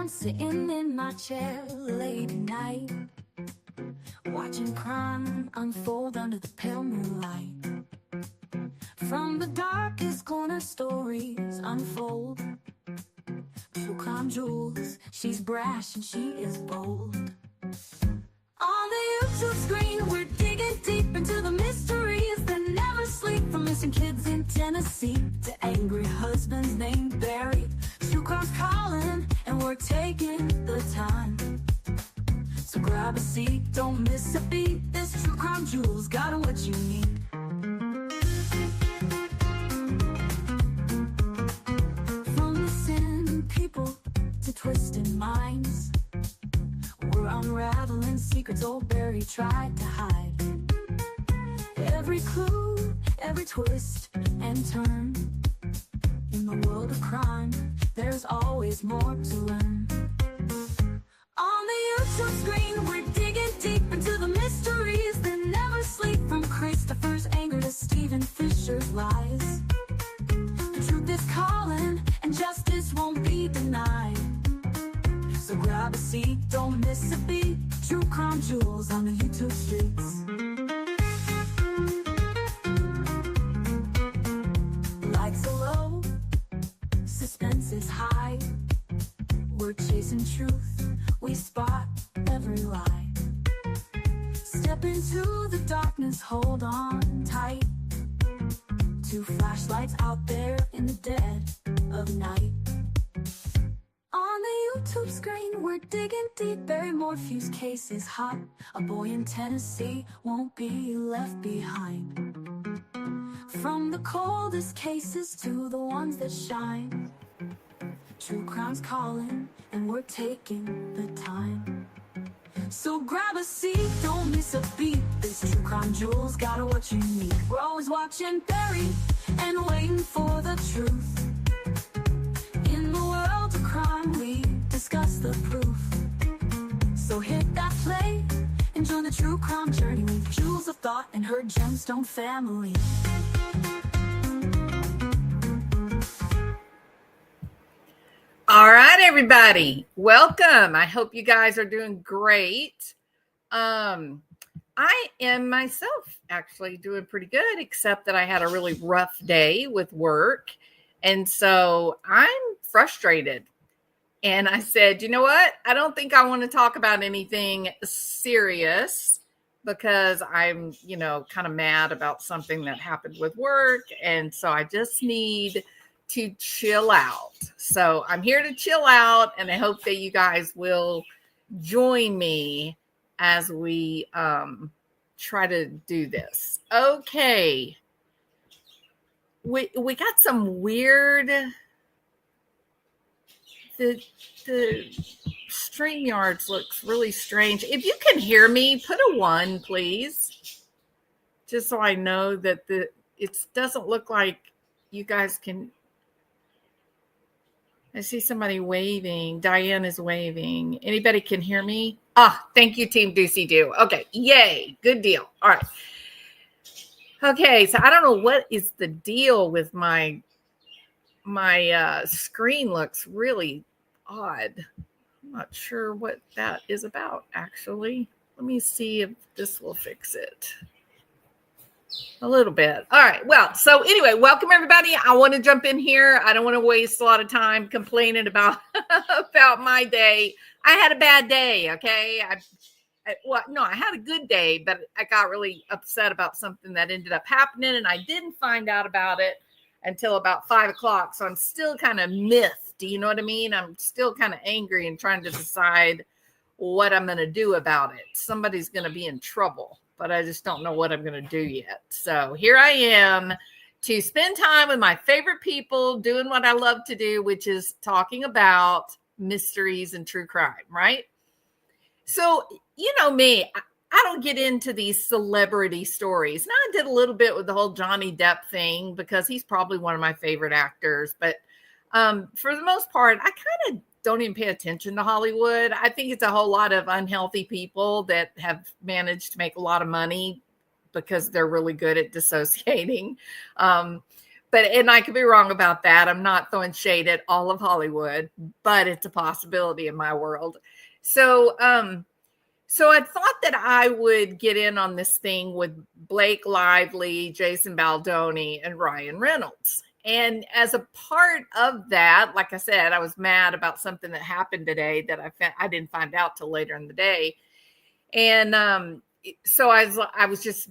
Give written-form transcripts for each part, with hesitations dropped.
on sitting in my chair late at night, watching crime unfold under the pale moonlight. From the darkest corner, stories unfold. True crime jewels, she's brash and she is bold. On the YouTube screen, we're digging deep into the mysteries that never sleep. From missing kids in Tennessee to angry husbands named Barry. True crime's calling, and we're taking the time. So grab a seat, don't miss a beat. This True Crime Jewels got what you need. From missing people to twisted minds, we're unraveling secrets old Barry tried to hide. Every clue, every twist and turn. In the world of crime, there's always more to learn. On the YouTube screen, we're digging deep into the mysteries that never sleep. From Christopher's anger to Stephen Fisher's lies. The truth is calling, and justice won't be denied. So grab a seat, don't miss a beat. True Crime Jewels on the YouTube streets. Lights are low, suspense is high. We're chasing truth, we spot every lie. Step into the darkness, hold on tight. Two flashlights out there in the dead of night. On the YouTube screen, we're digging deep. Barry Morphew's case is hot. A boy in Tennessee won't be left behind. From the coldest cases to the ones that shine. True crime's calling, and we're taking the time. So grab a seat, don't miss a beat. This True Crime Jewels got what you need. We're always watching Barry and waiting for the truth. In the world of crime, we discuss the proof. So hit that play and join the True Crime journey with Jewels of Thought and her gemstone family. All right, everybody, welcome. I hope you guys are doing great. I am myself actually doing pretty good, except that I had a really rough day with work. And so I'm frustrated. And I said, you know what? I don't think I want to talk about anything serious because I'm, kind of mad about something that happened with work. And so I just need to chill out. So I'm here to chill out, and I hope that you guys will join me as we try to do this. Okay. We got some weird, the StreamYards looks really strange. If you can hear me, put a 1, please. Just so I know that it doesn't look like you guys can. I see somebody waving. Diane is waving. Anybody can hear me? Thank you, Team Doocy Doo. Okay, yay, good deal. All right. Okay, so I don't know what is the deal with my screen. Looks really odd. I'm not sure what that is about, actually. Let me see if this will fix it. A little bit. All right. Well, so anyway, welcome everybody. I want to jump in here. I don't want to waste a lot of time complaining about my day. I had a bad day. Okay. I had a good day, but I got really upset about something that ended up happening, and I didn't find out about it until about 5:00. So I'm still kind of miffed. Do you know what I mean? I'm still kind of angry and trying to decide what I'm going to do about it. Somebody's going to be in trouble, but I just don't know what I'm going to do yet. So here I am to spend time with my favorite people doing what I love to do, which is talking about mysteries and true crime, right? So, you know me, I don't get into these celebrity stories. Now, I did a little bit with the whole Johnny Depp thing because he's probably one of my favorite actors. But for the most part, I kind of don't even pay attention to Hollywood. I think it's a whole lot of unhealthy people that have managed to make a lot of money because they're really good at dissociating. and I could be wrong about that. I'm not throwing shade at all of Hollywood, but it's a possibility in my world. So, so I thought that I would get in on this thing with Blake Lively, Jason Baldoni, and Ryan Reynolds. And as a part of that, like I said, I was mad about something that happened today that I didn't find out till later in the day. And so I was just,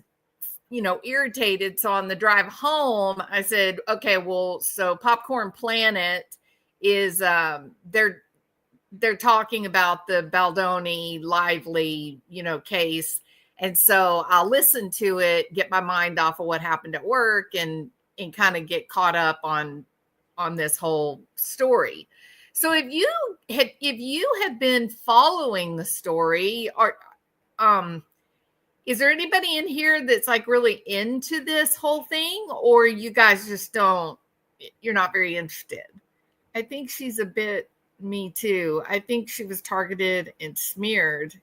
irritated. So on the drive home, I said, okay, well, so Popcorn Planet is they're talking about the Baldoni Lively, case. And so I'll listen to it, get my mind off of what happened at work and kind of get caught up on this whole story. So if you had been following the story, or is there anybody in here that's like really into this whole thing, or you guys just you're not very interested? I think she's a bit me too. I think she was targeted and smeared.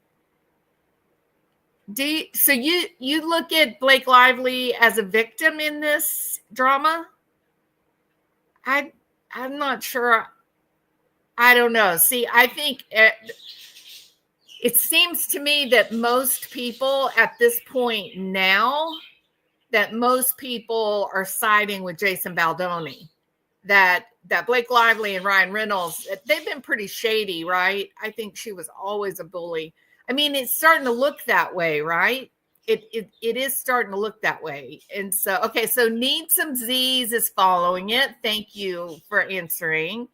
So you look at Blake Lively as a victim in this drama? I'm not sure. I don't know. See, I think it seems to me that most people at this point now, that most people are siding with Jason Baldoni. That Blake Lively and Ryan Reynolds, they've been pretty shady, right? I think she was always a bully. I mean, it's starting to look that way, right? It is starting to look that way. And so, okay, so Need Some Z's is following it. Thank you for answering.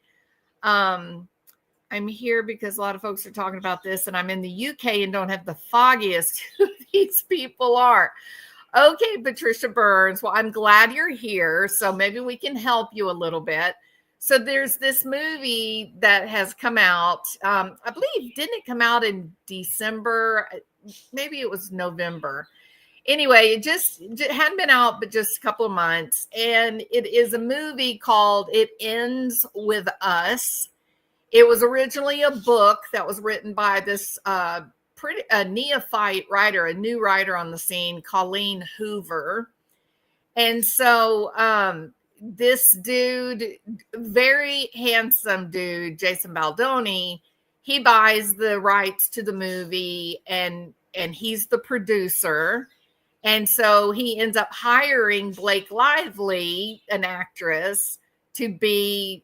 I'm here because a lot of folks are talking about this, and I'm in the UK and don't have the foggiest who these people are. Okay, Patricia Burns. Well, I'm glad you're here. So maybe we can help you a little bit. So there's this movie that has come out. I believe, didn't it come out in December? Maybe it was November. Anyway, it hadn't been out, but just a couple of months. And it is a movie called It Ends With Us. It was originally a book that was written by this a neophyte writer, a new writer on the scene, Colleen Hoover. And so this dude, very handsome dude, Jason Baldoni, he buys the rights to the movie and he's the producer. And so he ends up hiring Blake Lively, an actress, to be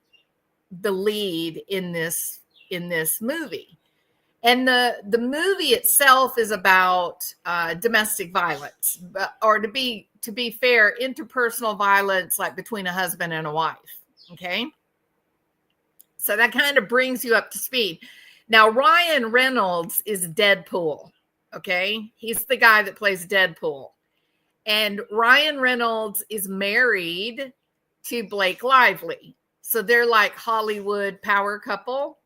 the lead in this movie. And the movie itself is about domestic violence, or to be fair, interpersonal violence, like between a husband and a wife. Okay, so that kind of brings you up to speed. Now, Ryan Reynolds is Deadpool. Okay, he's the guy that plays Deadpool, and Ryan Reynolds is married to Blake Lively. So they're like Hollywood power couple.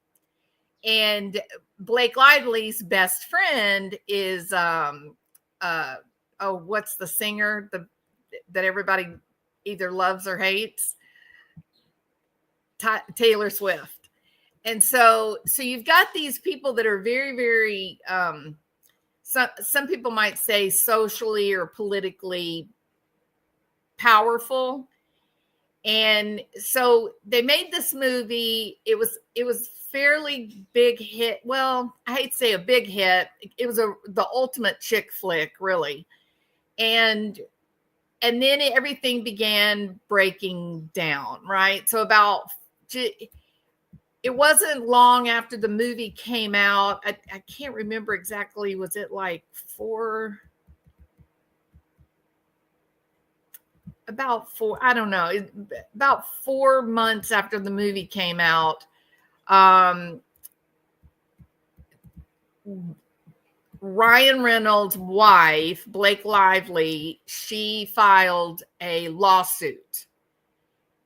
And Blake Lively's best friend is what's the singer that everybody either loves or hates? Taylor Swift. And so you've got these people that are very, very some people might say socially or politically powerful. And so they made this movie. It was fairly big hit. Well, I hate to say a big hit. It was the ultimate chick flick, really. And then everything began breaking down, right? So it wasn't long after the movie came out. I can't remember exactly. Was it like about 4 months after the movie came out, Ryan Reynolds' wife, Blake Lively, she filed a lawsuit.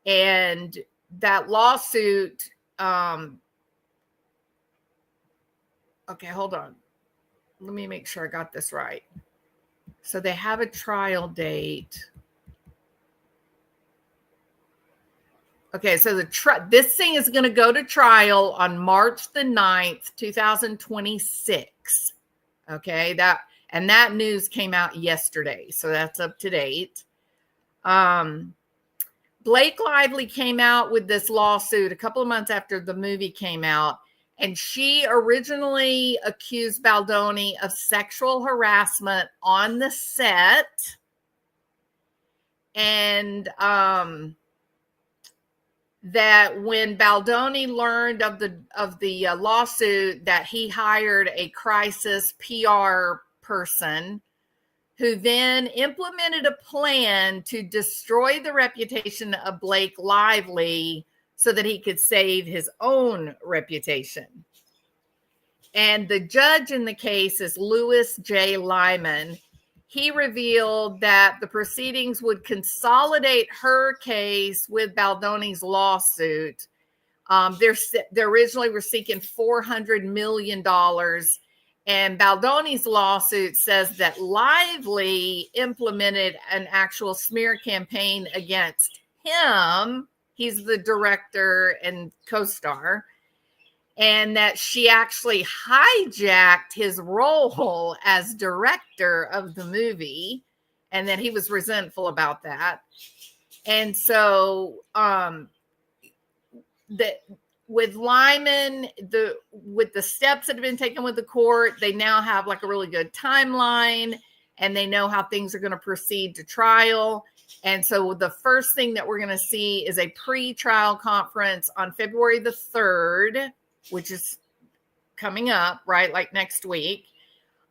And that lawsuit, okay, hold on. Let me make sure I got this right. So they have a trial date. Okay, so this thing is going to go to trial on March the 9th, 2026. Okay, that news came out yesterday, so that's up to date. Blake Lively came out with this lawsuit a couple of months after the movie came out, and she originally accused Baldoni of sexual harassment on the set. And that when Baldoni learned of the lawsuit, that he hired a crisis PR person who then implemented a plan to destroy the reputation of Blake Lively so that he could save his own reputation. And the judge in the case is Louis J. Lyman. He revealed that the proceedings would consolidate her case with Baldoni's lawsuit. They originally were seeking $400 million. And Baldoni's lawsuit says that Lively implemented an actual smear campaign against him. He's the director and co-star. And that she actually hijacked his role as director of the movie, and that he was resentful about that. And so with Lyman, with the steps that have been taken with the court, they now have like a really good timeline, and they know how things are going to proceed to trial. And so the first thing that we're going to see is a pre-trial conference on February the 3rd, which is coming up, right? Like next week.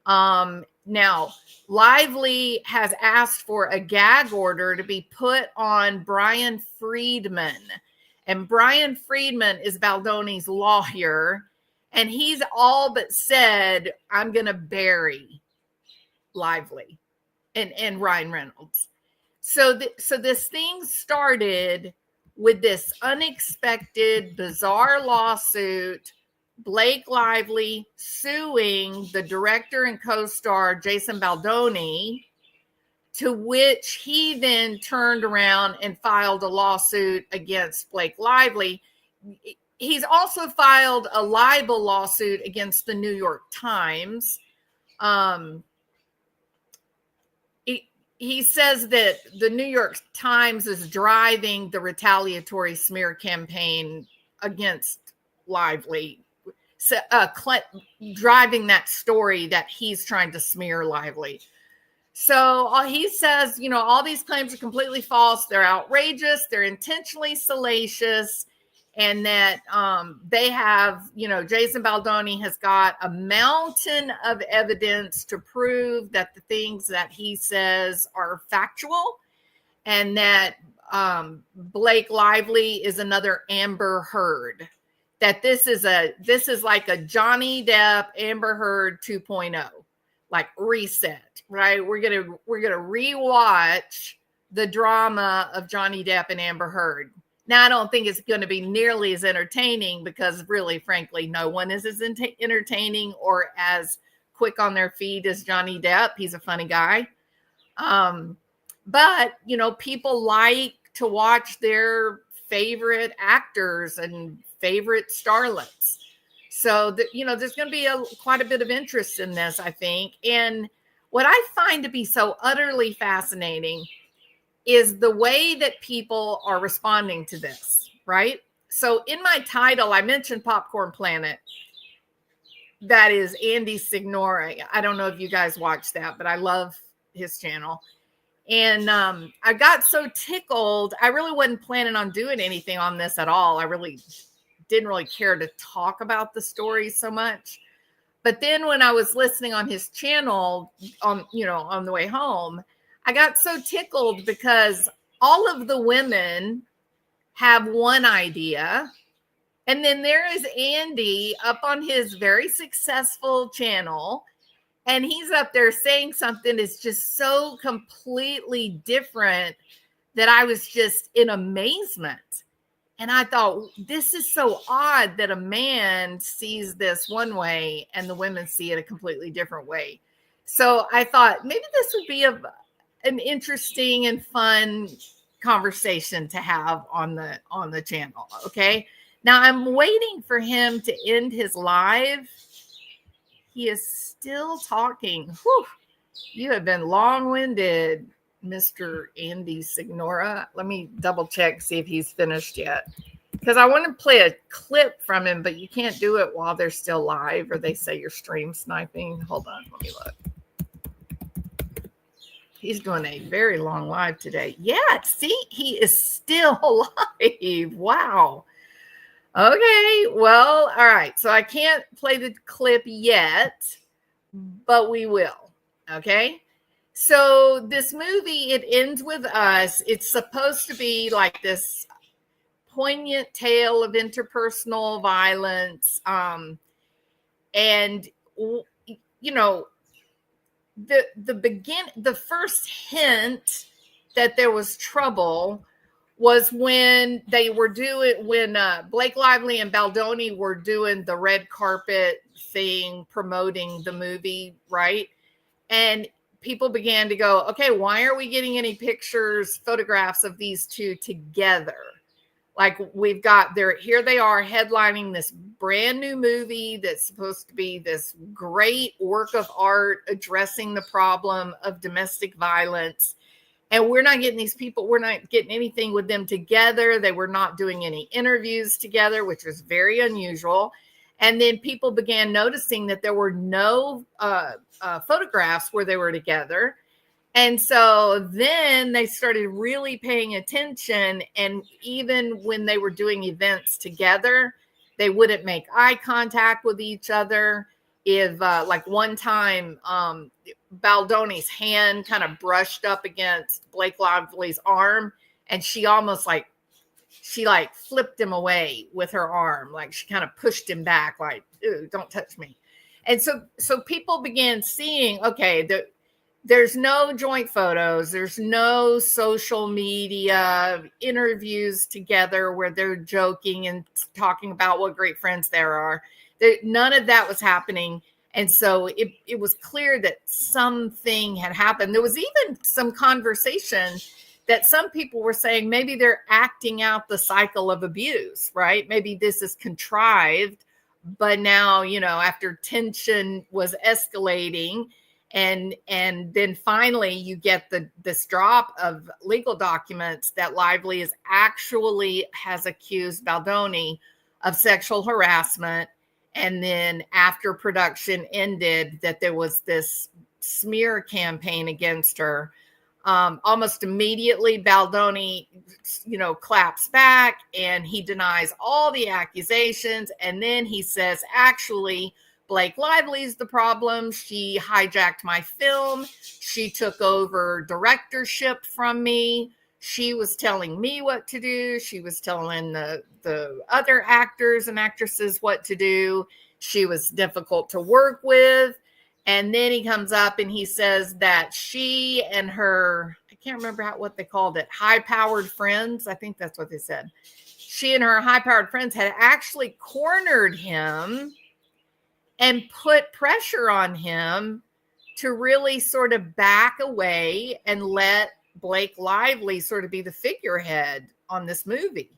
Now, Lively has asked for a gag order to be put on Brian Friedman. And Brian Friedman is Baldoni's lawyer. And he's all but said, I'm going to bury Lively and Ryan Reynolds. So this thing started with this unexpected, bizarre lawsuit, Blake Lively suing the director and co-star Jason Baldoni, to which he then turned around and filed a lawsuit against Blake Lively. He's also filed a libel lawsuit against the New York Times. He says that the New York Times is driving the retaliatory smear campaign against Lively, driving that story that he's trying to smear Lively. So he says, all these claims are completely false. They're outrageous. They're intentionally salacious. And that they have, Jason Baldoni has got a mountain of evidence to prove that the things that he says are factual, and that Blake Lively is another Amber Heard. That this is like a Johnny Depp Amber Heard 2.0, like reset, right? We're gonna rewatch the drama of Johnny Depp and Amber Heard. Now, I don't think it's going to be nearly as entertaining, because really, frankly, no one is as entertaining or as quick on their feet as Johnny Depp. He's a funny guy. But, people like to watch their favorite actors and favorite starlets. So, there's going to be quite a bit of interest in this, I think. And what I find to be so utterly fascinating is the way that people are responding to this, right? So in my title, I mentioned Popcorn Planet. That is Andy Signore. I don't know if you guys watch that, but I love his channel. And I got so tickled. I really wasn't planning on doing anything on this at all. I really didn't really care to talk about the story so much. But then when I was listening on his channel on the way home, I got so tickled because all of the women have one idea. And then there is Andy up on his very successful channel, and he's up there saying something that's just so completely different that I was just in amazement. And I thought, this is so odd that a man sees this one way and the women see it a completely different way. So I thought maybe this would be an interesting and fun conversation to have on the channel. Okay. Now I'm waiting for him to end his live. He is still talking. Whew, you have been long-winded. Mr. Andy Signora. Let me double check, see if he's finished yet. Because I want to play a clip from him, but you can't do it while they're still live, or they say you're stream sniping. Hold on, let me look. He's doing a very long live today. Yeah, see, he is still alive. Wow. Okay, well, all right. So I can't play the clip yet, but we will. Okay. So this movie, it ends with us. It's supposed to be like this poignant tale of interpersonal violence. And you know, the first hint that there was trouble was when Blake Lively and Baldoni were doing the red carpet thing promoting the movie, right? And people began to go, okay, why are we getting any photographs of these two together? Like, we've got here they are headlining this brand new movie that's supposed to be this great work of art addressing the problem of domestic violence. And we're not getting these people, we're not getting anything with them together. They were not doing any interviews together, which was very unusual. And then people began noticing that there were no photographs where they were together. And so then they started really paying attention. And even when they were doing events together, they wouldn't make eye contact with each other. If like one time, Baldoni's hand kind of brushed up against Blake Lively's arm, and she almost flipped him away with her arm. Like, she kind of pushed him back, like, "Ew, don't touch me." And so people began seeing, okay, there's no joint photos. There's no social media interviews together where they're joking and talking about what great friends there are. None of that was happening. And so it was clear that something had happened. There was even some conversation that some people were saying maybe they're acting out the cycle of abuse, right? Maybe this is contrived, but now, after tension was escalating, and then finally you get this drop of legal documents that Lively has accused Baldoni of sexual harassment. And then after production ended, that there was this smear campaign against her. Almost immediately, Baldoni, claps back and he denies all the accusations. And then he says, actually, Blake Lively's the problem. She hijacked my film. She took over directorship from me. She was telling me what to do. She was telling the other actors and actresses what to do. She was difficult to work with. And then he comes up and he says that she and her, I can't remember what they called it, high-powered friends. I think that's what they said. She and her high-powered friends had actually cornered him and put pressure on him to really sort of back away and let Blake Lively sort of be the figurehead on this movie.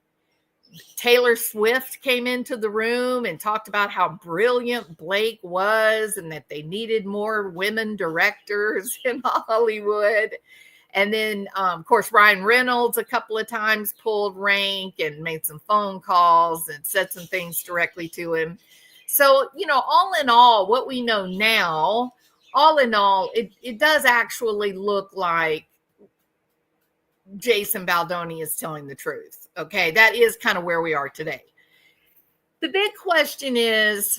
Taylor Swift came into the room and talked about how brilliant Blake was and that they needed more women directors in Hollywood. And then, of course, Ryan Reynolds a couple of times pulled rank and made some phone calls and said some things directly to him. So, all in all, what we know now, it does actually look like Jason Baldoni is telling the truth. Okay, that is kind of where we are today. The big question is,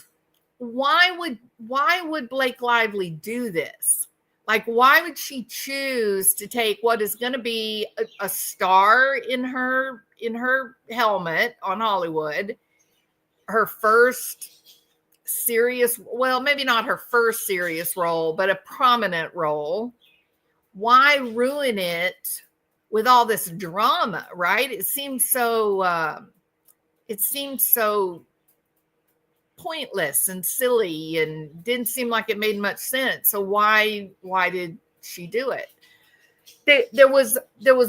why would Blake Lively do this? Like, why would she choose to take what is going to be a star in her helmet on Hollywood, her first serious, well, maybe not her first serious role, but a prominent role? Why ruin it with all this drama, right? It seems so pointless and silly and didn't seem like it made much sense. So why did she do it? There was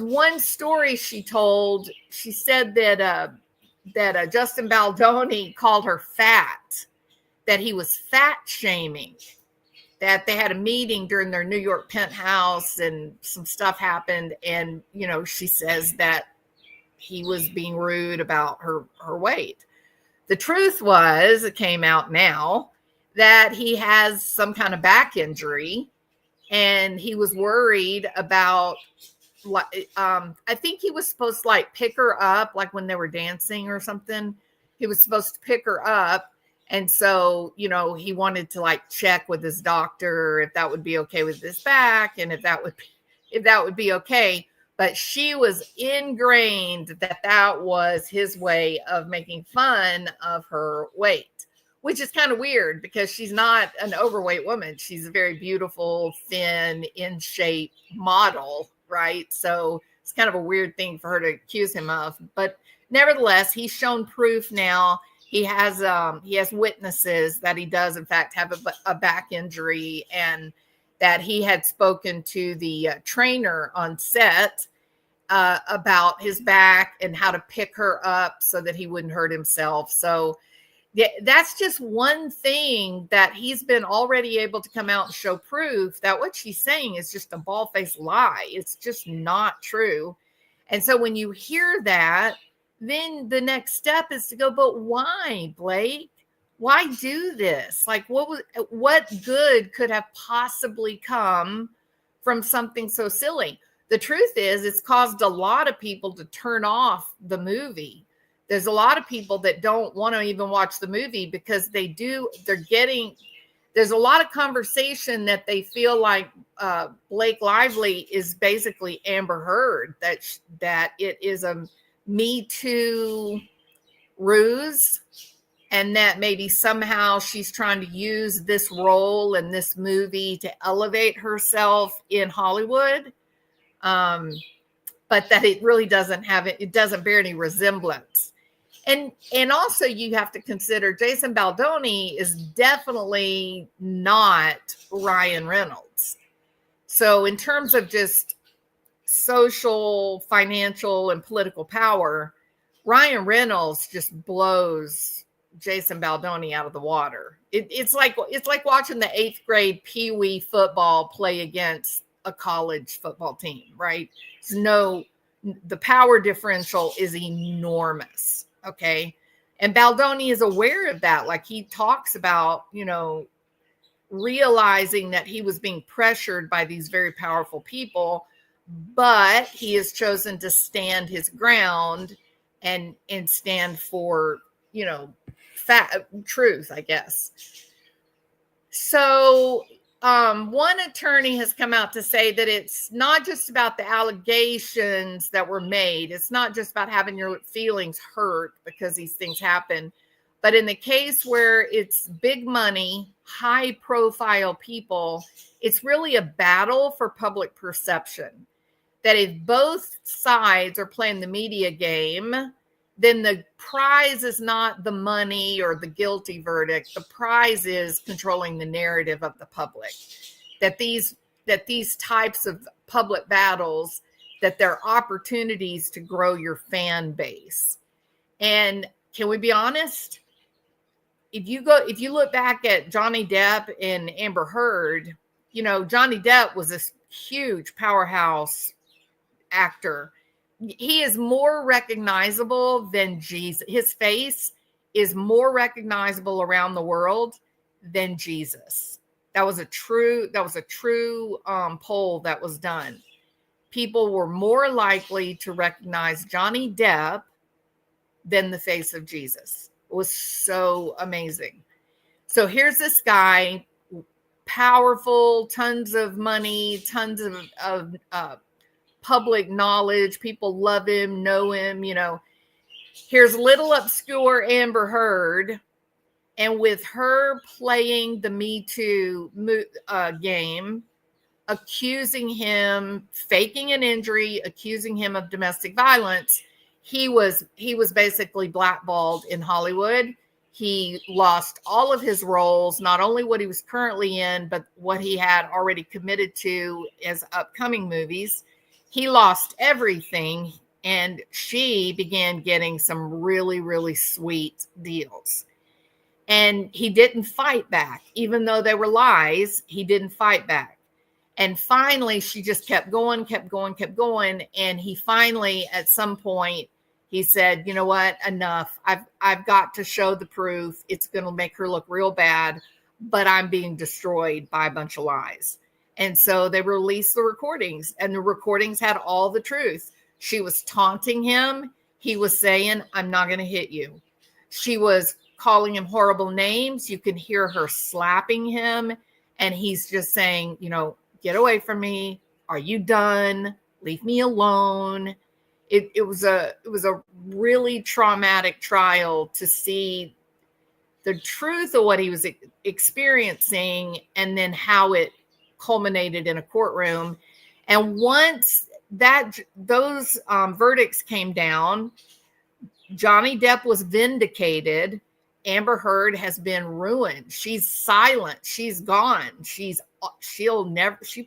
one story she told. She said that Justin Baldoni called her fat, that he was fat shaming, that they had a meeting during their New York penthouse and some stuff happened. And, she says that he was being rude about her weight. The truth was, it came out now, that he has some kind of back injury, and he was worried about, I think he was supposed to like pick her up, like when they were dancing or something. He was supposed to pick her up. And so, he wanted to like check with his doctor if that would be okay with his back, and if that would be okay. But she was ingrained that was his way of making fun of her weight, which is kind of weird because she's not an overweight woman. She's a very beautiful, thin, in shape model, right? So it's kind of a weird thing for her to accuse him of. But nevertheless, he's shown proof now. He has witnesses that he does, in fact, have a back injury, and that he had spoken to the trainer on set about his back and how to pick her up so that he wouldn't hurt himself. So that's just one thing that he's been already able to come out and show proof that what she's saying is just a bald-faced lie. It's just not true. And so when you hear that, then the next step is to go, but why, Blake? Why do this? Like, what good could have possibly come from something so silly? The truth is, it's caused a lot of people to turn off the movie. There's a lot of people that don't want to even watch the movie because there's a lot of conversation that they feel like Blake Lively is basically Amber Heard, that it is a Me Too ruse, and that maybe somehow she's trying to use this role in this movie to elevate herself in Hollywood. But that it really doesn't bear any resemblance. And also you have to consider Jason Baldoni is definitely not Ryan Reynolds. So in terms of just social, financial, and political power, Ryan Reynolds just blows Jason Baldoni out of the water. It's like watching the 8th grade Pee Wee football play against a college football team, right? The power differential is enormous. Okay. And Baldoni is aware of that. Like, he talks about, realizing that he was being pressured by these very powerful people, but he has chosen to stand his ground and stand for, truth, I guess. So, one attorney has come out to say that it's not just about the allegations that were made. It's not just about having your feelings hurt because these things happen. But in the case where it's big money, high profile people, it's really a battle for public perception. That if both sides are playing the media game, then the prize is not the money or the guilty verdict. The prize is controlling the narrative of the public. That these types of public battles, that they're opportunities to grow your fan base. And can we be honest? If you look back at Johnny Depp and Amber Heard, Johnny Depp was this huge powerhouse actor. He is more recognizable than Jesus. His face is more recognizable around the world than Jesus. That was a true poll that was done. People were more likely to recognize Johnny Depp than the face of Jesus. It was so amazing. So here's this guy, powerful, tons of money, tons of public knowledge. People love him, know him, Here's little obscure Amber Heard, and with her playing the Me Too game, accusing him, faking an injury, accusing him of domestic violence, he was basically blackballed in Hollywood. He lost all of his roles, not only what he was currently in, but what he had already committed to as upcoming movies. He lost everything, and she began getting some really, really sweet deals. And he didn't fight back. Even though they were lies, he didn't fight back. And finally, she just kept going. And he finally, at some point, he said, you know what, enough. I've got to show the proof. It's going to make her look real bad, but I'm being destroyed by a bunch of lies. And so they released the recordings, and the recordings had all the truth. She was taunting him. He was saying, I'm not going to hit you. She was calling him horrible names. You can hear her slapping him. And he's just saying, you know, get away from me. Are you done? Leave me alone. It was a really traumatic trial to see the truth of what he was experiencing and then how it culminated in a courtroom. And once those verdicts came down, Johnny Depp was vindicated. Amber Heard has been ruined. She's silent. She's gone. She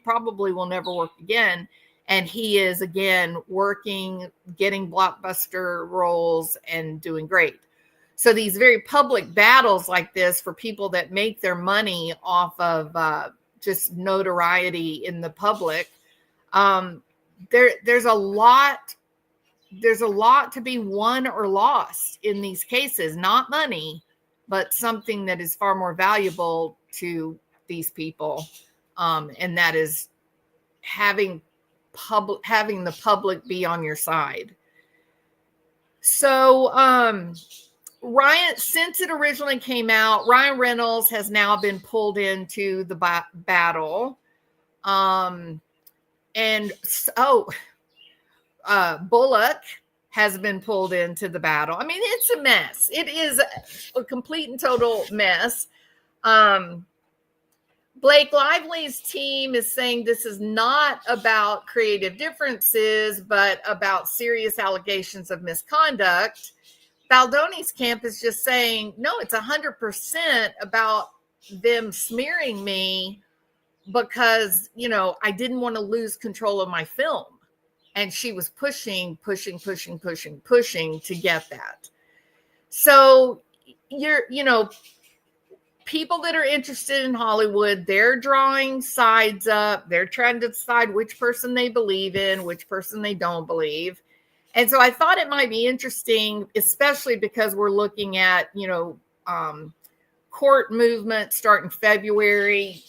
probably will never work again. And he is again working, getting blockbuster roles and doing great. So these very public battles like this for people that make their money off of just notoriety in the public, there's a lot to be won or lost in these cases. Not money, but something that is far more valuable to these people, and that is having the public be on your side. So Ryan, since it originally came out, Ryan Reynolds has now been pulled into the battle. Bullock has been pulled into the battle. I mean, it's a mess. It is a complete and total mess. Blake Lively's team is saying this is not about creative differences, but about serious allegations of misconduct. Baldoni's camp is just saying, no, it's 100% about them smearing me because, you know, I didn't want to lose control of my film. And she was pushing to get that. So people that are interested in Hollywood, they're drawing sides up. They're trying to decide which person they believe in, which person they don't believe. And so I thought it might be interesting, especially because we're looking at, court movement starting February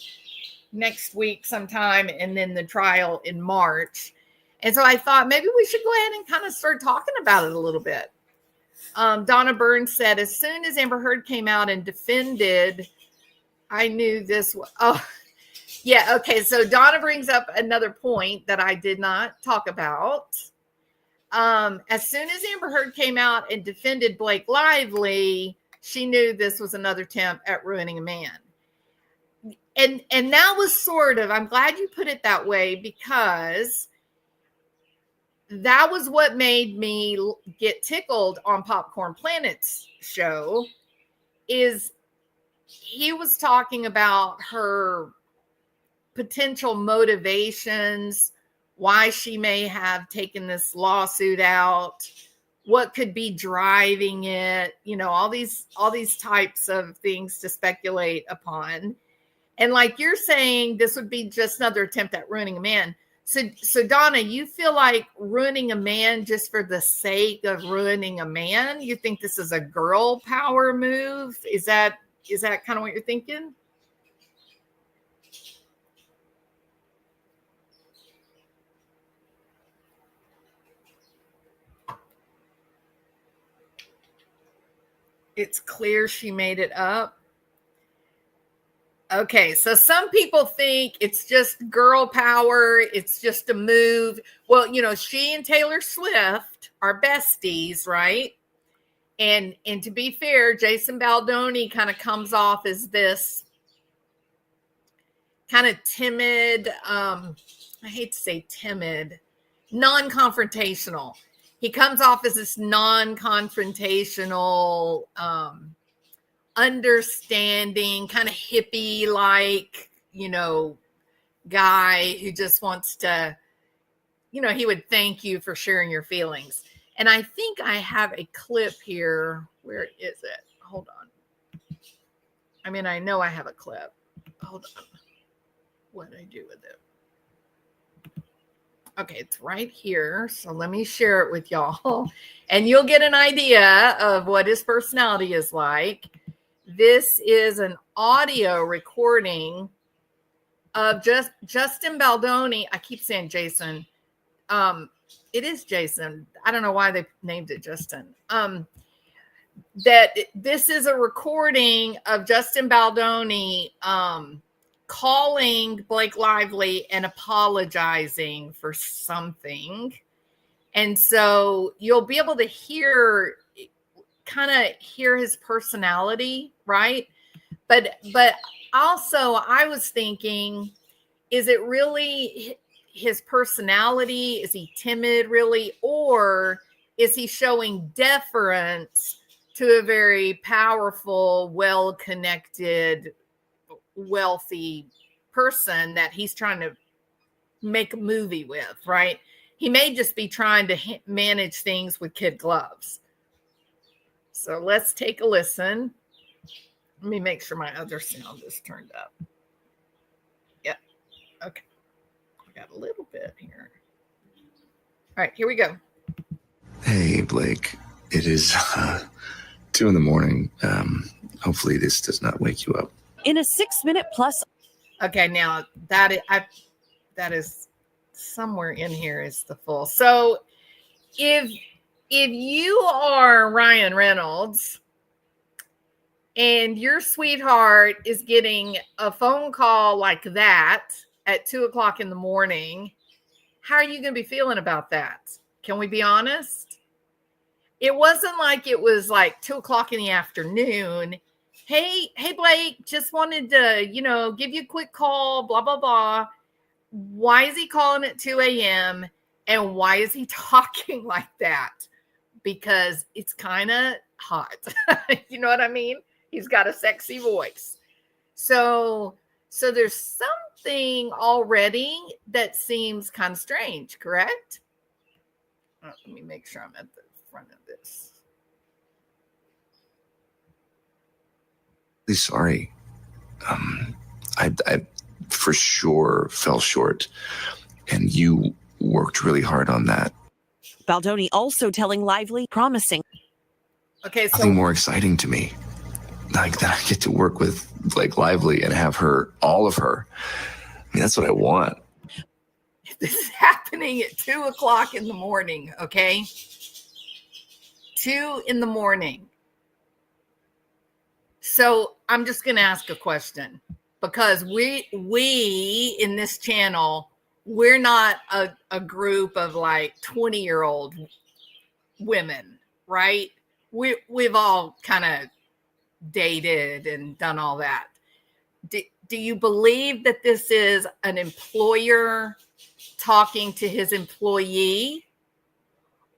next week sometime, and then the trial in March. And so I thought maybe we should go ahead and kind of start talking about it a little bit. Donna Burns said, as soon as Amber Heard came out and defended, I knew this. Oh, yeah. Okay. So Donna brings up another point that I did not talk about. As soon as Amber Heard came out and defended Blake Lively, she knew this was another attempt at ruining a man. And that was sort of, I'm glad you put it that way, because that was what made me get tickled on Popcorn Planet's show. Is he was talking about her potential motivations, why she may have taken this lawsuit out, what could be driving it, all these types of things to speculate upon. And like you're saying, this would be just another attempt at ruining a man. So Donna, you feel like ruining a man just for the sake of ruining a man? You think this is a girl power move? Is that kind of what you're thinking? It's clear she made it up. Okay, so some people think it's just girl power. It's just a move. Well, she and Taylor Swift are besties, right? And to be fair, Jason Baldoni kind of comes off as this kind of timid, I hate to say timid, non-confrontational. He comes off as this non-confrontational, understanding, kind of hippie like, guy who just wants to, he would thank you for sharing your feelings. And I think I have a clip here. Where is it? Hold on. I mean, I know I have a clip. Hold on. What did I do with it? Okay, it's right here. So let me share it with y'all. And you'll get an idea of what his personality is like. This is an audio recording of Justin Baldoni. I keep saying Jason. It is Jason. I don't know why they named it Justin. That this is a recording of Justin Baldoni calling Blake Lively and apologizing for something. And so you'll be able to hear his personality, right? But also I was thinking, is it really his personality? Is he timid really? Or is he showing deference to a very powerful, well-connected, wealthy person that he's trying to make a movie with, right? He may just be trying to manage things with kid gloves. So let's take a listen. Let me make sure my other sound is turned up. Yeah. Okay. I got a little bit here. All right, here we go. Hey, Blake. It is 2 a.m. Hopefully this does not wake you up. In a 6-minute plus. Okay, now that is somewhere in here is the full. So if you are Ryan Reynolds and your sweetheart is getting a phone call like that at 2:00 in the morning, how are you going to be feeling about that? Can we be honest? It wasn't like it was like 2:00 in the afternoon. Hey, Blake, just wanted to, give you a quick call, blah, blah, blah. Why is he calling at 2 a.m.? And why is he talking like that? Because it's kind of hot. You know what I mean? He's got a sexy voice. So there's something already that seems kind of strange, correct? Let me make sure I'm at the front of this. Sorry. I for sure fell short, and you worked really hard on that. Baldoni also telling Lively, promising. Okay, so nothing more exciting to me, like that I get to work with Blake Lively and have her, all of her. I mean, that's what I want. This is happening at 2:00 in the morning. Okay, 2 in the morning. So I'm just going to ask a question, because we in this channel, we're not a group of like 20-year-old women, right? We've all kind of dated and done all that. Do you believe that this is an employer talking to his employee?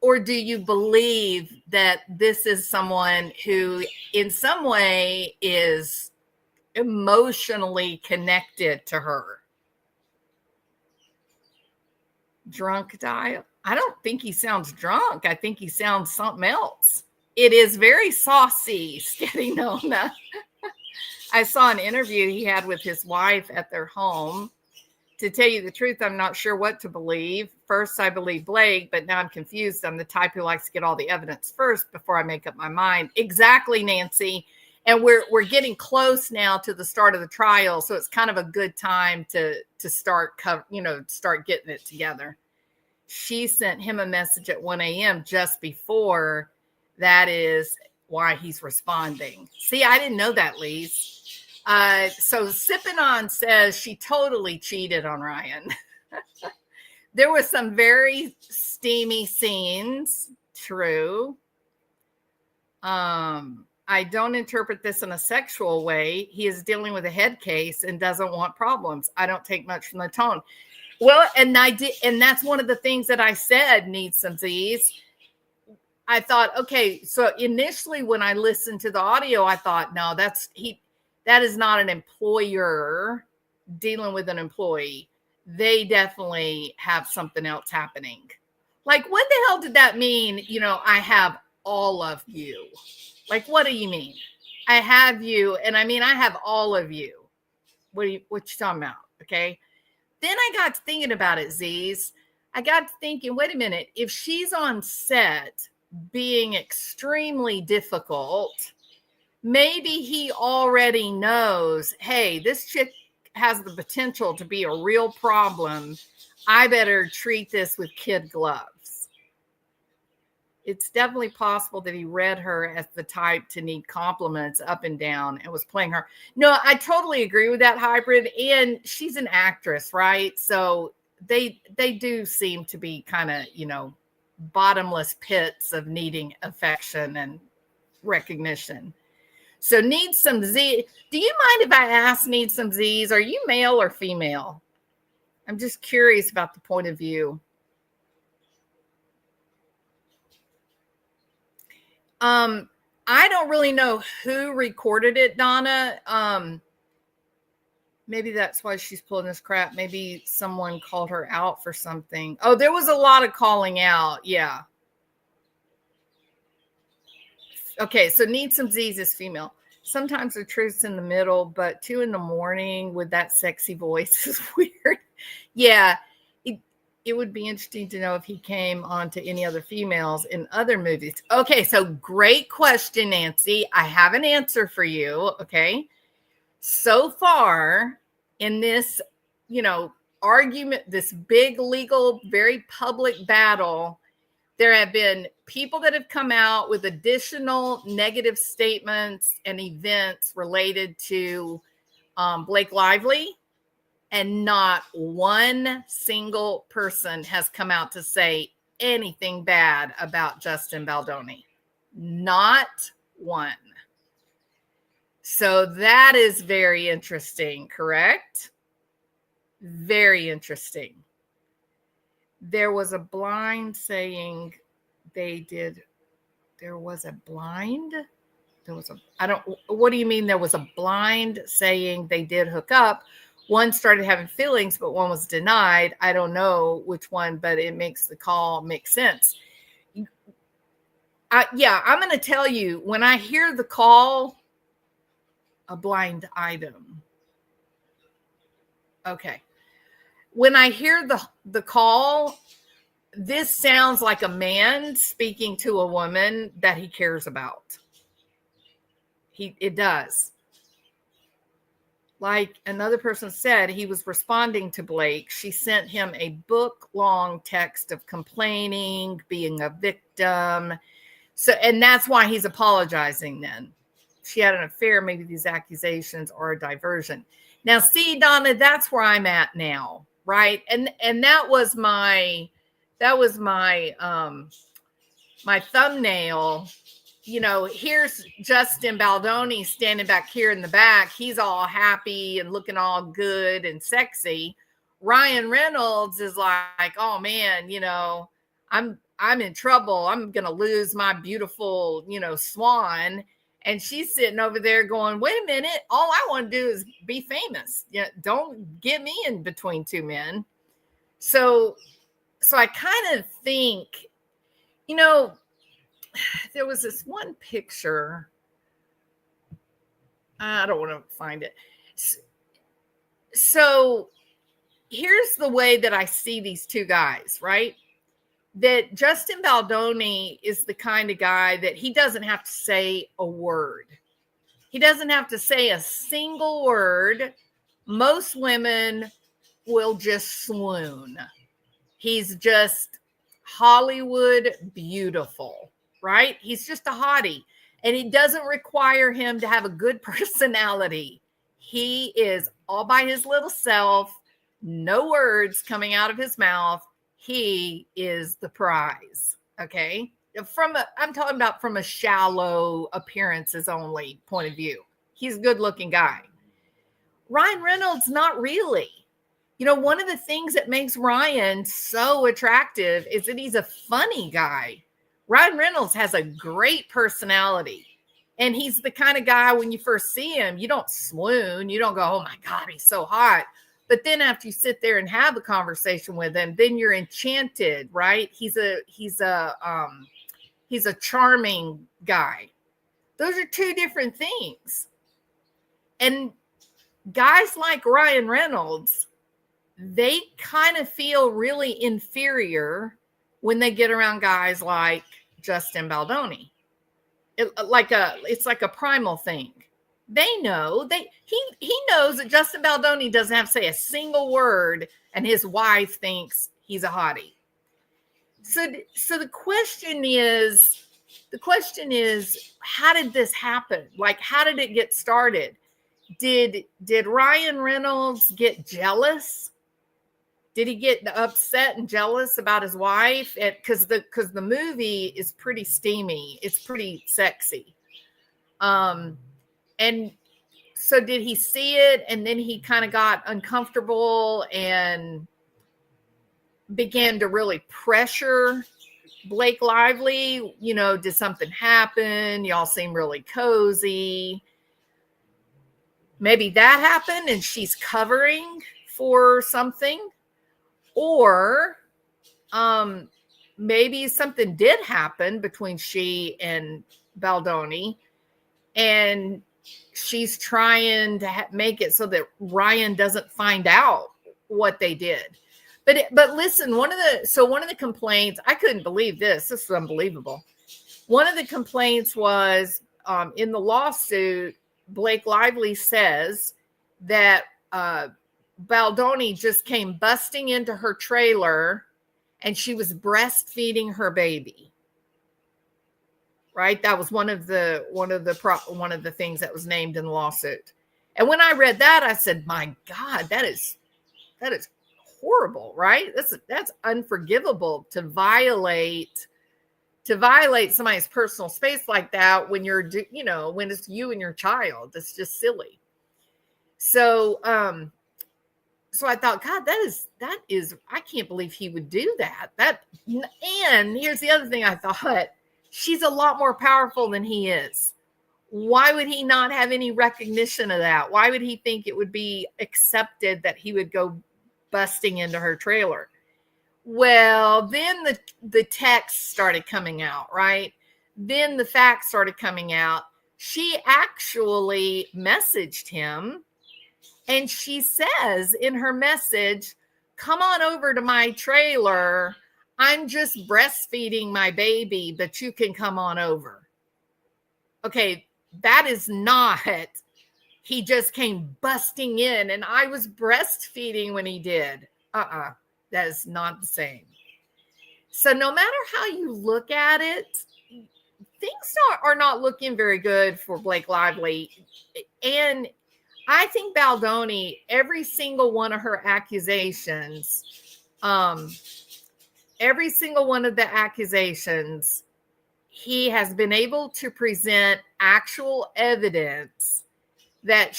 Or do you believe that this is someone who in some way is emotionally connected to her? Drunk dial? I don't think he sounds drunk. I think he sounds something else. It is very saucy, Steady Nona. I saw an interview he had with his wife at their home. To tell you the truth, I'm not sure what to believe. First, I believe Blake, but now I'm confused. I'm the type who likes to get all the evidence first before I make up my mind. Exactly, Nancy. And we're getting close now to the start of the trial, so it's kind of a good time to start getting it together. She sent him a message at 1 a.m. just before. That is why he's responding. See, I didn't know that, Lise. So Sippin' On says she totally cheated on Ryan. There were some very steamy scenes. True. I don't interpret this in a sexual way. He is dealing with a head case and doesn't want problems. I don't take much from the tone. Well, and I did, and that's one of the things that I said needs some Z's. I thought, okay, so initially when I listened to the audio, I thought, no, that is not an employer dealing with an employee. They definitely have something else happening. Like, what the hell did that mean? I have all of you. Like, what do you mean? I have you, and I mean, I have all of you. What you talking about? Okay. Then I got to thinking about it, Z's. I got to thinking, wait a minute, if she's on set being extremely difficult, maybe he already knows, hey, this chick has the potential to be a real problem. I better treat this with kid gloves. It's definitely possible that he read her as the type to need compliments up and down and was playing her. No, I totally agree with that hybrid. And she's an actress, right? So they do seem to be kind of, bottomless pits of needing affection and recognition. So need some Z. Do you mind if I ask need some Z's? Are you male or female? I'm just curious about the point of view. I don't really know who recorded it, Donna. Maybe that's why she's pulling this crap. Maybe someone called her out for something. Oh, there was a lot of calling out. Yeah. Okay, so need some Z's is female. Sometimes the truth's in the middle, but 2 a.m. with that sexy voice is weird. Yeah. It would be interesting to know if he came on to any other females in other movies. Okay, so great question, Nancy. I have an answer for you, okay? So far in this, argument, this big legal, very public battle, there have been people that have come out with additional negative statements and events related to Blake Lively. And not one single person has come out to say anything bad about Justin Baldoni. Not one. So that is very interesting, correct? Very interesting. There was a blind saying there was a blind? What do you mean there was a blind saying they did hook up? One started having feelings, but one was denied. I don't know which one, but it makes the call make sense. I'm going to tell you, when I hear the call, a blind item. Okay. When I hear the call, this sounds like a man speaking to a woman that he cares about. It does. Like another person said, he was responding to Blake. She sent him a book-long text of complaining, being a victim. So, and that's why he's apologizing then. She had an affair. Maybe these accusations are a diversion. Now, see, Donna, that's where I'm at now, right? And that was my my thumbnail. Here's Justin Baldoni standing back here in the back. He's all happy and looking all good and sexy. Ryan Reynolds is like, oh man, I'm in trouble. I'm going to lose my beautiful, swan. And she's sitting over there going, wait a minute. All I want to do is be famous. Don't get me in between two men. So I kind of think, there was this one picture. I don't want to find it. So here's the way that I see these two guys, right? That Justin Baldoni is the kind of guy that he doesn't have to say a word. He doesn't have to say a single word. Most women will just swoon. He's just Hollywood beautiful, right? He's just a hottie. And it doesn't require him to have a good personality. He is all by his little self, no words coming out of his mouth. He is the prize. Okay. I'm talking about from a shallow appearances only point of view. He's a good looking guy. Ryan Reynolds, not really. One of the things that makes Ryan so attractive is that he's a funny guy. Ryan Reynolds has a great personality. And he's the kind of guy, when you first see him, you don't swoon. You don't go, oh my God, he's so hot. But then after you sit there and have a conversation with him, then you're enchanted, right? He's a charming guy. Those are two different things. And guys like Ryan Reynolds, they kind of feel really inferior when they get around guys like Justin Baldoni. It's like a primal thing. They know he knows that Justin Baldoni doesn't have to say a single word, and his wife thinks he's a hottie. So the question is, how did this happen? Like, how did it get started? Did Ryan Reynolds get jealous? Did he get upset and jealous about his wife? Because the movie is pretty steamy. It's pretty sexy. And so did he see it, and then he kind of got uncomfortable and began to really pressure Blake Lively? You know, did something happen? Y'all seem really cozy. Maybe that happened and she's covering for something. Or maybe something did happen between she and Baldoni, and she's trying to make it so that Ryan doesn't find out what they did. But listen, one of the complaints, I couldn't believe this. This is unbelievable. One of the complaints was in the lawsuit, Blake Lively says that Baldoni just came busting into her trailer and she was breastfeeding her baby. Right? That was one of the things that was named in the lawsuit. And when I read that, I said, "My God, that is horrible, right? That's unforgivable to violate somebody's personal space like that when when it's you and your child. It's just silly." So I thought, God, that is I can't believe he would do that. And here's the other thing I thought. She's a lot more powerful than he is. Why would he not have any recognition of that? Why would he think it would be accepted that he would go busting into her trailer? Well, then the text started coming out, right? Then the facts started coming out. She actually messaged him, and she says in her message, "Come on over to my trailer. I'm just breastfeeding my baby, but you can come on over." Okay, that is not, he just came busting in and I was breastfeeding when he did. That is not the same. So no matter how you look at it, things are not looking very good for Blake Lively. And I think Baldoni, every single one of her accusations, he has been able to present actual evidence that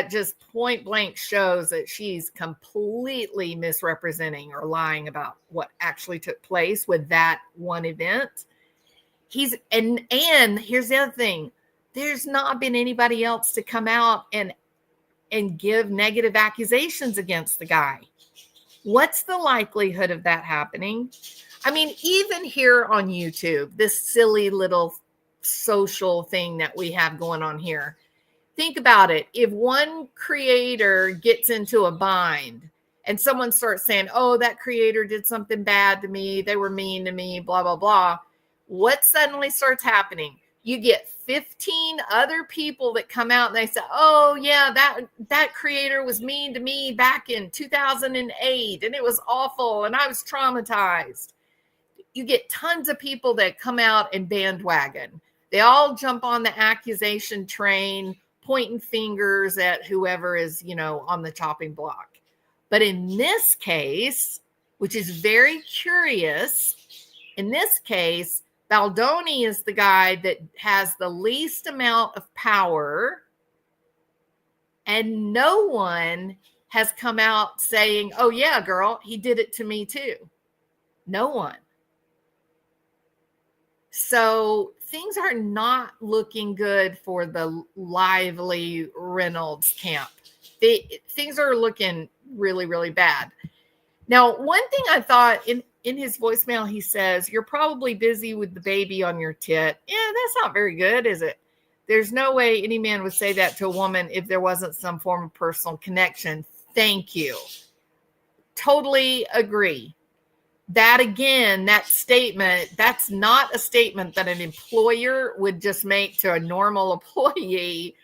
just point blank shows that she's completely misrepresenting or lying about what actually took place with that one event. And here's the other thing. There's not been anybody else to come out and give negative accusations against the guy. What's the likelihood of that happening? I mean, even here on YouTube, this silly little social thing that we have going on here. Think about it. If one creator gets into a bind and someone starts saying, "Oh, that creator did something bad to me. They were mean to me, blah, blah, blah." What suddenly starts happening? You get 15 other people that come out and they say, "Oh yeah, that creator was mean to me back in 2008 and it was awful and I was traumatized." You get tons of people that come out and bandwagon. They all jump on the accusation train, pointing fingers at whoever is, on the chopping block. But in this case, which is very curious, in this case, Baldoni is the guy that has the least amount of power, and no one has come out saying, "Oh yeah, girl, he did it to me too." No one. So things are not looking good for the Lively Reynolds camp. Things are looking really, really bad. Now, one thing I thought in his voicemail, he says, "You're probably busy with the baby on your tit." Yeah, that's not very good, is it? There's no way any man would say that to a woman if there wasn't some form of personal connection. Thank you. Totally agree. That again, that statement, that's not a statement that an employer would just make to a normal employee.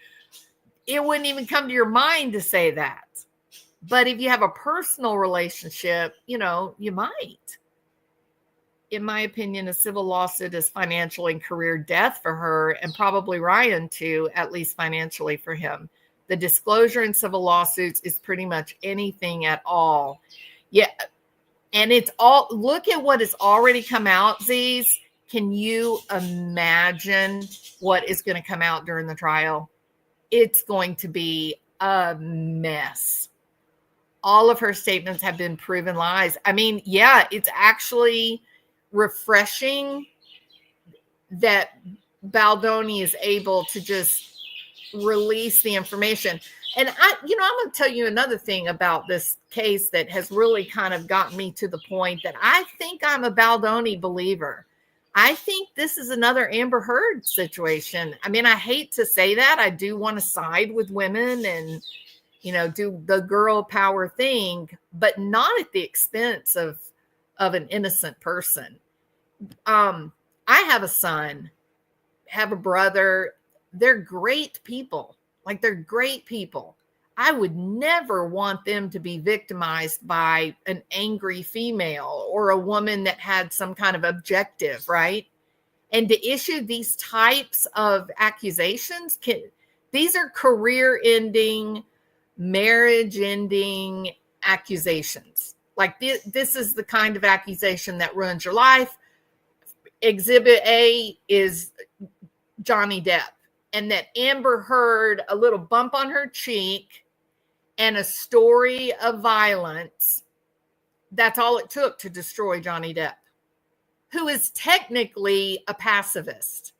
It wouldn't even come to your mind to say that. But if you have a personal relationship, you might. In my opinion, a civil lawsuit is financial and career death for her, and probably Ryan too, at least financially for him. The disclosure in civil lawsuits is pretty much anything at all. Yeah. And it's all, look at what has already come out, Z's. Can you imagine what is going to come out during the trial? It's going to be a mess. All of her statements have been proven lies. I mean, yeah, it's actually refreshing that Baldoni is able to just release the information. And I'm going to tell you another thing about this case that has really kind of gotten me to the point that I think I'm a Baldoni believer. I think this is another Amber Heard situation. I mean, I hate to say that. I do want to side with women and, do the girl power thing, but not at the expense of an innocent person. I have a son, have a brother. They're great people. Like, they're great people. I would never want them to be victimized by an angry female or a woman that had some kind of objective, right? And to issue these types of accusations, these are career-ending, marriage-ending accusations. Like, this is the kind of accusation that ruins your life. Exhibit A is Johnny Depp. And that Amber Heard, a little bump on her cheek and a story of violence, that's all it took to destroy Johnny Depp, who is technically a pacifist.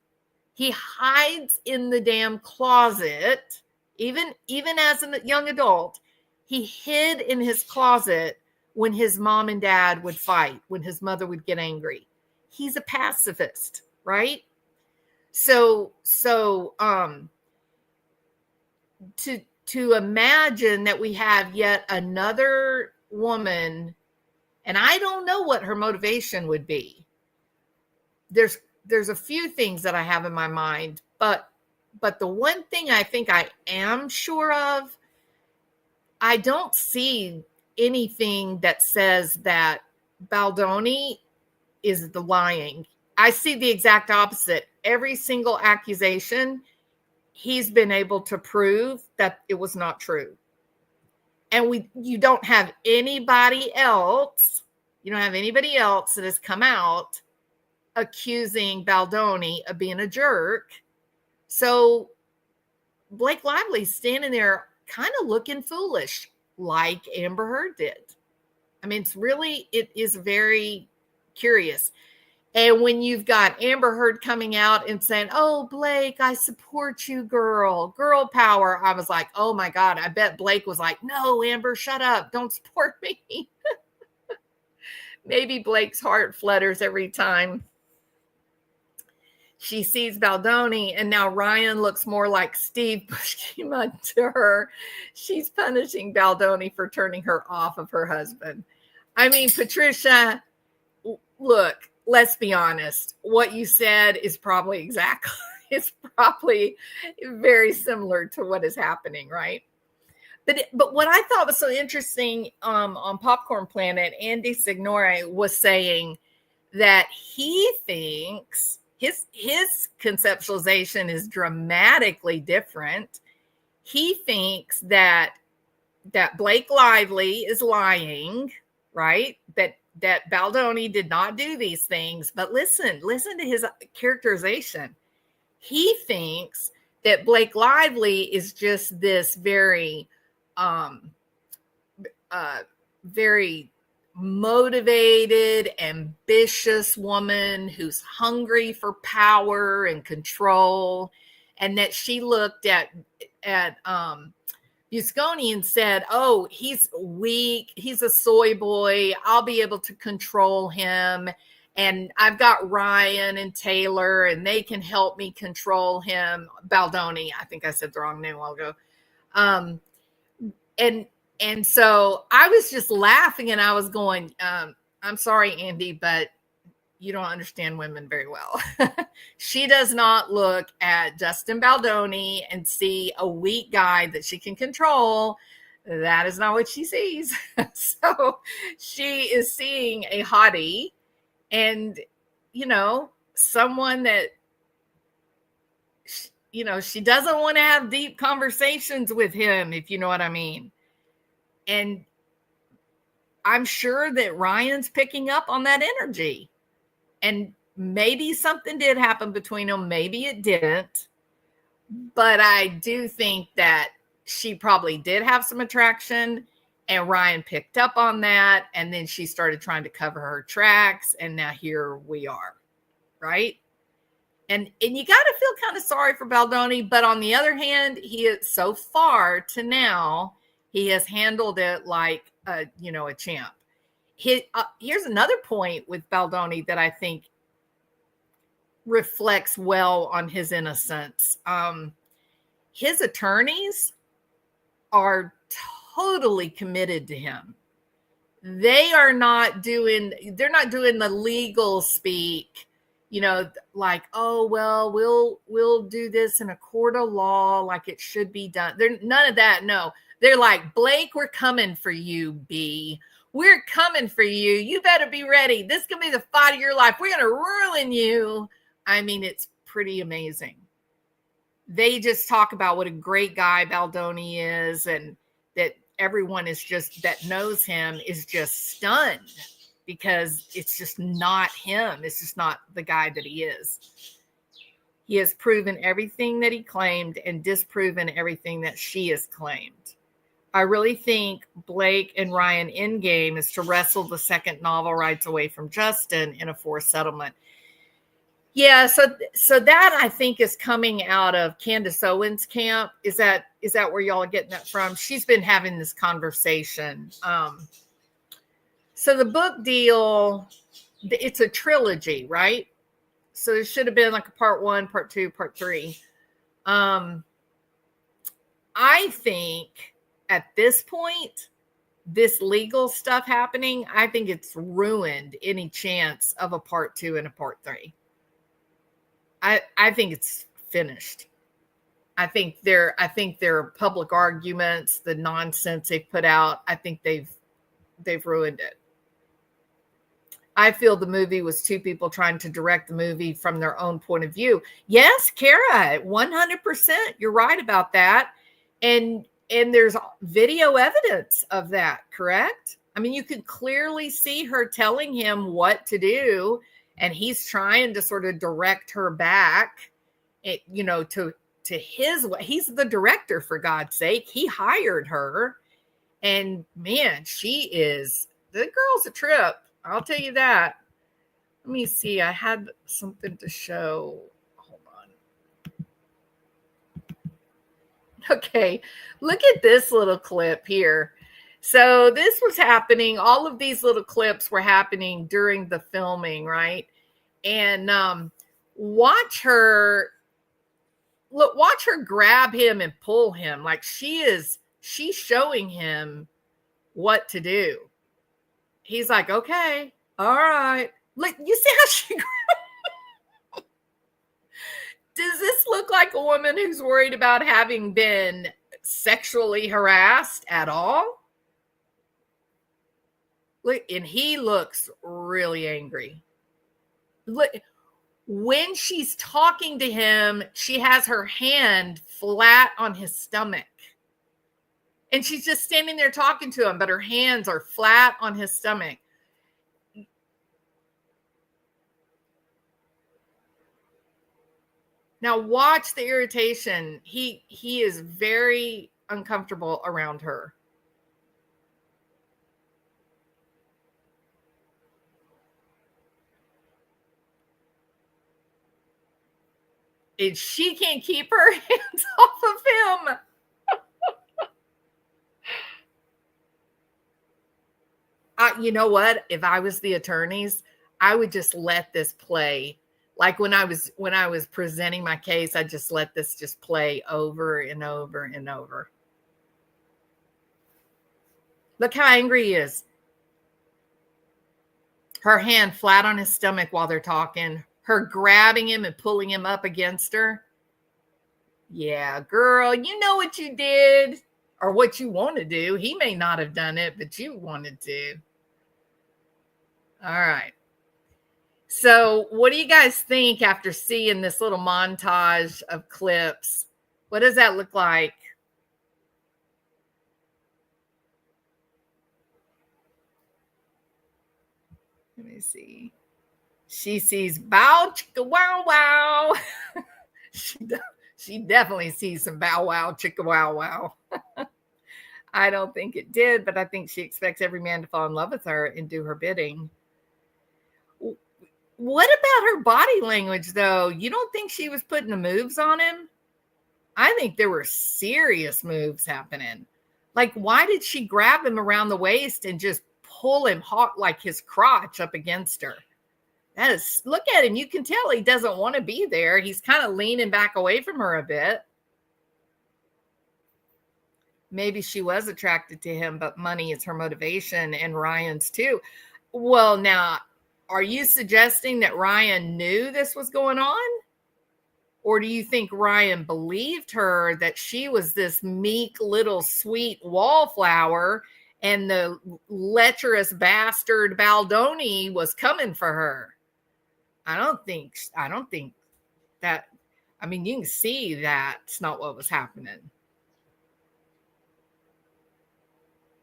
He hides in the damn closet. Even as a young adult, he hid in his closet when his mom and dad would fight, when his mother would get angry. He's a pacifist, right? So to imagine that we have yet another woman, and I don't know what her motivation would be. There's a few things that I have in my mind, but the one thing I think I am sure of, I don't see anything that says that Baldoni is the lying. I see the exact opposite. Every single accusation, he's been able to prove that it was not true. And you don't have anybody else. You don't have anybody else that has come out accusing Baldoni of being a jerk. So Blake Lively's standing there kind of looking foolish, like Amber Heard did. I mean, it is very curious. And when you've got Amber Heard coming out and saying, "Oh, Blake, I support you, girl power," I was like, oh my God, I bet Blake was like, "No, Amber, shut up. Don't support me." Maybe Blake's heart flutters every time she sees Baldoni, and now Ryan looks more like Steve Buscema to her. She's punishing Baldoni for turning her off of her husband. I mean, Patricia, look, let's be honest. What you said is probably it's probably very similar to what is happening, right? But what I thought was so interesting on Popcorn Planet, Andy Signore was saying that he thinks his conceptualization is dramatically different. He thinks that Blake Lively is lying, right? That Baldoni did not do these things. But listen to his characterization. He thinks that Blake Lively is just this very, very motivated, ambitious woman who's hungry for power and control, and that she looked at Busconi and said, "Oh, he's weak. He's a soy boy. I'll be able to control him." And I've got Ryan and Taylor, and they can help me control him. Baldoni, I think I said the wrong name a while ago. And so I was just laughing, and I was going, I'm sorry, Andy, but you don't understand women very well. She does not look at Justin Baldoni and see a weak guy that she can control. That is not what she sees. So she is seeing a hottie and, someone that, she doesn't want to have deep conversations with him, if you know what I mean. And I'm sure that Ryan's picking up on that energy. And maybe something did happen between them. Maybe it didn't. But I do think that she probably did have some attraction, and Ryan picked up on that. And then she started trying to cover her tracks. And now here we are. Right. And you got to feel kind of sorry for Baldoni. But on the other hand, he is so far to now, he has handled it like a champ. Here's another point with Baldoni that I think reflects well on his innocence. His attorneys are totally committed to him. They're not doing the legal speak, like, oh, well, we'll do this in a court of law like it should be done. They're none of that. No, they're like, Blake, we're coming for you, B. We're coming for you. You better be ready. This is going to be the fight of your life. We're going to ruin you. I mean, it's pretty amazing. They just talk about what a great guy Baldoni is, and that everyone that knows him is just stunned because it's just not him. It's just not the guy that he is. He has proven everything that he claimed and disproven everything that she has claimed. I really think Blake and Ryan endgame is to wrestle the second novel rights away from Justin in a forced settlement. Yeah, so that I think is coming out of Candace Owens' camp. Is that where y'all are getting that from? She's been having this conversation. So the book deal, it's a trilogy, right? So it should have been like a part 1, part 2, part 3. I think at this point, this legal stuff happening, I think it's ruined any chance of a part 2 and a part 3. I think it's finished. I think their public arguments, the nonsense they put out, I think they've ruined it. I feel the movie was two people trying to direct the movie from their own point of view. Yes, Kara, 100%. You're right about that. And there's video evidence of that, correct? I mean, you could clearly see her telling him what to do, and he's trying to sort of direct her back, to his way. He's the director, for God's sake. He hired her, and man, the girl's a trip. I'll tell you that. Let me see. I had something to show. Hold on. Okay, look at this little clip here. So this was happening. All of these little clips were happening during the filming, right? And watch her grab him and pull him. Like she's showing him what to do. He's like, okay, all right. Look, you see how she does this look like a woman who's worried about having been sexually harassed at all? Look, and he looks really angry. Look, when she's talking to him, she has her hand flat on his stomach. And she's just standing there talking to him, but her hands are flat on his stomach. Now watch the irritation. He is very uncomfortable around her. And she can't keep her hands off of him. You know what? If I was the attorneys, I would just let this play. Like when I was presenting my case, I just let this just play over and over and over. Look how angry he is. Her hand flat on his stomach while they're talking. Her grabbing him and pulling him up against her. Yeah, girl, you know what you did or what you want to do. He may not have done it, but you wanted to. All right. So what do you guys think after seeing this little montage of clips? What does that look like? Let me see. She sees bow chicka wow wow. She definitely sees some bow wow chicka wow wow. I don't think it did, but I think she expects every man to fall in love with her and do her bidding. What about her body language, though? You don't think she was putting the moves on him? I think there were serious moves happening. Like, why did she grab him around the waist and just pull him hot, like his crotch up against her? That is, look at him. You can tell he doesn't want to be there. He's kind of leaning back away from her a bit. Maybe she was attracted to him, but money is her motivation, and Ryan's too. Well, now, are you suggesting that Ryan knew this was going on? Or do you think Ryan believed her that she was this meek little sweet wallflower and the lecherous bastard Baldoni was coming for her? I don't think that, I mean, you can see that's not what was happening.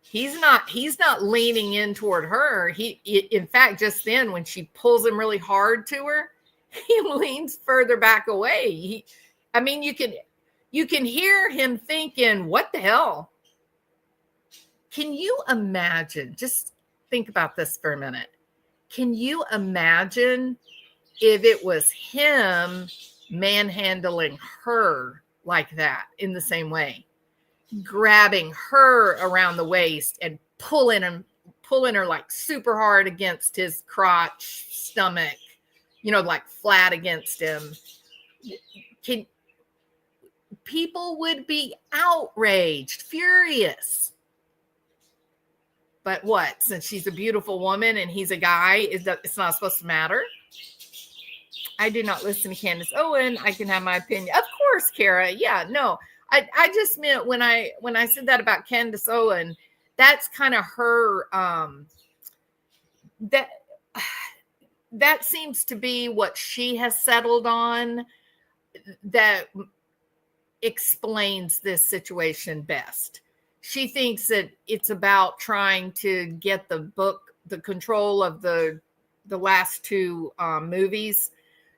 He's not leaning in toward her. In fact, just then when she pulls him really hard to her, he leans further back away. You can hear him thinking, what the hell? Can you imagine? Just think about this for a minute. Can you imagine if it was him manhandling her like that in the same way? Grabbing her around the waist and pulling her like super hard against his crotch, stomach, like flat against him. People would be outraged, furious. But what? Since she's a beautiful woman and he's a guy, it's not supposed to matter? I do not listen to Candace Owen. I can have my opinion. Of course, Kara. Yeah, no. I just meant when I said that about Candace Owen, that's kind of her, that seems to be what she has settled on, that explains this situation best. She thinks that it's about trying to get the control of the last two movies,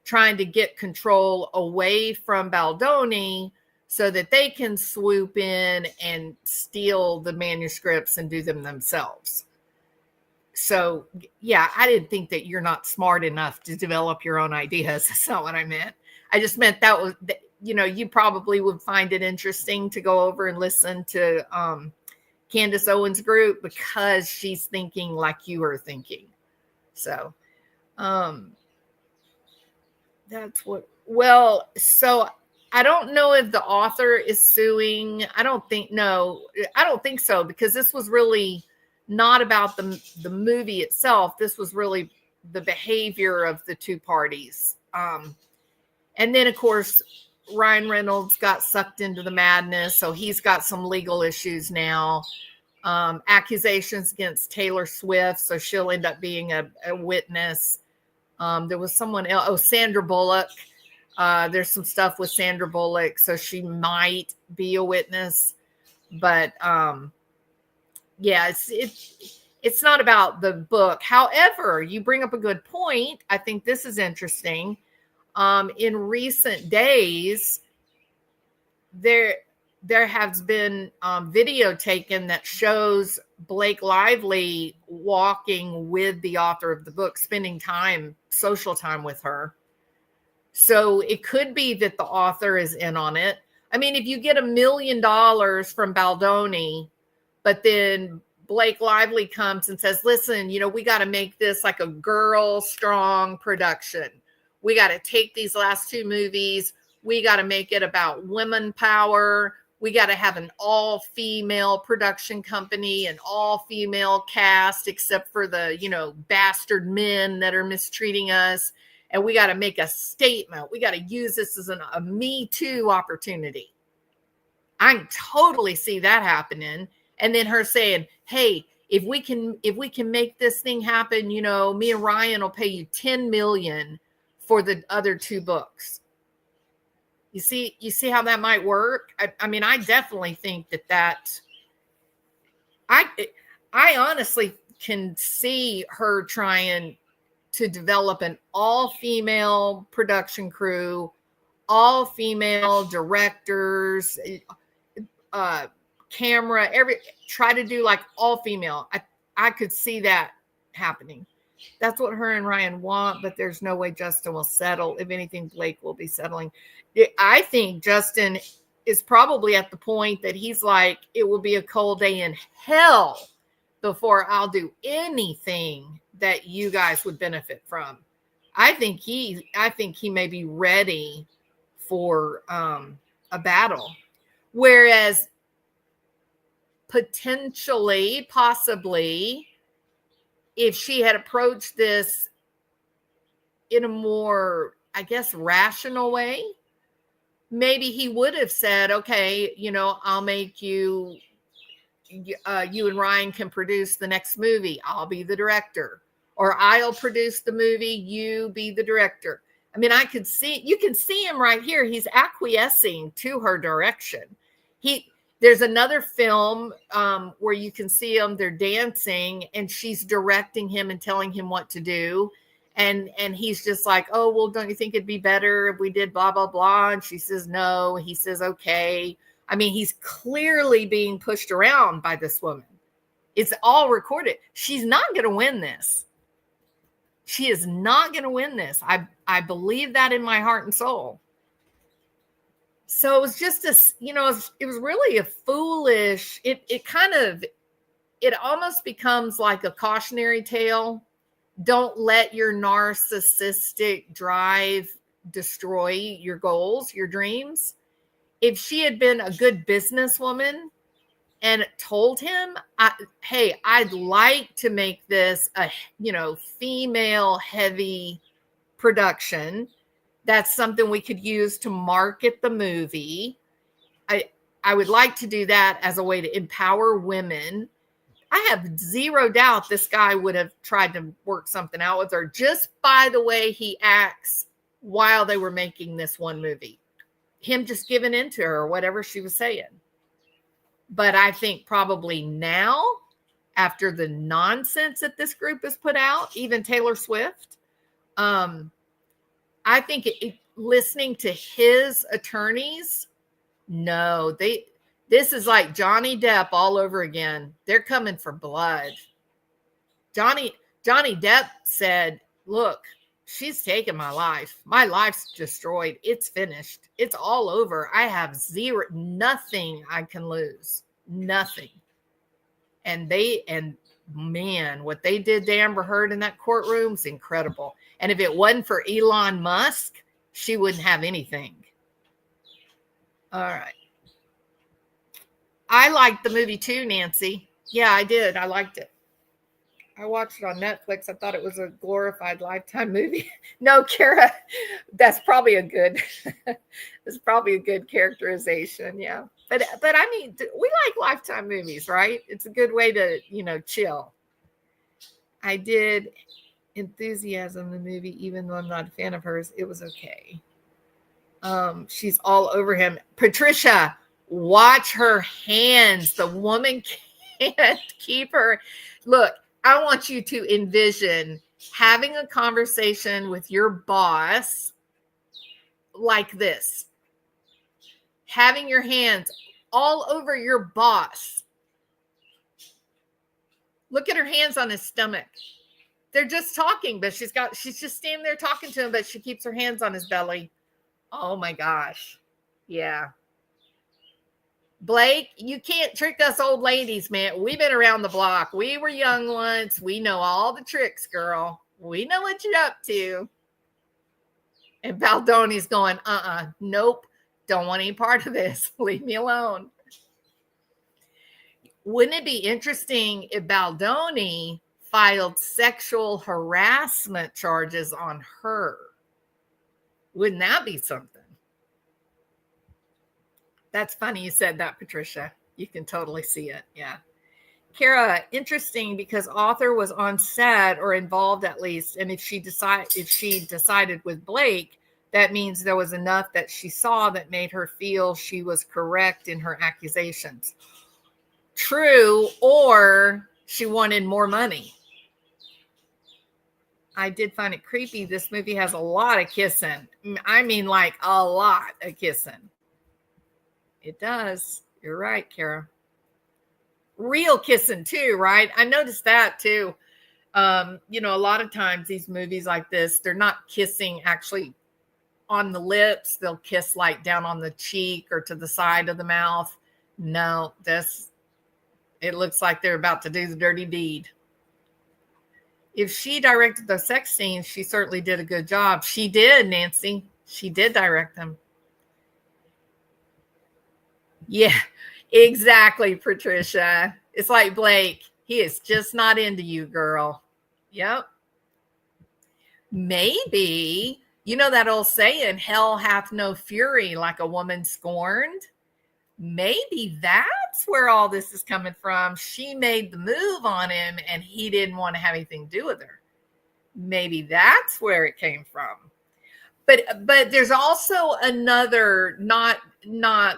trying to get control away from Baldoni, so that they can swoop in and steal the manuscripts and do them themselves. So, yeah, I didn't think that you're not smart enough to develop your own ideas. That's not what I meant. I just meant that was, you probably would find it interesting to go over and listen to Candace Owens' group because she's thinking like you are thinking. So, that's what, well, so I don't know if the author is suing. I don't think so, because this was really not about the movie itself. This was really the behavior of the two parties. And then, of course, Ryan Reynolds got sucked into the madness, so he's got some legal issues now. Accusations against Taylor Swift, so she'll end up being a witness. There was someone else, Sandra Bullock. There's some stuff with Sandra Bullock, so she might be a witness. But yeah, it's not about the book. However, you bring up a good point. I think this is interesting. In recent days, there has been video taken that shows Blake Lively walking with the author of the book, spending social time with her. So it could be that the author is in on it. I mean, if you get $1 million from Baldoni, but then Blake Lively comes and says, listen, we got to make this like a girl strong production. We got to take these last 2 movies. We got to make it about women power. We got to have an all-female production company, an all-female cast, except for the, bastard men that are mistreating us. And we got to make a statement. We got to use this as a Me Too opportunity. I can totally see that happening. And then her saying, hey, if we can make this thing happen, me and Ryan will pay you $10 million for the other 2 books. You see how that might work? I mean, I definitely think that I honestly can see her trying to develop an all-female production crew, all-female directors, camera, try to do like all-female. I could see that happening. That's what her and Ryan want, but there's no way Justin will settle. If anything, Blake will be settling. I think Justin is probably at the point that he's like, it will be a cold day in hell before I'll do anything that you guys would benefit from. I think he may be ready for a battle. Whereas possibly, if she had approached this in a more, I guess, rational way, maybe he would have said, okay, I'll make you and Ryan can produce the next movie. I'll be the director. Or I'll produce the movie, you be the director. I mean, you can see him right here. He's acquiescing to her direction. There's another film where you can see them, they're dancing, and she's directing him and telling him what to do. And he's just like, oh, well, don't you think it'd be better if we did blah, blah, blah? And she says, no. He says, okay. I mean, he's clearly being pushed around by this woman. It's all recorded. She's not going to win this. She is not going to win this. I believe that in my heart and soul. So it was just it was really a foolish, it almost becomes like a cautionary tale. Don't let your narcissistic drive destroy your goals, your dreams. If she had been a good businesswoman and told him, hey, I'd like to make this a, female heavy production. That's something we could use to market the movie. I would like to do that as a way to empower women. I have zero doubt this guy would have tried to work something out with her just by the way he acts while they were making this one movie. Him just giving into her or whatever she was saying. But I think probably now, after the nonsense that this group has put out, even Taylor Swift, I think listening to his attorneys, no, this is like Johnny Depp all over again. They're coming for blood. Johnny Depp said, look, she's taken my life. My life's destroyed. It's finished. It's all over. I have nothing I can lose. Nothing. And man, what they did to Amber Heard in that courtroom is incredible. And if it wasn't for Elon Musk, she wouldn't have anything. All right. I liked the movie too, Nancy. Yeah, I did. I liked it. I watched it on Netflix. I thought it was a glorified Lifetime movie. No, Kara, that's probably a good characterization. Yeah. But I mean, we like Lifetime movies, right? It's a good way to, chill. I did enthusiasm the movie, even though I'm not a fan of hers. It was okay. She's all over him. Patricia, watch her hands. The woman can't keep her. Look, I want you to envision having a conversation with your boss like this. Having your hands all over your boss. Look at her hands on his stomach. They're just talking, but she's just standing there talking to him, but she keeps her hands on his belly. Oh my gosh. Yeah. Blake, you can't trick us old ladies, man. We've been around the block. We were young once. We know all the tricks, girl. We know what you're up to. And Baldoni's going, nope, don't want any part of this. Leave me alone. Wouldn't it be interesting if Baldoni filed sexual harassment charges on her? Wouldn't that be something? That's funny you said that, Patricia. You can totally see it. Yeah. Kara, interesting because author was on set or involved at least. And if she decided with Blake, that means there was enough that she saw that made her feel she was correct in her accusations. True, or she wanted more money. I did find it creepy. This movie has a lot of kissing. I mean, like a lot of kissing. It does. You're right, Kara. Real kissing too, right? I noticed that too. A lot of times these movies like this, they're not kissing actually on the lips. They'll kiss like down on the cheek or to the side of the mouth. No, it looks like they're about to do the dirty deed. If she directed the sex scenes, she certainly did a good job. She did, Nancy. She did direct them. Yeah, exactly, Patricia. It's like Blake. He is just not into you, girl. Yep. Maybe, that old saying, hell hath no fury like a woman scorned. Maybe that's where all this is coming from. She made the move on him and he didn't want to have anything to do with her. Maybe that's where it came from. But there's also another, not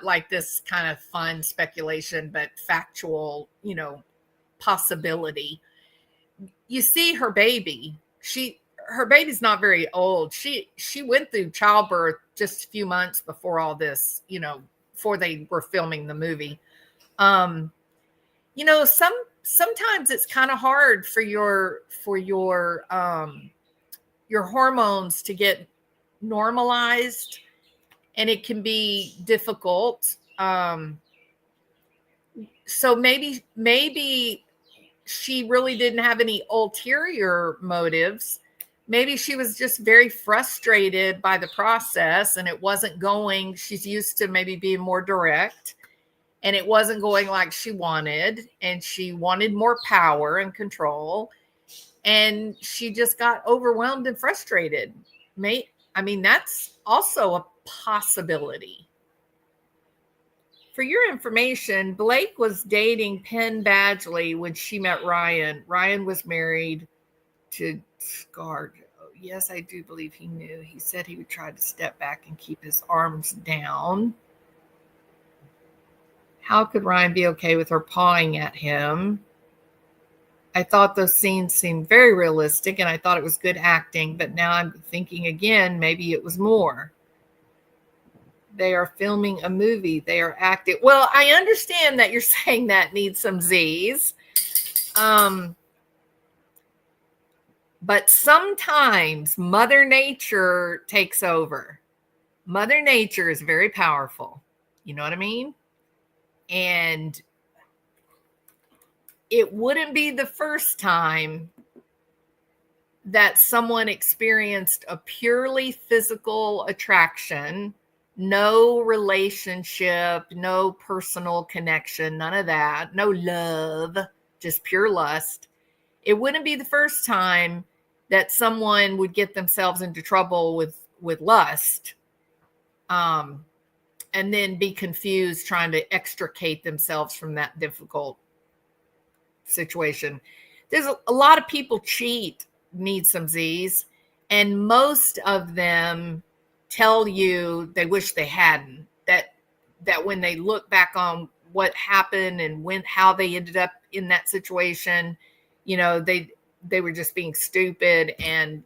like this kind of fun speculation, but factual, possibility. You see her baby. Her baby's not very old. She went through childbirth just a few months before all this, before they were filming the movie. Sometimes it's kind of hard for your hormones to get normalized, and it can be difficult. So maybe she really didn't have any ulterior motives. Maybe she was just very frustrated by the process and it wasn't going. She's used to maybe being more direct and it wasn't going like she wanted, and she wanted more power and control, and she just got overwhelmed and frustrated. That's also a possibility. For your information, Blake was dating Penn Badgley when she met Ryan. Ryan was married to ScarJo. Yes, I do believe he knew. He said he would try to step back and keep his arms down. How could Ryan be okay with her pawing at him? I thought those scenes seemed very realistic and I thought it was good acting, but now I'm thinking again, maybe it was more. They are filming a movie. They are acting. Well, I understand that you're saying that needs some Z's. But sometimes Mother Nature takes over. Mother Nature is very powerful. You know what I mean? And it wouldn't be the first time that someone experienced a purely physical attraction, no relationship, no personal connection, none of that, no love, just pure lust. It wouldn't be the first time that someone would get themselves into trouble with lust, and then be confused trying to extricate themselves from that difficult situation. There's a lot of people cheat, need some Z's, and most of them tell you they wish they hadn't. That when they look back on what happened and how they ended up in that situation, they were just being stupid, and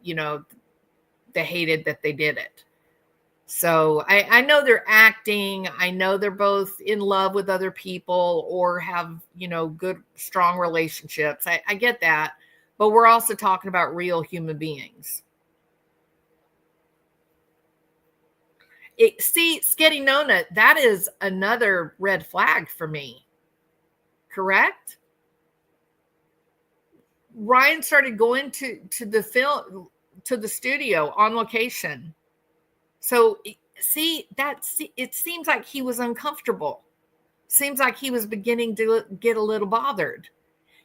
they hated that they did it. So I know they're acting. I know they're both in love with other people or have, good, strong relationships. I get that. But we're also talking about real human beings. See, Sketty Nona, that is another red flag for me. Correct? Ryan started going to the studio on location. So see, it seems like he was uncomfortable. Seems like he was beginning to get a little bothered.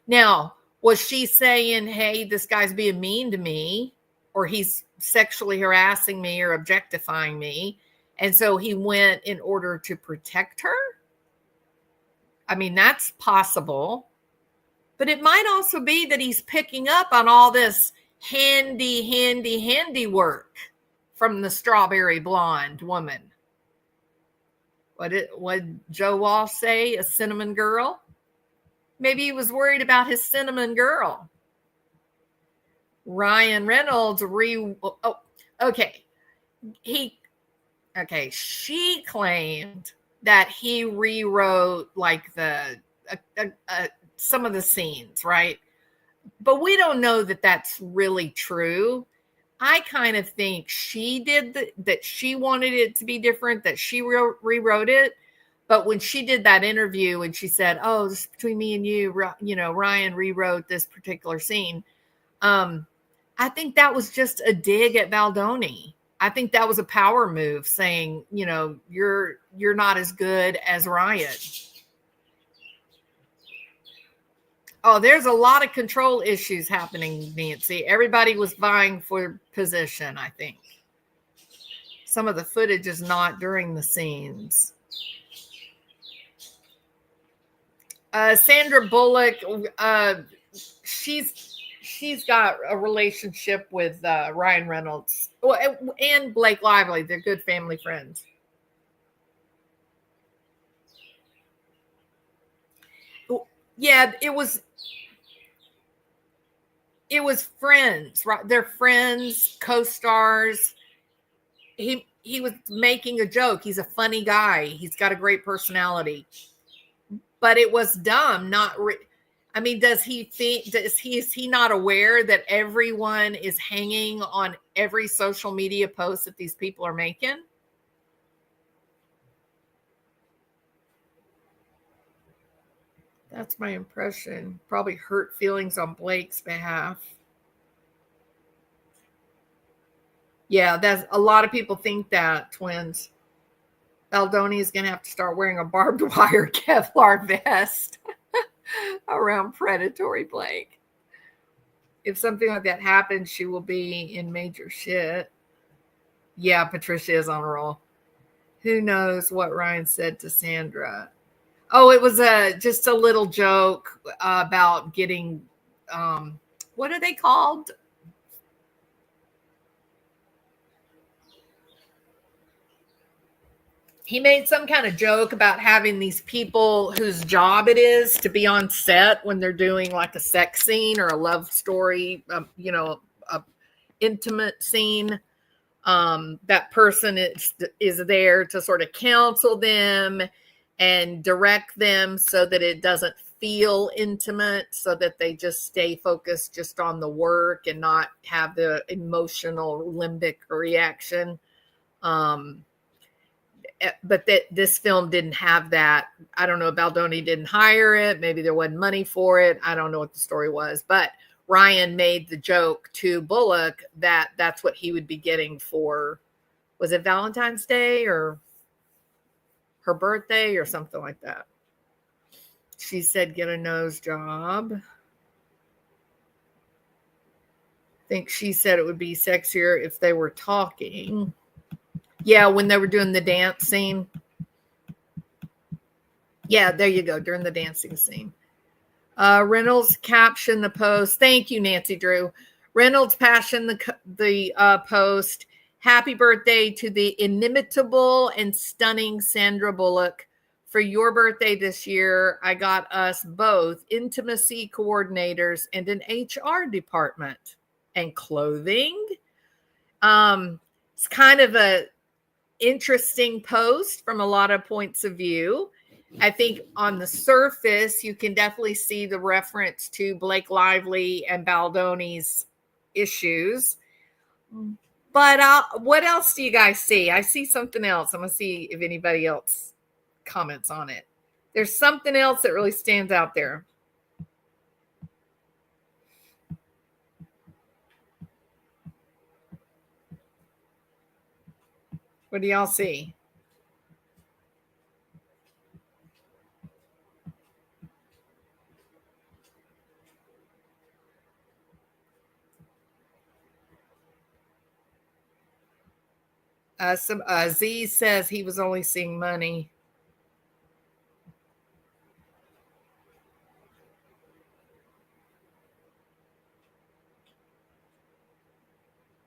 Now, was she saying, hey, this guy's being mean to me, or he's sexually harassing me or objectifying me, and so he went in order to protect her? I mean, that's possible. But it might also be that he's picking up on all this handy work from the strawberry blonde woman. What did Joe Walsh say? A cinnamon girl? Maybe he was worried about his cinnamon girl. Ryan Reynolds she claimed that he rewrote like some of the scenes, right? But we don't know that that's really true. I kind of think she did that she wanted it to be different, that she rewrote it. But when she did that interview and she said, oh, this is between me and you, Ryan rewrote this particular scene. I think that was just a dig at Baldoni. I think that was a power move saying, you're not as good as Ryan. Oh, there's a lot of control issues happening, Nancy. Everybody was vying for position, I think. Some of the footage is not during the scenes. Sandra Bullock, she's got a relationship with Ryan Reynolds and Blake Lively. They're good family friends. Yeah, it was friends, right? They're friends, co-stars. He was making a joke. He's a funny guy. He's got a great personality. But it was dumb, is he not aware that everyone is hanging on every social media post that these people are making? That's my impression. Probably hurt feelings on Blake's behalf. Yeah, that's a lot of people think that, twins. Baldoni is going to have to start wearing a barbed wire Kevlar vest around predatory Blake. If something like that happens, she will be in major shit. Yeah, Patricia is on a roll. Who knows what Ryan said to Sandra? Oh, it was just a little joke about getting, what are they called? He made some kind of joke about having these people whose job it is to be on set when they're doing like a sex scene or a love story, a intimate scene. That person is there to sort of counsel them and direct them so that it doesn't feel intimate, so that they just stay focused just on the work and not have the emotional limbic reaction. But this film didn't have that. I don't know. Baldoni didn't hire it. Maybe there wasn't money for it. I don't know what the story was. But Ryan made the joke to Bullock that that's what he would be getting for, was it Valentine's Day or her birthday or something like that? She said, get a nose job. I think she said it would be sexier if they were talking. Yeah, when they were doing the dance scene. Yeah, there you go, during the dancing scene. Reynolds captioned the post. Thank you, Nancy Drew. Reynolds captioned the post. Happy birthday to the inimitable and stunning Sandra Bullock. For your birthday this year, I got us both intimacy coordinators and an HR department and clothing. It's kind of a interesting post from a lot of points of view. I think on the surface, you can definitely see the reference to Blake Lively and Baldoni's issues. But what else do you guys see? I see something else. I'm going to see if anybody else comments on it. There's something else that really stands out there. What do y'all see? Z says he was only seeing money.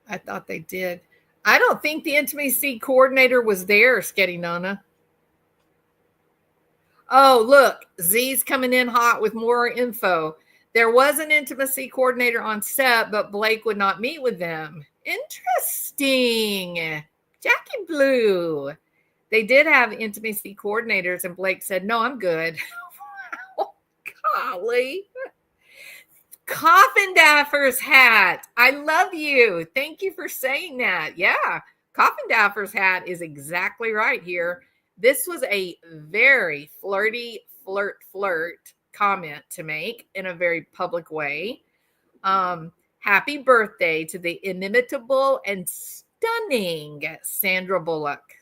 I thought they did. I don't think the intimacy coordinator was there, Sketty Nona. Oh, look, Z's coming in hot with more info. There was an intimacy coordinator on set, but Blake would not meet with them. Interesting. Jackie Blue. They did have intimacy coordinators, and Blake said, no, I'm good. Oh, golly. Coffin Daffer's hat. I love you. Thank you for saying that. Yeah, Coffin Daffer's hat is exactly right here. This was a very flirty flirt comment to make in a very public way. Happy birthday to the inimitable and stunning Sandra Bullock.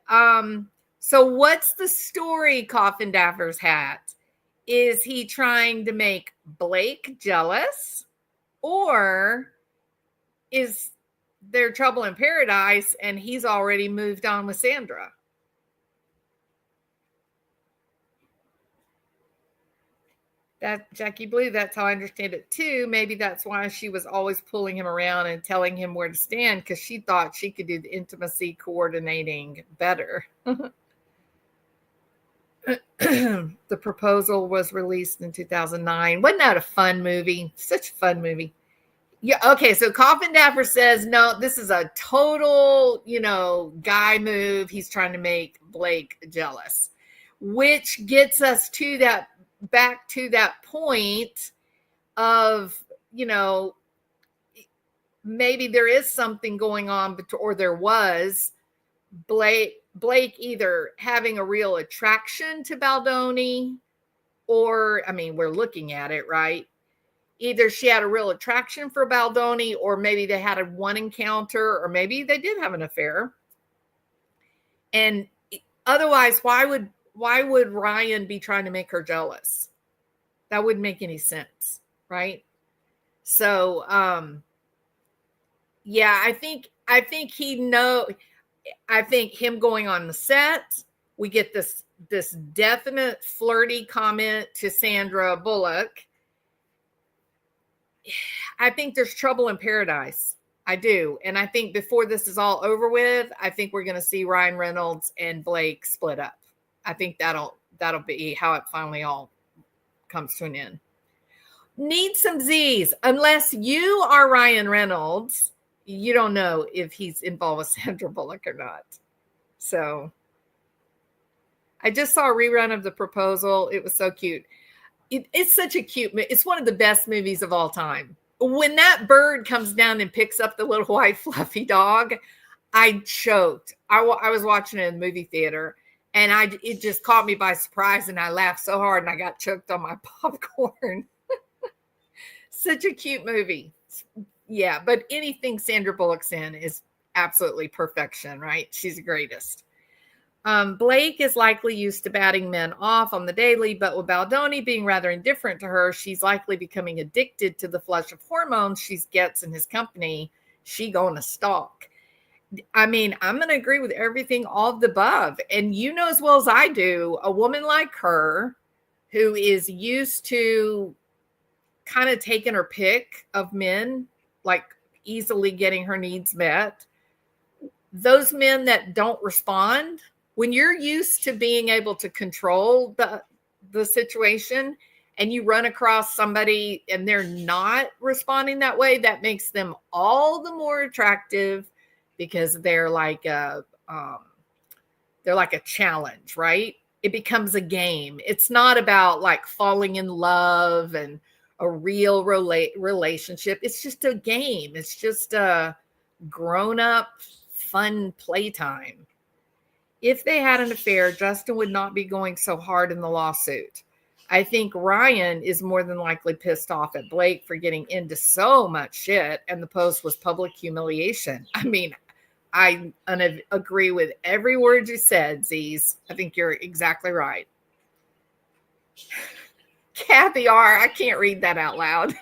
So what's the story, Coffin Daffer's hat? Is he trying to make Blake jealous, or is there trouble in paradise and he's already moved on with Sandra? That Jackie Blue, that's how I understand it too. Maybe that's why she was always pulling him around and telling him where to stand, because she thought she could do the intimacy coordinating better. The Proposal was released in 2009. Wasn't that a fun movie? Such a fun movie. Yeah. Okay. So Coffin Dapper says, no, this is a total, guy move. He's trying to make Blake jealous, which gets us to that, back to that point of, maybe there is something going on, or there was. Blake either having a real attraction to Baldoni, or, we're looking at it, right? Either she had a real attraction for Baldoni, or maybe they had one encounter, or maybe they did have an affair. And otherwise, why would Ryan be trying to make her jealous? That wouldn't make any sense, right? So, yeah, I think I think him going on the set, we get this definite flirty comment to Sandra Bullock. I think there's trouble in paradise. I do. And I think before this is all over with, I think we're going to see Ryan Reynolds and Blake split up. I think that'll be how it finally all comes to an end. Need some Z's. Unless you are Ryan Reynolds, you don't know if he's involved with Sandra Bullock or not. So I just saw a rerun of The Proposal. It was so cute. It's such a cute movie. It's one of the best movies of all time. When that bird comes down and picks up the little white fluffy dog, I choked. I was watching it in the movie theater, and it just caught me by surprise, and I laughed so hard, and I got choked on my popcorn. Such a cute movie. Yeah, but anything Sandra Bullock's in is absolutely perfection, right? She's the greatest. Blake is likely used to batting men off on the daily, but with Baldoni being rather indifferent to her, she's likely becoming addicted to the flush of hormones she gets in his company. She going to stalk. I'm going to agree with everything, all of the above. And you know as well as I do, a woman like her who is used to kind of taking her pick of men, like easily getting her needs met, those men that don't respond, when you're used to being able to control the situation and you run across somebody and they're not responding that way, that makes them all the more attractive, because they're like a challenge, right? It becomes a game. It's not about like falling in love and a real relationship. It's just a game. It's just grown-up fun playtime. If they had an affair, Justin would not be going so hard in the lawsuit. I think Ryan is more than likely pissed off at Blake for getting into so much shit, and the post was public humiliation. I mean, I agree with every word you said, Z's. I think you're exactly right. Kathy R., I can't read that out loud.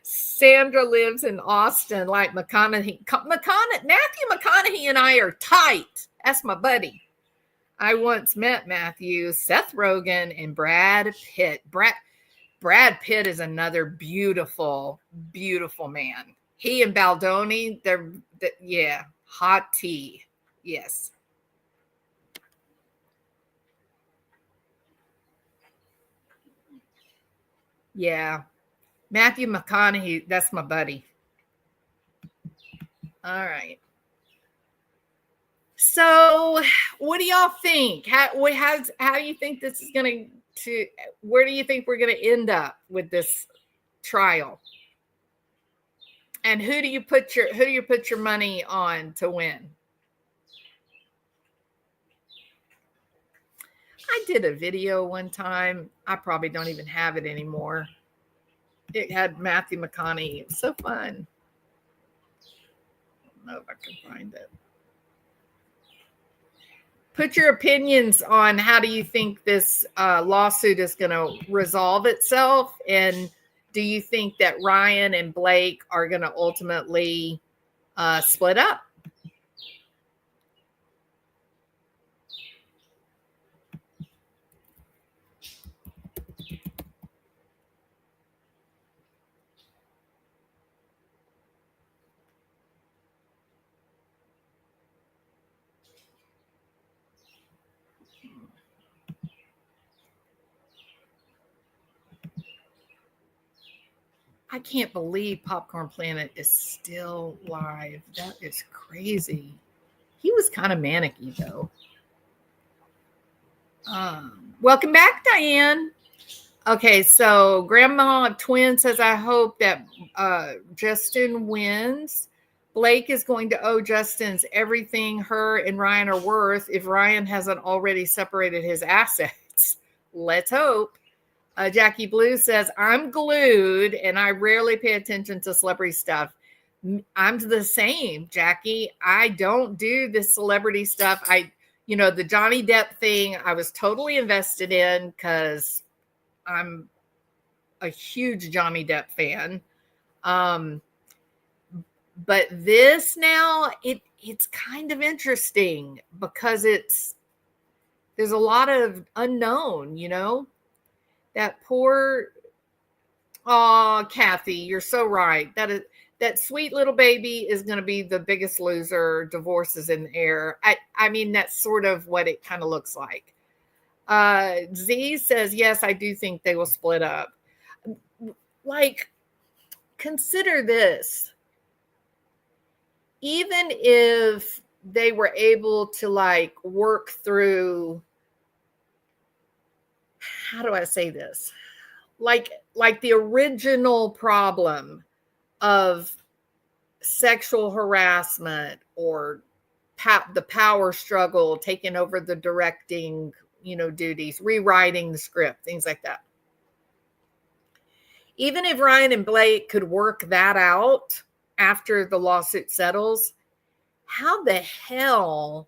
Sandra lives in Austin like Matthew McConaughey and I are tight. That's my buddy. I once met Matthew, Seth Rogen, and Brad Pitt. Brad Pitt is another beautiful, beautiful man. He and Baldoni, yeah, hot tea. Yes. Yeah. Matthew McConaughey, that's my buddy. All right. So, what do y'all think? How do you think this is going to? Where do you think we're going to end up with this trial? And who do you put your money on to win? I did a video one time. I probably don't even have it anymore. It had Matthew McConaughey. It was so fun. I don't know if I can find it. Put your opinions on how do you think this lawsuit is going to resolve itself, and do you think that Ryan and Blake are going to ultimately split up? I can't believe Popcorn Planet is still live. That is crazy. He was kind of manicky, though. Welcome back, Diane. Okay, so Grandma of Twin says, I hope that Justin wins. Blake is going to owe Justin's everything her and Ryan are worth if Ryan hasn't already separated his assets. Let's hope. Jackie Blue says, I'm glued and I rarely pay attention to celebrity stuff. I'm the same, Jackie. I don't do this celebrity stuff. The Johnny Depp thing, I was totally invested in because I'm a huge Johnny Depp fan. But this now, it's kind of interesting because there's a lot of unknown, that poor, Kathy, you're so right. That sweet little baby is going to be the biggest loser. Divorce is in the air. I mean, that's sort of what it kind of looks like. Z says, yes, I do think they will split up. Like, consider this. Even if they were able to work through, how do I say this? Like the original problem of sexual harassment or the power struggle, taking over the directing, duties, rewriting the script, things like that. Even if Ryan and Blake could work that out after the lawsuit settles, how the hell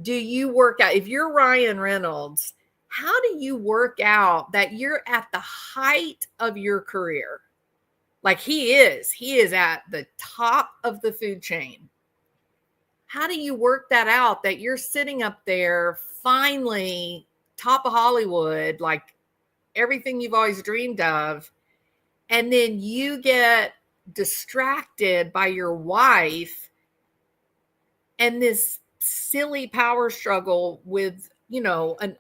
do you work out? If you're Ryan Reynolds, how do you work out that you're at the height of your career? Like he is at the top of the food chain. How do you work that out that you're sitting up there finally top of Hollywood, like everything you've always dreamed of, and then you get distracted by your wife and this silly power struggle with, an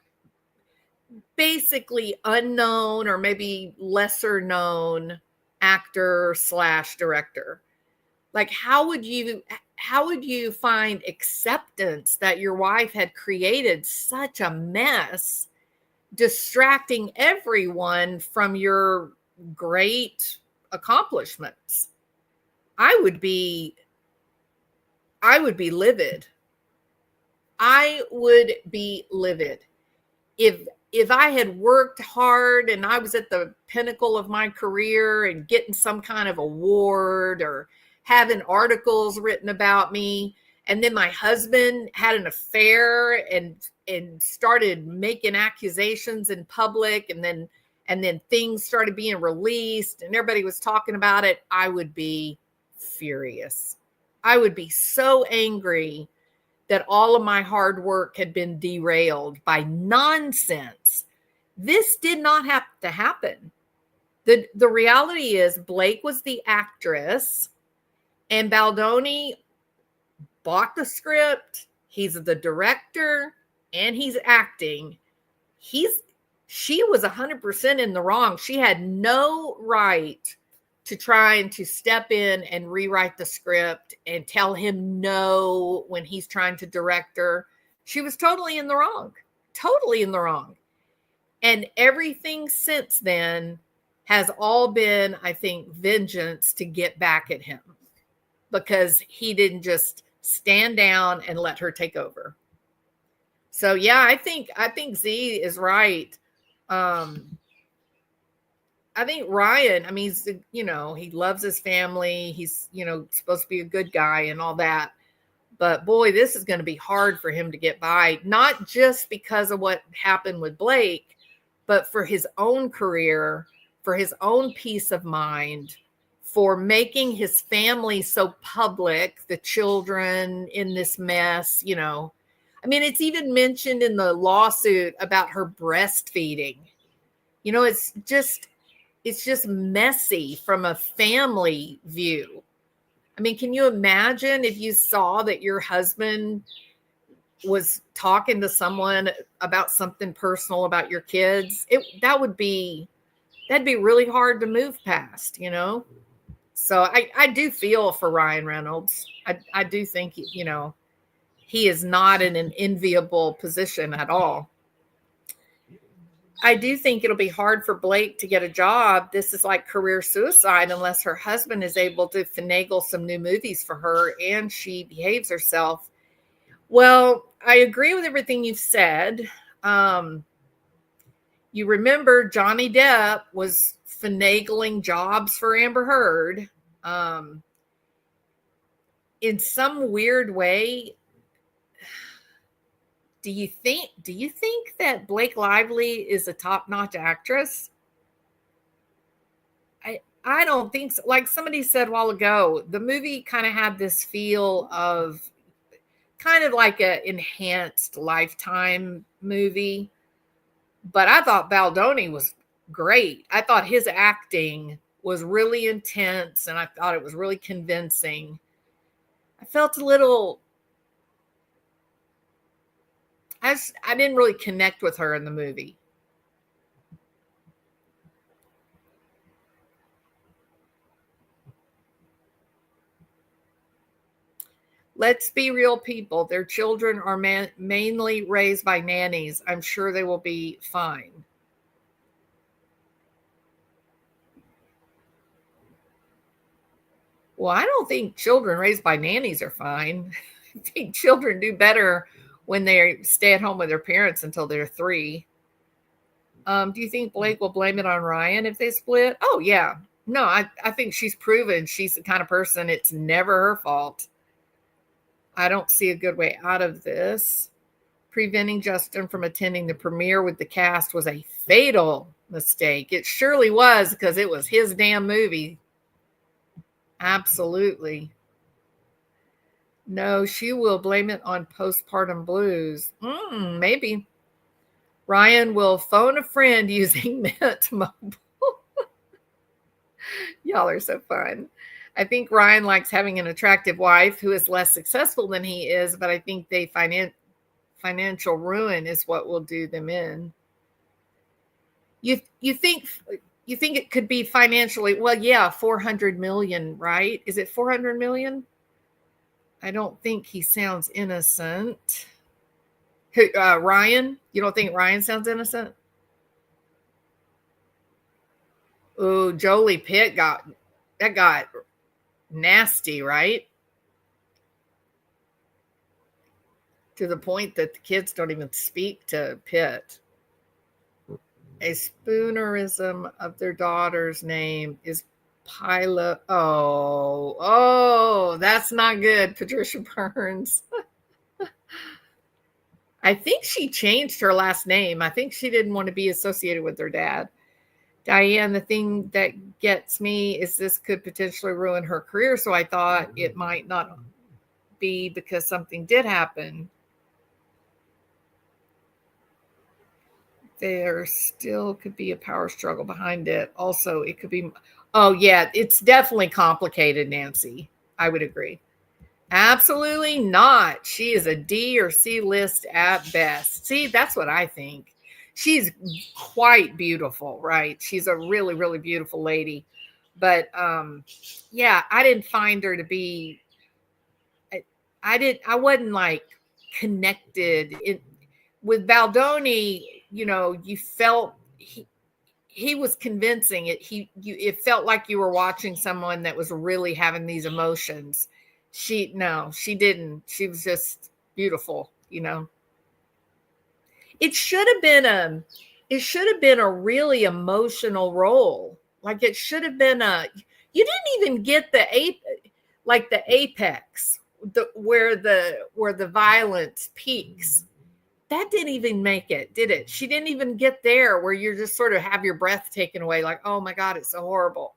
basically unknown or maybe lesser known actor / director? Like, how would you find acceptance that your wife had created such a mess, distracting everyone from your great accomplishments? I would be livid. I would be livid if I had worked hard and I was at the pinnacle of my career and getting some kind of award or having articles written about me, and then my husband had an affair and started making accusations in public, and then things started being released and everybody was talking about it, I would be furious. I would be so angry that all of my hard work had been derailed by nonsense. This did not have to happen. The reality is Blake was the actress and Baldoni bought the script. He's the director and he's acting. She was 100% in the wrong. She had no right to trying to step in and rewrite the script and tell him no when he's trying to direct her. She was totally in the wrong. Totally in the wrong. And everything since then has all been, I think, vengeance to get back at him because he didn't just stand down and let her take over. So yeah, I think Z is right. I think Ryan, I mean, he's, he loves his family. He's, supposed to be a good guy and all that. But boy, this is going to be hard for him to get by, not just because of what happened with Blake, but for his own career, for his own peace of mind, for making his family so public, the children in this mess, I mean, it's even mentioned in the lawsuit about her breastfeeding. It's just messy from a family view. I mean, can you imagine if you saw that your husband was talking to someone about something personal about your kids? That'd be really hard to move past, So I do feel for Ryan Reynolds. I do think, he is not in an enviable position at all. I do think it'll be hard for Blake to get a job. This is like career suicide unless her husband is able to finagle some new movies for her and she behaves herself. Well, I agree with everything you've said. You remember Johnny Depp was finagling jobs for Amber Heard. In some weird way, do you think that Blake Lively is a top-notch actress? I don't think so. Like somebody said a while ago, the movie kind of had this feel of kind of like an enhanced Lifetime movie. But I thought Baldoni was great. I thought his acting was really intense and I thought it was really convincing. I felt a little... I didn't really connect with her in the movie. Let's be real, people. Their children are mainly raised by nannies. I'm sure they will be fine. Well, I don't think children raised by nannies are fine. I think children do better when they stay at home with their parents until they're 3. Do you think Blake will blame it on Ryan if they split? Oh, yeah. No, I think she's proven she's the kind of person it's never her fault. I don't see a good way out of this. Preventing Justin from attending the premiere with the cast was a fatal mistake. It surely was because it was his damn movie. Absolutely. No, she will blame it on postpartum blues. Maybe. Ryan will phone a friend using Mint Mobile. Y'all are so fun. I think Ryan likes having an attractive wife who is less successful than he is, but I think financial ruin is what will do them in. You think it could be financially? Well, yeah, 400 million, right? Is it 400 million? I don't think he sounds innocent. Ryan? You don't think Ryan sounds innocent? Oh, Jolie Pitt got Nasty, right? To the point that the kids don't even speak to Pitt. A spoonerism of their daughter's name is Pilot. Oh, that's not good, Patricia Burns. I think she changed her last name. I think she didn't want to be associated with her dad. Diane, the thing that gets me is this could potentially ruin her career. So I thought it might not be because something did happen. There still could be a power struggle behind it. Also, it could be, oh, yeah, it's definitely complicated, Nancy. I would agree. Absolutely not. She is a D or C list at best. See, that's what I think. She's quite beautiful, right? She's a really, really beautiful lady. But yeah, I didn't find her to be, I wasn't like connected with Baldoni. You felt he was convincing it. It felt like you were watching someone that was really having these emotions. She didn't. She was just beautiful, It should have been a really emotional role. Like it should have been you didn't even get the apex, where the violence peaks. That didn't even make it, did it? She didn't even get there where you're just sort of have your breath taken away. Like, oh my God, it's so horrible.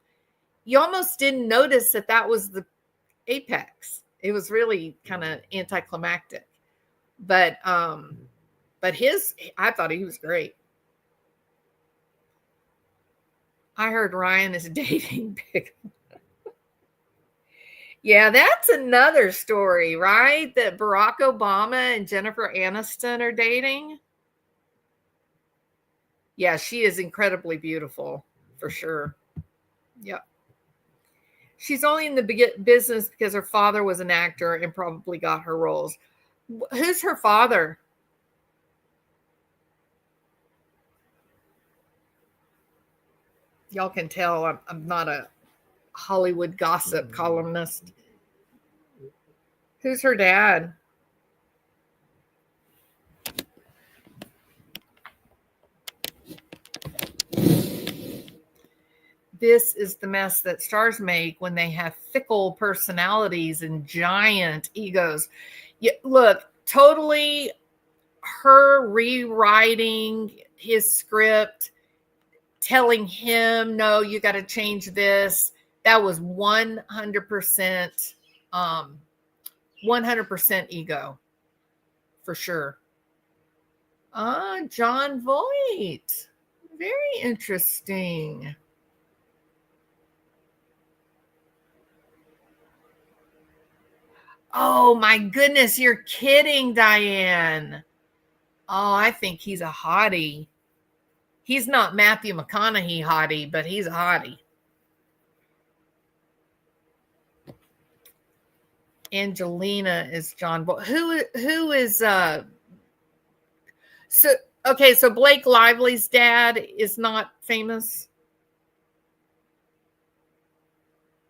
You almost didn't notice that was the apex. It was really kind of anticlimactic, but I thought he was great. I heard Ryan is dating Big. Yeah, that's another story, right? That Barack Obama and Jennifer Aniston are dating. Yeah, she is incredibly beautiful, for sure. Yep. She's only in the business because her father was an actor and probably got her roles. Who's her father? Y'all can tell I'm not a Hollywood gossip columnist. Who's her dad? This is the mess that stars make when they have fickle personalities and giant egos. Yeah, look, totally her rewriting his script, telling him, no, you got to change this. That was 100%, 100% ego, for sure. John Voight. Very interesting. Oh my goodness, you're kidding, Diane. Oh, I think he's a hottie. He's not Matthew McConaughey hottie, but he's a hottie. Angelina is John Boy. Who is so okay, so Blake Lively's dad is not famous.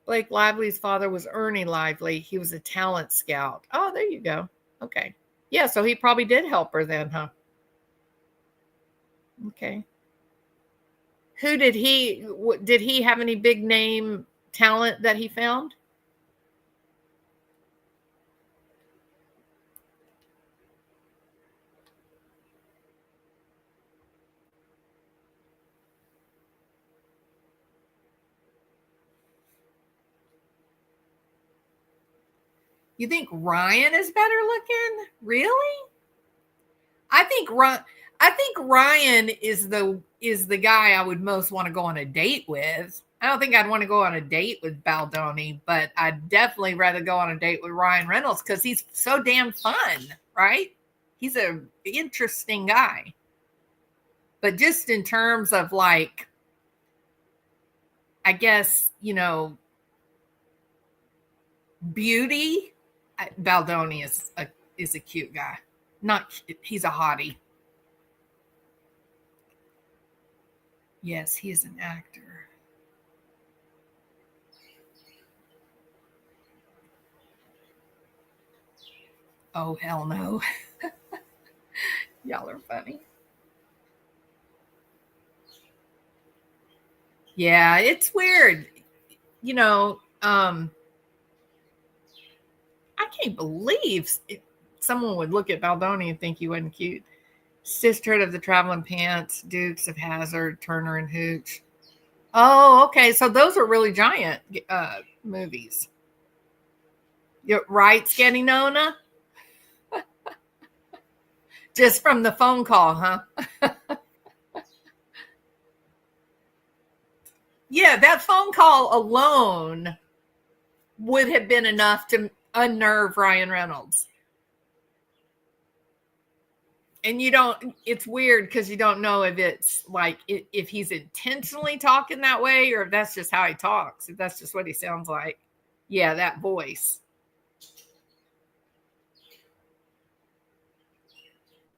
Blake Lively's father was Ernie Lively. He was a talent scout. Oh, there you go. Okay. Yeah, so he probably did help her then, huh? Okay. Who did he have any big name talent that he found? You think Ryan is better looking? Really? I think Ryan is the guy I would most want to go on a date with. I don't think I'd want to go on a date with Baldoni, but I'd definitely rather go on a date with Ryan Reynolds because he's so damn fun, right? He's an interesting guy. But just in terms of like, I guess, beauty, Baldoni is a cute guy. He's a hottie. Yes, he is an actor. Oh, hell no. Y'all are funny. Yeah, it's weird. You know, I can't believe someone would look at Baldoni and think he wasn't cute. Sisterhood of the Traveling Pants, Dukes of Hazzard, Turner and Hooch. Oh, okay. So those are really giant movies. You're right, Skinny Nona? Just from the phone call, huh? Yeah, that phone call alone would have been enough to unnerve Ryan Reynolds. And it's weird because you don't know if it's like, if he's intentionally talking that way or if that's just how he talks, if that's just what he sounds like. Yeah, that voice.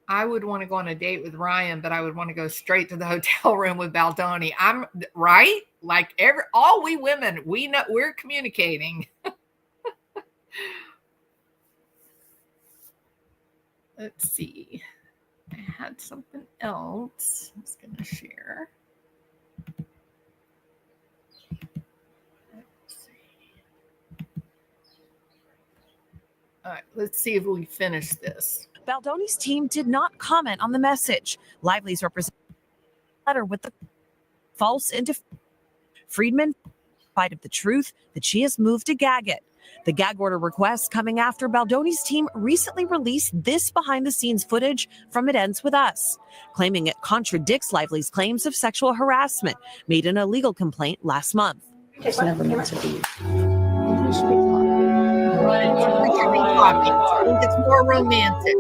I would want to go on a date with Ryan, but I would want to go straight to the hotel room with Baldoni. I'm right. Like all we women, we know we're communicating. Let's see. I had something else I was going to share. Let's see. All right, let's see if we finish this. Baldoni's team did not comment on the message. Lively's representative letter with the false into Friedman fight of the truth that she has moved to gag it. The gag order request coming after Baldoni's team recently released this behind-the-scenes footage from It Ends With Us, claiming it contradicts Lively's claims of sexual harassment made in a legal complaint last month. It's never meant to be. We should be talking. I think it's more romantic.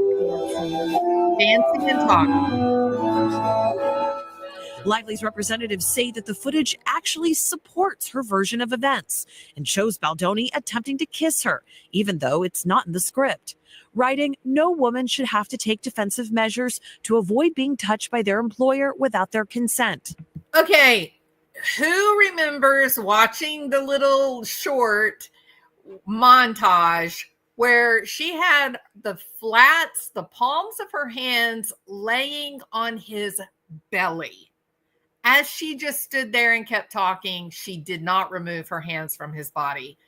Dancing and talking. Lively's representatives say that the footage actually supports her version of events and shows Baldoni attempting to kiss her, even though it's not in the script. Writing, no woman should have to take defensive measures to avoid being touched by their employer without their consent. Okay, who remembers watching the little short montage where she had the palms of her hands laying on his belly? As she just stood there and kept talking, she did not remove her hands from his body.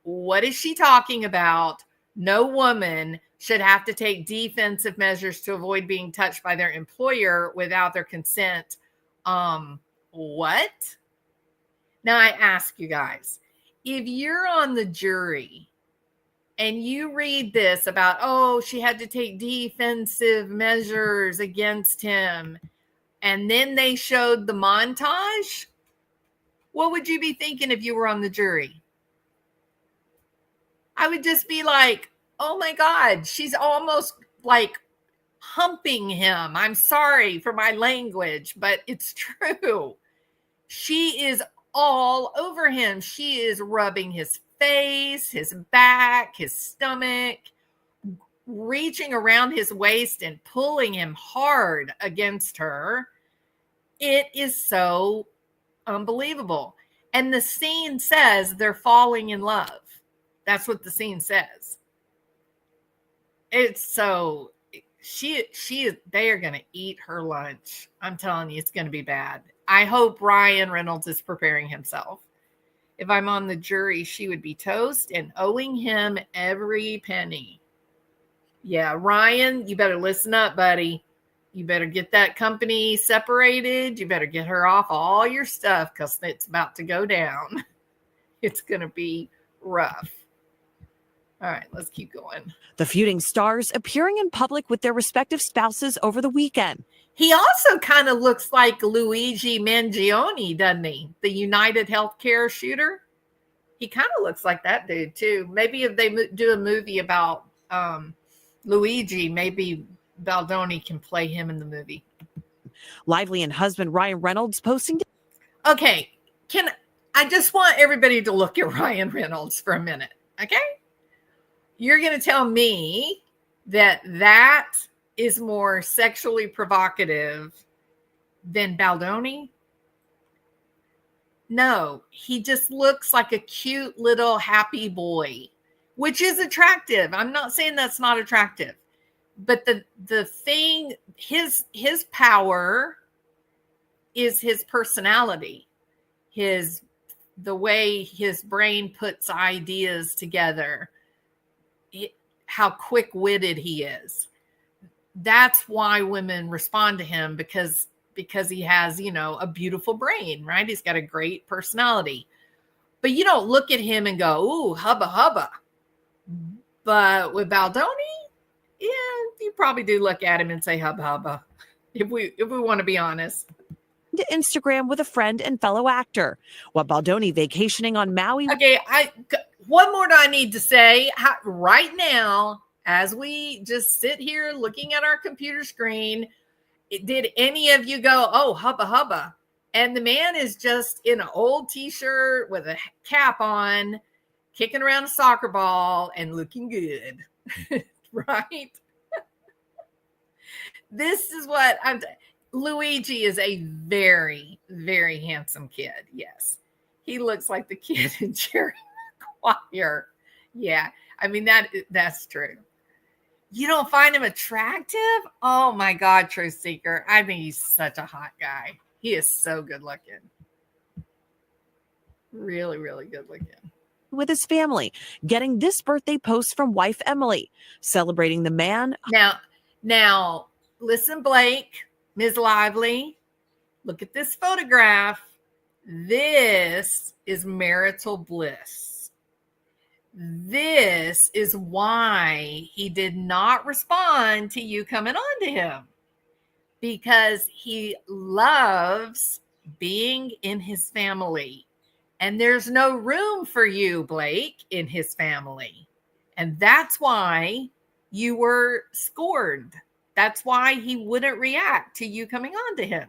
What is she talking about? No woman should have to take defensive measures to avoid being touched by their employer without their consent. What? Now I ask you guys, if you're on the jury and you read this about, oh, she had to take defensive measures against him, and then they showed the montage, what would you be thinking if you were on the jury? I would just be like, oh my God, she's almost like humping him. I'm sorry for my language, but it's true. She is all over him. She is rubbing his face, his back, his stomach, reaching around his waist and pulling him hard against her. It is so unbelievable. And the scene says they're falling in love. That's what the scene says. It's so they are going to eat her lunch. I'm telling you, it's going to be bad. I hope Ryan Reynolds is preparing himself. If I'm on the jury, she would be toast and owing him every penny. Yeah, Ryan, you better listen up, buddy. You better get that company separated. You better get her off all your stuff because it's about to go down. It's going to be rough. All right, let's keep going. The feuding stars appearing in public with their respective spouses over the weekend. He also kind of looks like Luigi Mangione, doesn't he? The United Healthcare shooter. He kind of looks like that dude, too. Maybe if they do a movie about Luigi, maybe Baldoni can play him in the movie. Lively and husband Ryan Reynolds posting. Okay, I just want everybody to look at Ryan Reynolds for a minute, okay? You're going to tell me that is more sexually provocative than Baldoni? No, he just looks like a cute little happy boy which is attractive. I'm not saying that's not attractive, but the thing, his power is his personality, the way his brain puts ideas together, how quick-witted he is. That's why women respond to him, because he has, a beautiful brain, right? He's got a great personality. But you don't look at him and go, ooh, hubba hubba. But with Baldoni, yeah, you probably do look at him and say hubba hubba, if we want to be honest. To Instagram with a friend and fellow actor, while Baldoni vacationing on Maui. Okay, one more I need to say. Right now, as we just sit here looking at our computer screen, did any of you go, oh, hubba hubba? And the man is just in an old t-shirt with a cap on, kicking around a soccer ball and looking good, right? This is what Luigi is a very, very handsome kid. Yes. He looks like the kid in Jerry Maguire. Yeah. I mean, that's true. You don't find him attractive? Oh my God, Truth Seeker. I think he's such a hot guy. He is so good looking. Really, really good looking. With his family, getting this birthday post from wife Emily, celebrating the man. Now, listen, Blake, Ms. Lively, look at this photograph. This is marital bliss. This is why he did not respond to you coming on to him, because he loves being in his family. And there's no room for you, Blake, in his family. And that's why you were scorned. That's why he wouldn't react to you coming on to him.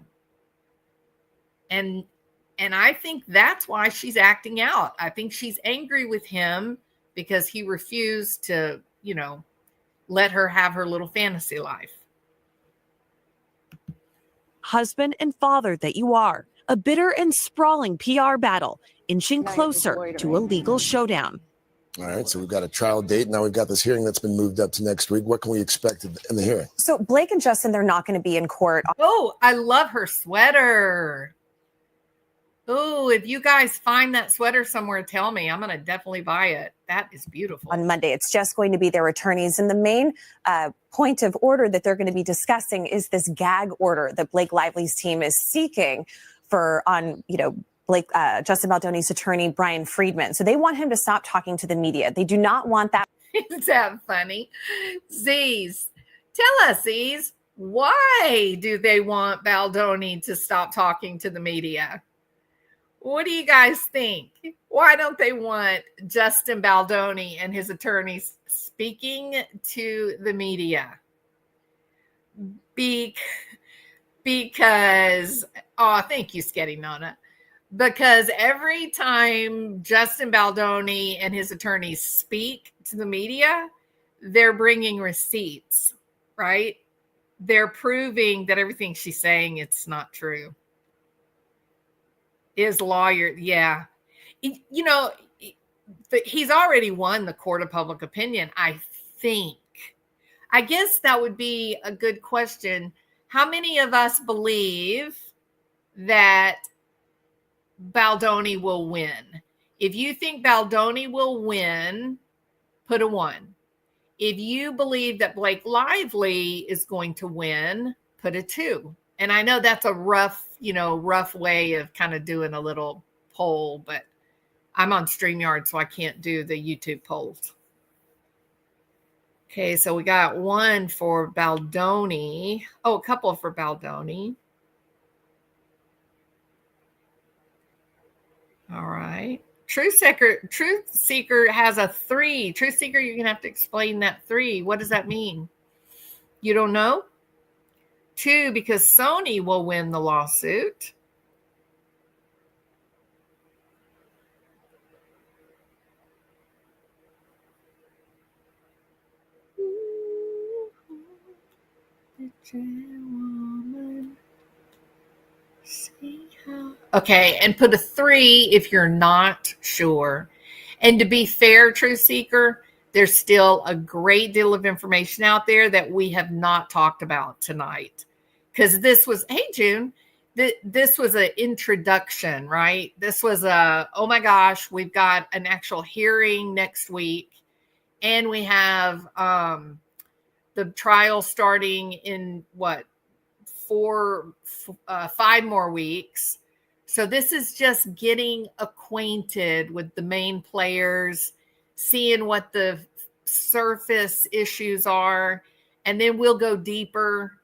And I think that's why she's acting out. I think she's angry with him because he refused to, let her have her little fantasy life. Husband and father that you are, a bitter and sprawling PR battle, inching closer to a legal showdown. All right, so we've got a trial date. Now we've got this hearing that's been moved up to next week. What can we expect in the hearing? So Blake and Justin, they're not going to be in court. Oh, I love her sweater. Oh, if you guys find that sweater somewhere, tell me. I'm going to definitely buy it. That is beautiful. On Monday, it's just going to be their attorneys. And the main point of order that they're going to be discussing is this gag order that Blake Lively's team is seeking Justin Baldoni's attorney, Brian Friedman. So they want him to stop talking to the media. They do not want that. Is that funny? Z's, tell us, Z's, why do they want Baldoni to stop talking to the media? What do you guys think? Why don't they want Justin Baldoni and his attorneys speaking to the media? Because, thank you, Sketty Nona. Because every time Justin Baldoni and his attorneys speak to the media, they're bringing receipts, right? They're proving that everything she's saying, it's not true. His lawyer, yeah. But he's already won the court of public opinion, I think. I guess that would be a good question. How many of us believe that Baldoni will win? If you think Baldoni will win, put a 1. If you believe that Blake Lively is going to win, put a 2. And I know that's a rough way of kind of doing a little poll, but I'm on StreamYard, so I can't do the YouTube polls. Okay, so we got 1 for Baldoni. Oh, a couple for Baldoni. All right. Truth Seeker has a 3. Truth Seeker, you're going to have to explain that 3. What does that mean? You don't know? 2, because Sony will win the lawsuit. Okay, and put a 3 if you're not sure. And to be fair, Truth Seeker, there's still a great deal of information out there that we have not talked about tonight. Because this was, hey, June, this was an introduction, right? This was oh my gosh, we've got an actual hearing next week. And we have the trial starting in 5 more weeks. So this is just getting acquainted with the main players, seeing what the surface issues are, and then we'll go deeper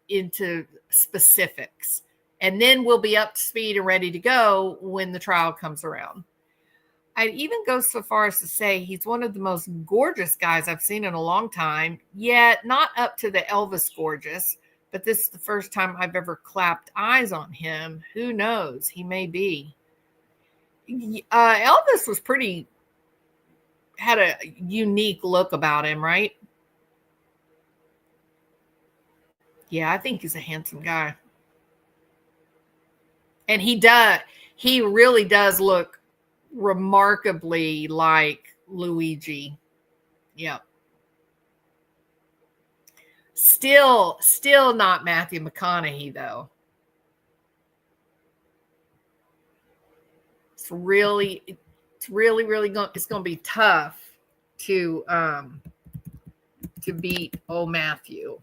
into specifics. And then we'll be up to speed and ready to go when the trial comes around. I'd even go so far as to say he's one of the most gorgeous guys I've seen in a long time, yet not up to the Elvis gorgeous. But this is the first time I've ever clapped eyes on him. Who knows? He may be. Elvis was had a unique look about him, right? Yeah, I think he's a handsome guy. And he really does look remarkably like Luigi. Yep. Still not Matthew McConaughey though. It's really going to be tough to beat old Matthew.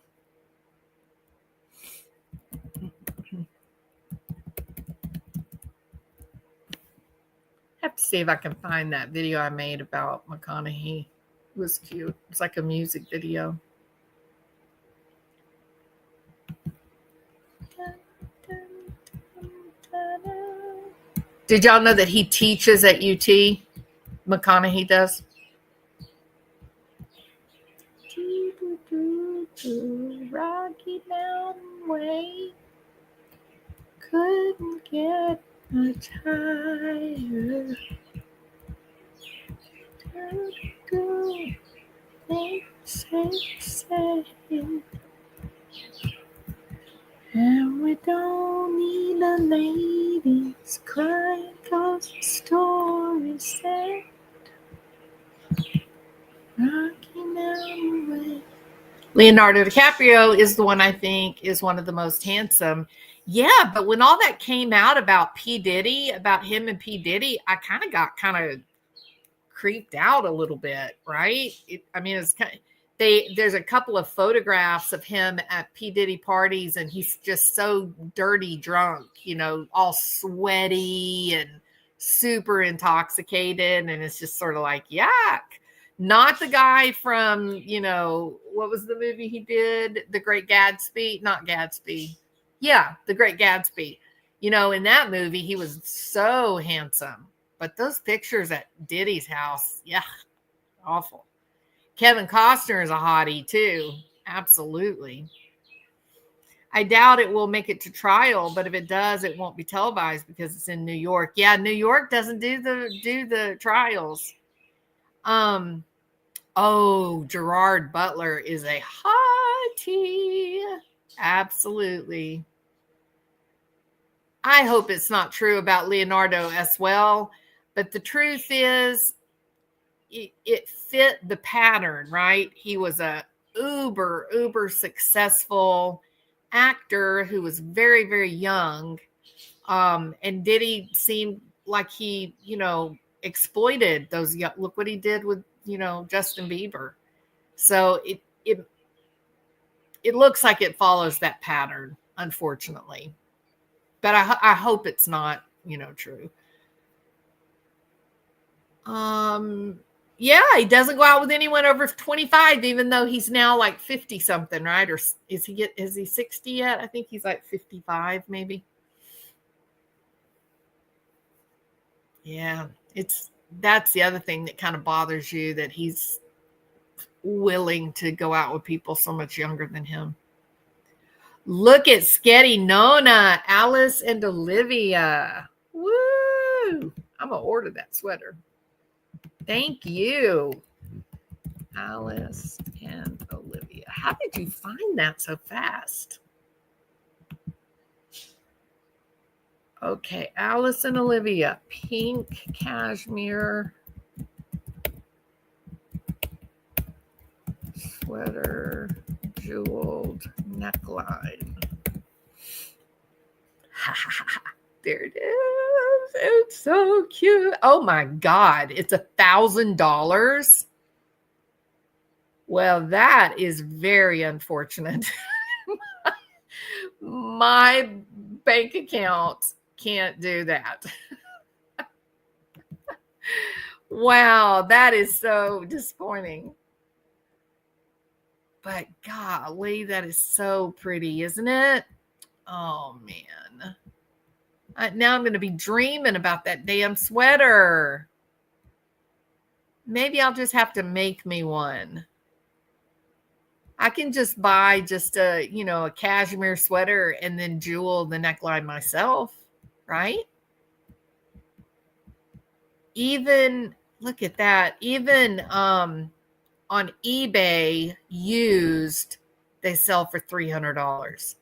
I have to see if I can find that video I made about McConaughey. It was cute. It's like a music video. Did y'all know that he teaches at UT? McConaughey does. Rocky Mountain Way couldn't get much higher. And we don't need the ladies crying 'cause the story's sad. Rocky Mountain Way. Leonardo DiCaprio is the one I think is one of the most handsome. Yeah, but when all that came out about P. Diddy, about him and P. Diddy, I kind of got creeped out a little bit, right? It's kind of, there's a couple of photographs of him at P. Diddy parties, and he's just so dirty drunk, all sweaty and super intoxicated, and it's just sort of like, yuck. Not the guy from, what was the movie he did? The Great Gatsby? Not Gatsby. Yeah, The Great Gatsby. In that movie, he was so handsome. But those pictures at Diddy's house, yeah, awful. Kevin Costner is a hottie, too. Absolutely. I doubt it will make it to trial, but if it does, it won't be televised because it's in New York. Yeah, New York doesn't do the trials. Gerard Butler is a hottie. Absolutely. I hope it's not true about Leonardo as well, but the truth is it fit the pattern, right? He was a uber successful actor who was very, very young. And Diddy seemed like he, exploited those young. Look what he did with, Justin Bieber. So it looks like it follows that pattern, unfortunately. But I hope it's not, true. Yeah, he doesn't go out with anyone over 25, even though he's now like 50 something, right? Or is he 60 yet? I think he's like 55, maybe. Yeah, that's the other thing that kind of bothers you, that he's willing to go out with people so much younger than him. Look at Sketty Nona, Alice and Olivia. Woo! I'm going to order that sweater. Thank you, Alice and Olivia. How did you find that so fast? Okay, Alice and Olivia, pink cashmere. Sweater, jeweled neckline. There it is. It's so cute. Oh my God. It's $1,000. Well, that is very unfortunate. My bank account can't do that. Wow, that is so disappointing. But golly, that is so pretty, isn't it? Oh, man. Now I'm going to be dreaming about that damn sweater. Maybe I'll just have to make me one. I can just buy just a cashmere sweater and then jewel the neckline myself, right? Even, look at that. Even on eBay used, they sell for $300.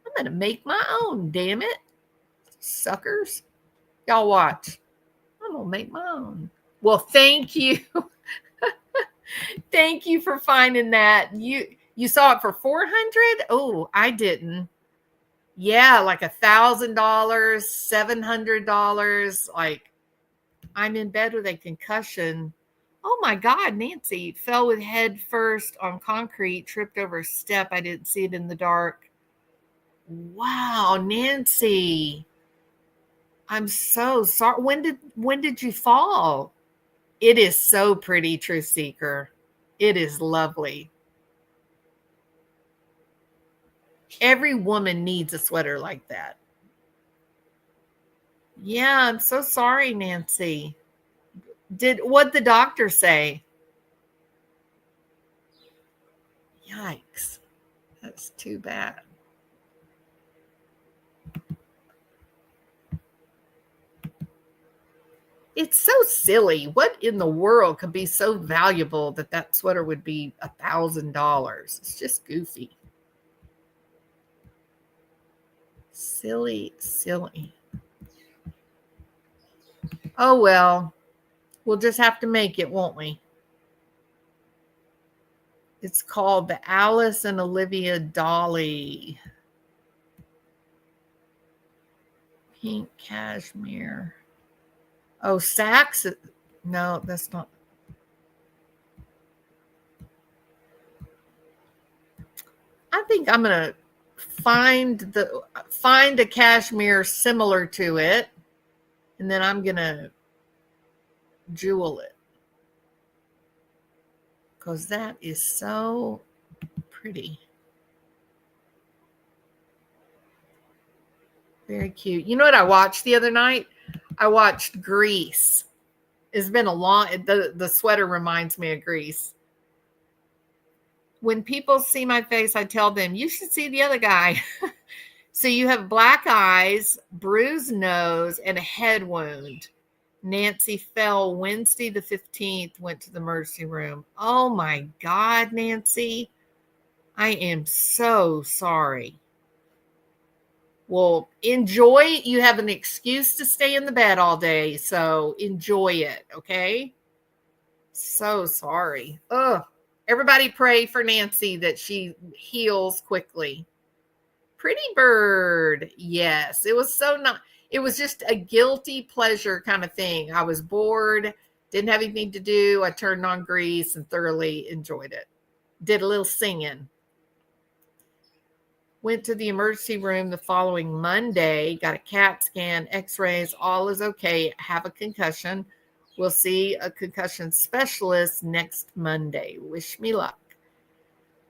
I'm going to make my own, damn it. Suckers. Y'all watch. I'm going to make my own. Well, thank you. Thank you for finding that. You saw it for $400? Oh, I didn't. Yeah, like $1,000, $700. Like, I'm in bed with a concussion. Oh my God, Nancy fell with head first on concrete, tripped over a step. I didn't see it in the dark. Wow, Nancy. I'm so sorry. When did you fall? It is so pretty, Truth Seeker. It is lovely. Every woman needs a sweater like that. Yeah, I'm so sorry, Nancy. What'd the doctor say? Yikes. That's too bad. It's so silly. What in the world could be so valuable that sweater would be $1,000? It's just goofy. Silly, silly. Oh, well. We'll just have to make it, won't we? It's called the Alice and Olivia Dolly. Pink cashmere. Oh, Saks. No, that's not. I think I'm going to find a cashmere similar to it, and then I'm going to jewel it. Because that is so pretty. Very cute. You know what I watched the other night? I watched Grease. It's been a long, the sweater reminds me of Grease. When people see my face, I tell them, you should see the other guy. So you have black eyes, bruised nose, and a head wound. Nancy fell Wednesday the 15th, went to the emergency room. Oh my God, Nancy. I am so sorry. Well, enjoy. You have an excuse to stay in the bed all day, so enjoy it, okay? So sorry. Ugh. Everybody pray for Nancy that she heals quickly. Pretty bird. Yes, it was so not. It was just a guilty pleasure kind of thing. I was bored, didn't have anything to do. I turned on Grease and thoroughly enjoyed it. Did a little singing. Went to the emergency room the following Monday, got a CAT scan, x-rays, all is okay. Have a concussion. We'll see a concussion specialist next Monday. Wish me luck.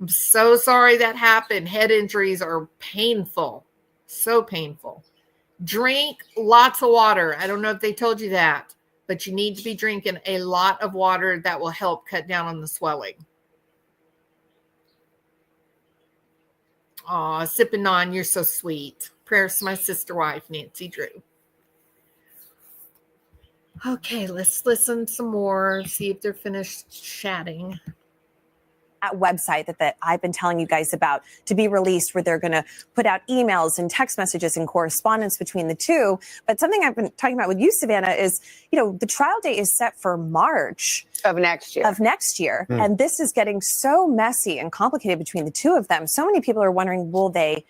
I'm so sorry that happened. Head injuries are painful. So painful. Drink lots of water. I don't know if they told you that, but you need to be drinking a lot of water. That will help cut down on the swelling. Aw, sipping on, you're so sweet. Prayers to my sister wife, Nancy Drew. Okay, let's listen some more, see if they're finished chatting. website that I've been telling you guys about to be released, where they're going to put out emails and text messages and correspondence between the two. But something I've been talking about with you, Savannah, is, the trial date is set for March of next year. And this is getting so messy and complicated between the two of them. So many people are wondering, will they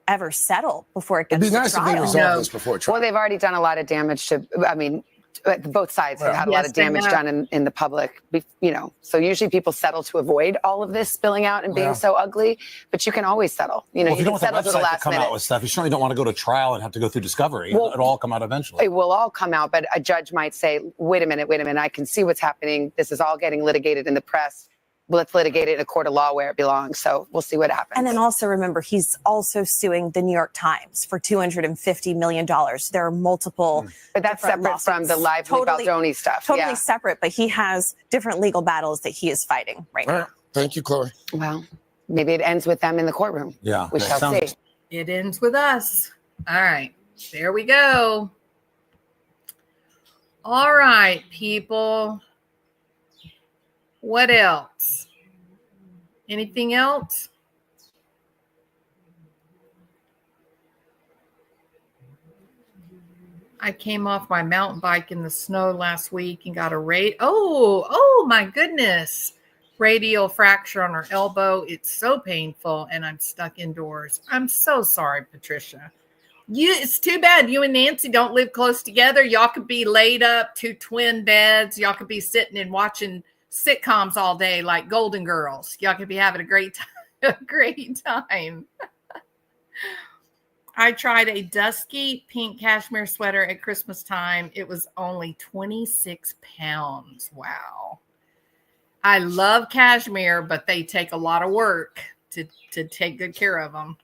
ever settle before it gets It'd be to nice trial? if they resolve this before trial. Well, they've already done a lot of damage to, both sides have had a lot of damage done in the public, so usually people settle to avoid all of this spilling out and being so ugly, but you can always settle. Well, if you don't want the settle to the website last to come minute. out with stuff, you certainly don't want to go to trial and have to go through discovery. Well, it'll all come out eventually. It will all come out, but a judge might say, wait a minute, I can see what's happening. This is all getting litigated in the press. Well, let's litigate it in a court of law where it belongs. So we'll see what happens. And then also remember, he's also suing the New York Times for $250 million. There are multiple. But that's separate from the Lively Baldoni stuff. Totally separate, but he has different legal battles that he is fighting right now. Thank you, Chloe. Well, maybe it ends with them in the courtroom. Yeah. We shall see. It ends with us. All right. There we go. All right, people. What else? Anything else? I came off my mountain bike in the snow last week and got a oh my goodness. Radial fracture on her elbow. It's so painful and I'm stuck indoors. I'm so sorry, Patricia. It's too bad you and Nancy don't live close together. Y'all could be laid up, 2 twin beds. Y'all could be sitting and watching sitcoms all day like Golden Girls. Y'all could be having a great time. I tried a dusky pink cashmere sweater at Christmas time. It was only 26 pounds. Wow. I love cashmere, but they take a lot of work to take good care of them.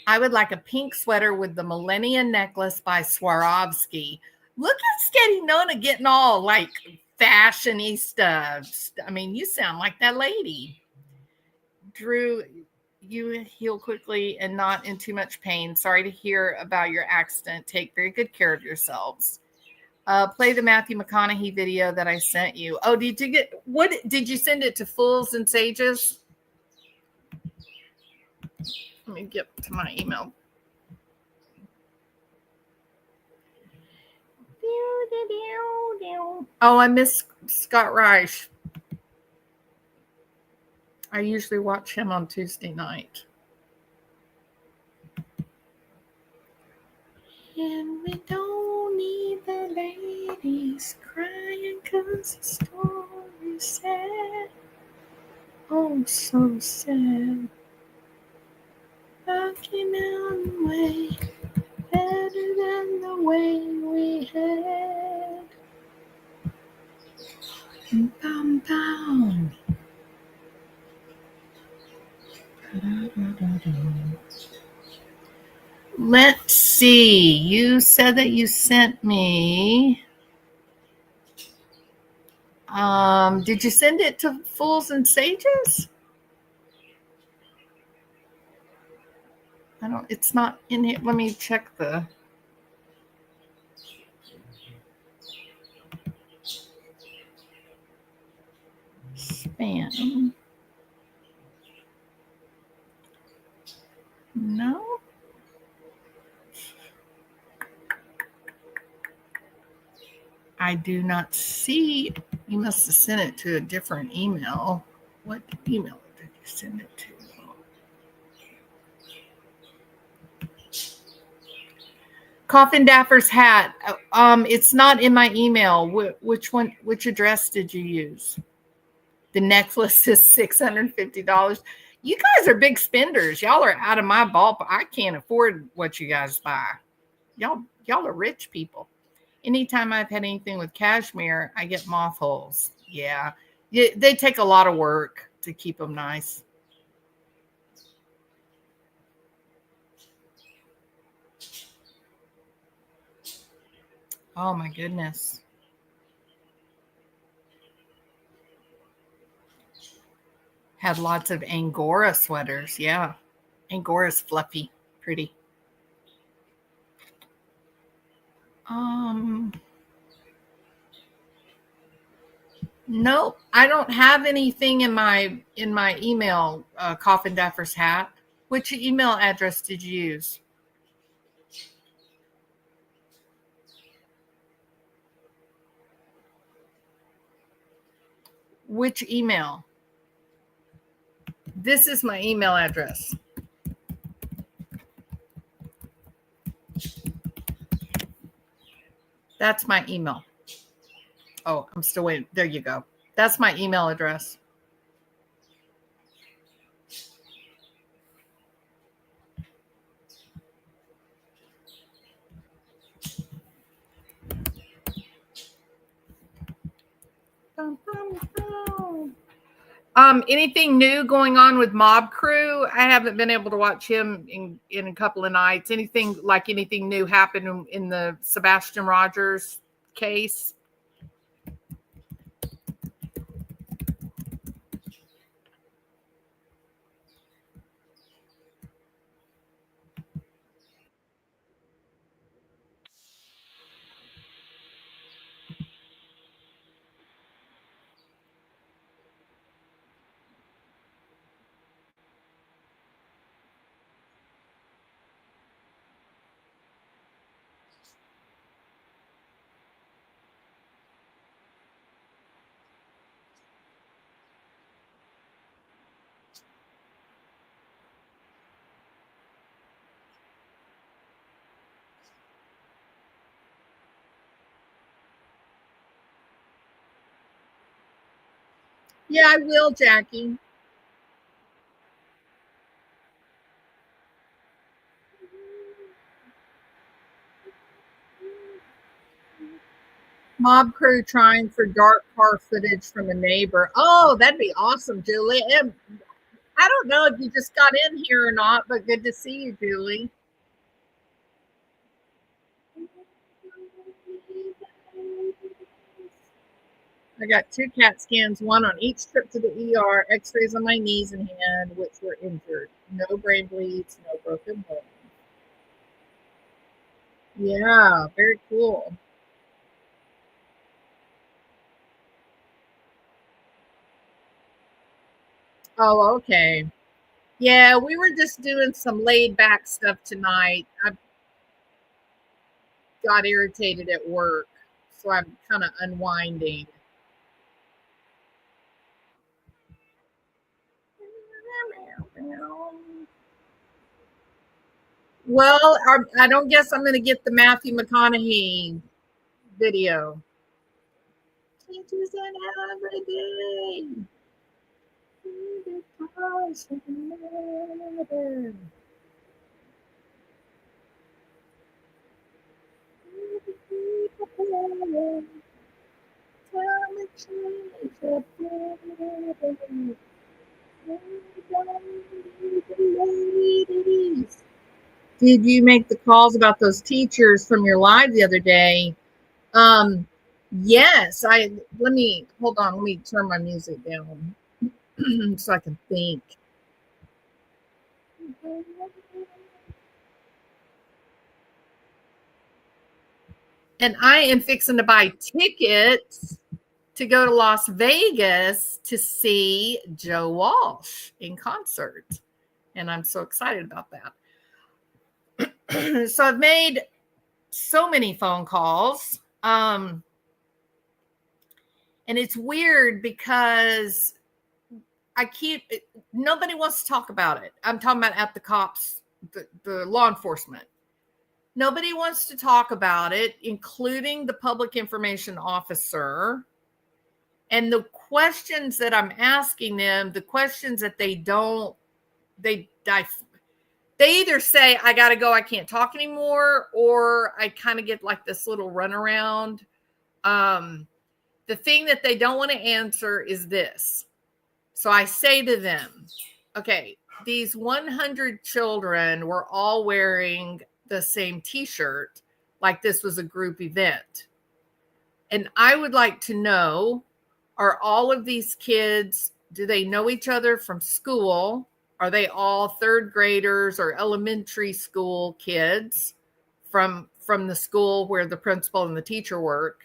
I would like a pink sweater with the Millennia necklace by Swarovski. Look at Sketty Nona getting all like fashionista. I mean, you sound like that lady. Drew, you heal quickly and not in too much pain. Sorry to hear about your accident. Take very good care of yourselves. Play the Matthew McConaughey video that I sent you. Oh, did you send it to Fools and Sages? Let me get to my email. Oh, I miss Scott Reich. I usually watch him on Tuesday night. And we don't need the ladies crying 'cause the story's sad. Oh, so sad. Walking out the way better than the way we had. Bum, bum. Let's see. You said that you sent me. Did you send it to Fools and Sages? It's not in here. Let me check the. Spam. No. I do not see. You must have sent it to a different email. What email did you send it to? Coffin Dapper's hat. It's not in my email. Which address did you use? The necklace is $650. You guys are big spenders. Y'all are out of my ballpark. I can't afford what you guys buy. Y'all are rich people. Anytime I've had anything with cashmere, I get moth holes. Yeah. They take a lot of work to keep them nice. Oh my goodness. Had lots of Angora sweaters. Yeah. Angora's fluffy, pretty. Nope, I don't have anything in my email, Coffin Daffer's hat. Which email address did you use? Which email? This is my email address. That's my email. Oh, I'm still waiting. There you go. That's my email address. Anything new going on with Mob Crew? I haven't been able to watch him in a couple of nights. Anything new happened in the Sebastian Rogers case? Yeah, I will, Jackie. Mob Crew trying for dark car footage from a neighbor. Oh, that'd be awesome, Julie. And I don't know if you just got in here or not, but good to see you, Julie. I got 2 CAT scans, one on each trip to the ER, x-rays on my knees and hand, which were injured. No brain bleeds, no broken bone. Yeah, very cool. Oh, okay. Yeah, we were just doing some laid back stuff tonight. I got irritated at work, so I'm kind of unwinding. Well, I don't guess I'm going to get the Matthew McConaughey video. Teachers in every day. Did you make the calls about those teachers from your live the other day? Yes, let me hold on, let me turn my music down so I can think. And I am fixing to buy tickets to go to Las Vegas to see Joe Walsh in concert. And I'm so excited about that. So I've made so many phone calls. And it's weird because nobody wants to talk about it. I'm talking about at the cops, the law enforcement. Nobody wants to talk about it, including the public information officer. And the questions that I'm asking them, the questions that they either say, I got to go, I can't talk anymore, or I kind of get like this little runaround. The thing that they don't want to answer is this. So I say to them, okay, these 100 children were all wearing the same t-shirt, like this was a group event. And I would like to know, are all of these kids, do they know each other from school? Are they all third graders or elementary school kids from the school where the principal and the teacher work?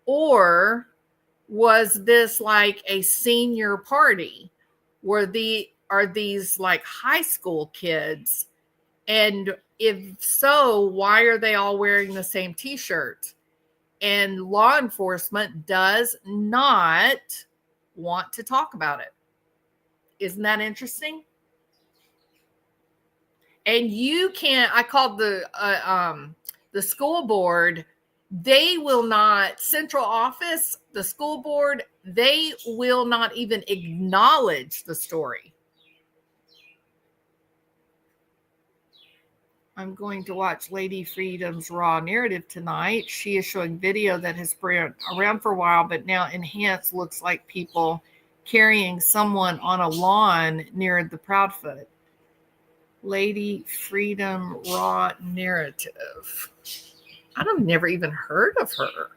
Or was this like a senior party? Are these like high school kids? And if so, why are they all wearing the same t-shirt? And law enforcement does not want to talk about it. Isn't that interesting? And you can't, I called the school board. They will not, central office, the school board, they will not even acknowledge the story. I'm going to watch Lady Freedom's Raw narrative tonight. She is showing video that has been around for a while, but now enhanced, looks like people carrying someone on a lawn near the Proudfoot. Lady Freedom Raw narrative. I've never even heard of her.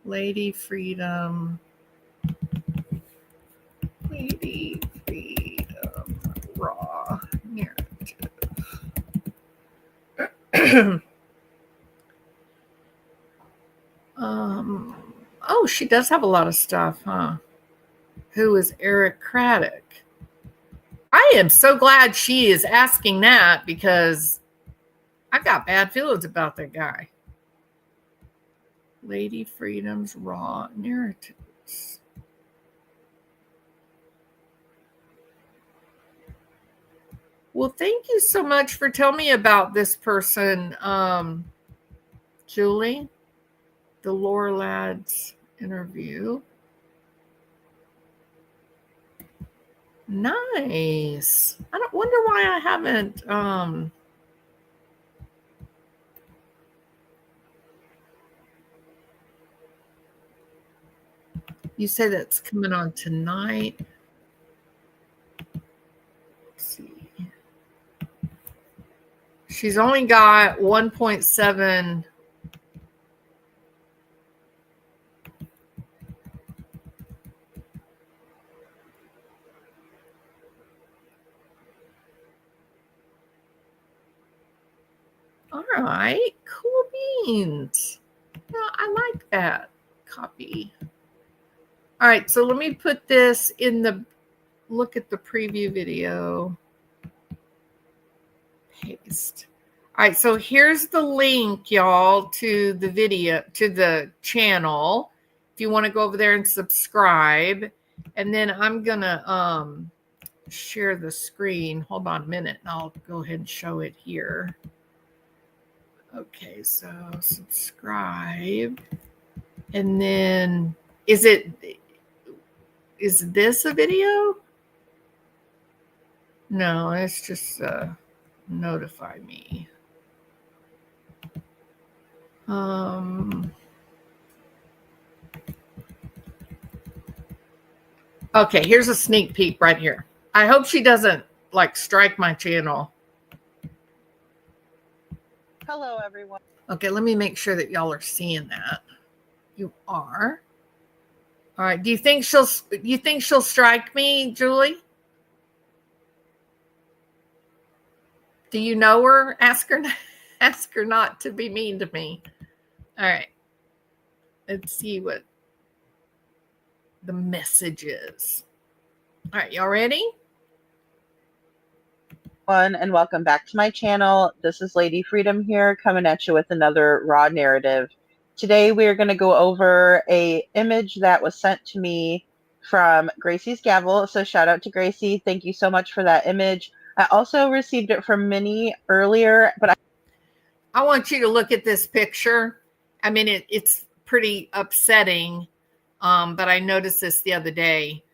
Lady Freedom Raw narrative. Oh, she does have a lot of stuff, huh? Who is Eric Craddock? I am so glad she is asking that because I got bad feelings about that guy. Lady Freedom's Raw narratives. Well, thank you so much for telling me about this person, Julie. The Laura Ladd's interview. Nice. I don't wonder why I haven't you say that's coming on tonight. Let's see. She's only got 1.7. All right, cool beans. Yeah, I like that. Copy. All right, so let me put this in the, look at the preview video. Paste. All right, so here's the link, y'all, to the video, to the channel. If you want to go over there and subscribe. And then I'm going to share the screen. Hold on a minute, and I'll go ahead and show it here. Okay, so subscribe. And then, is this a video? No, it's just notify me. Okay, here's a sneak peek right here. I hope she doesn't like strike my channel. Hello, everyone. Okay, let me make sure that y'all are seeing that. You are. All right. Do you think she'll strike me, Julie? Do you know her? Ask her not to be mean to me. All right. Let's see what the message is. All right, y'all ready? And welcome back to my channel. This is Lady Freedom here, coming at you with another raw narrative. Today we are going to go over a image that was sent to me from Gracie's Gavel. So shout out to Gracie. Thank you so much for that image. I also received it from Minnie earlier, but I want you to look at this picture. I mean, it's pretty upsetting, but I noticed this the other day.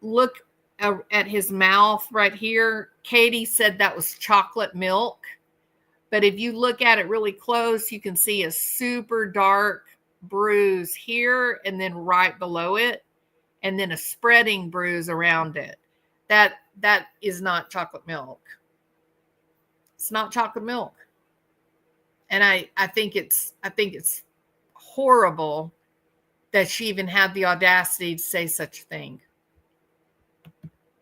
Look at his mouth right here. Katie said that was chocolate milk. But if you look at it really close, you can see a super dark bruise here and then right below it, and then a spreading bruise around it. That is not chocolate milk. It's not chocolate milk. And I think it's horrible that she even had the audacity to say such a thing.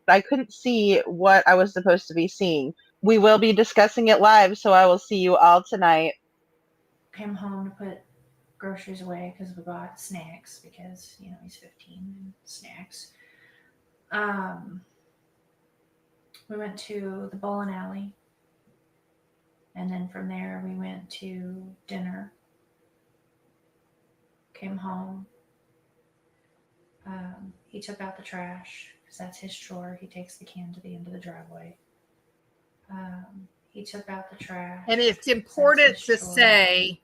I couldn't see what I was supposed to be seeing. We will be discussing it live, so I will see you all tonight. Came home to put groceries away because we bought snacks because, he's 15 and snacks. We went to the bowling alley. And then from there, we went to dinner. Came home. He took out the trash because that's his chore. He takes the can to the end of the driveway. He took out the trash. And it's important to say,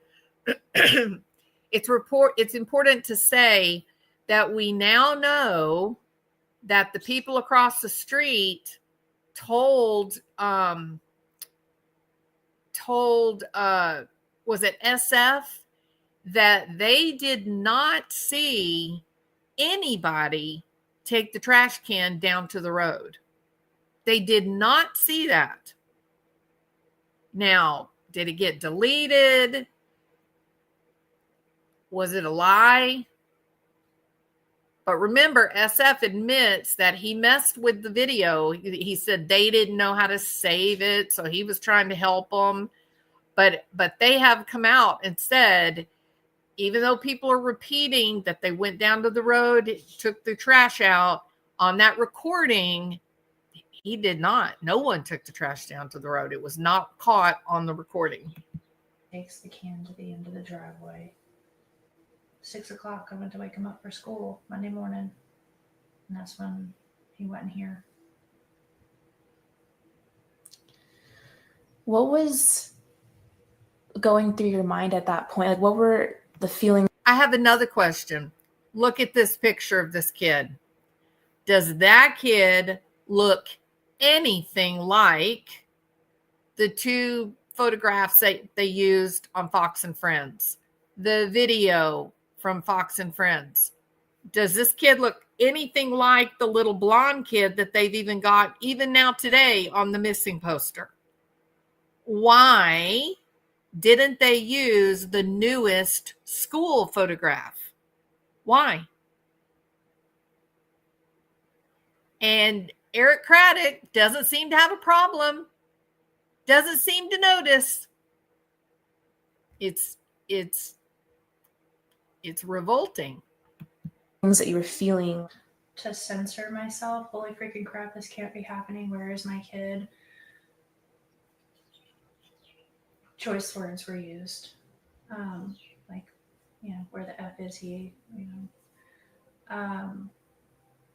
it's important to say that we now know that the people across the street told was it SF that they did not see anybody take the trash can down to the road. They did not see that. Now, did it get deleted? Was it a lie? But remember, SF admits that he messed with the video. He said they didn't know how to save it, so he was trying to help them. But they have come out and said, even though people are repeating that they went down to the road, took the trash out, on that recording, he did not. No one took the trash down to the road. It was not caught on the recording. Takes the can to the end of the driveway. 6 o'clock, I went to wake him up for school Monday morning. And that's when he went in here. What was going through your mind at that point? Like, what were the feelings? I have another question. Look at this picture of this kid. Does that kid look anything like the two photographs that they used on Fox and Friends? The video from Fox and Friends. Does this kid look anything like the little blonde kid that they've even got even now today on the missing poster? Why didn't they use the newest school photograph? Why? And Eric Craddock doesn't seem to have a problem. Doesn't seem to notice. It's revolting. Things that you were feeling. To censor myself. Holy freaking crap, this can't be happening. Where is my kid? Choice words were used. Where the F is he? I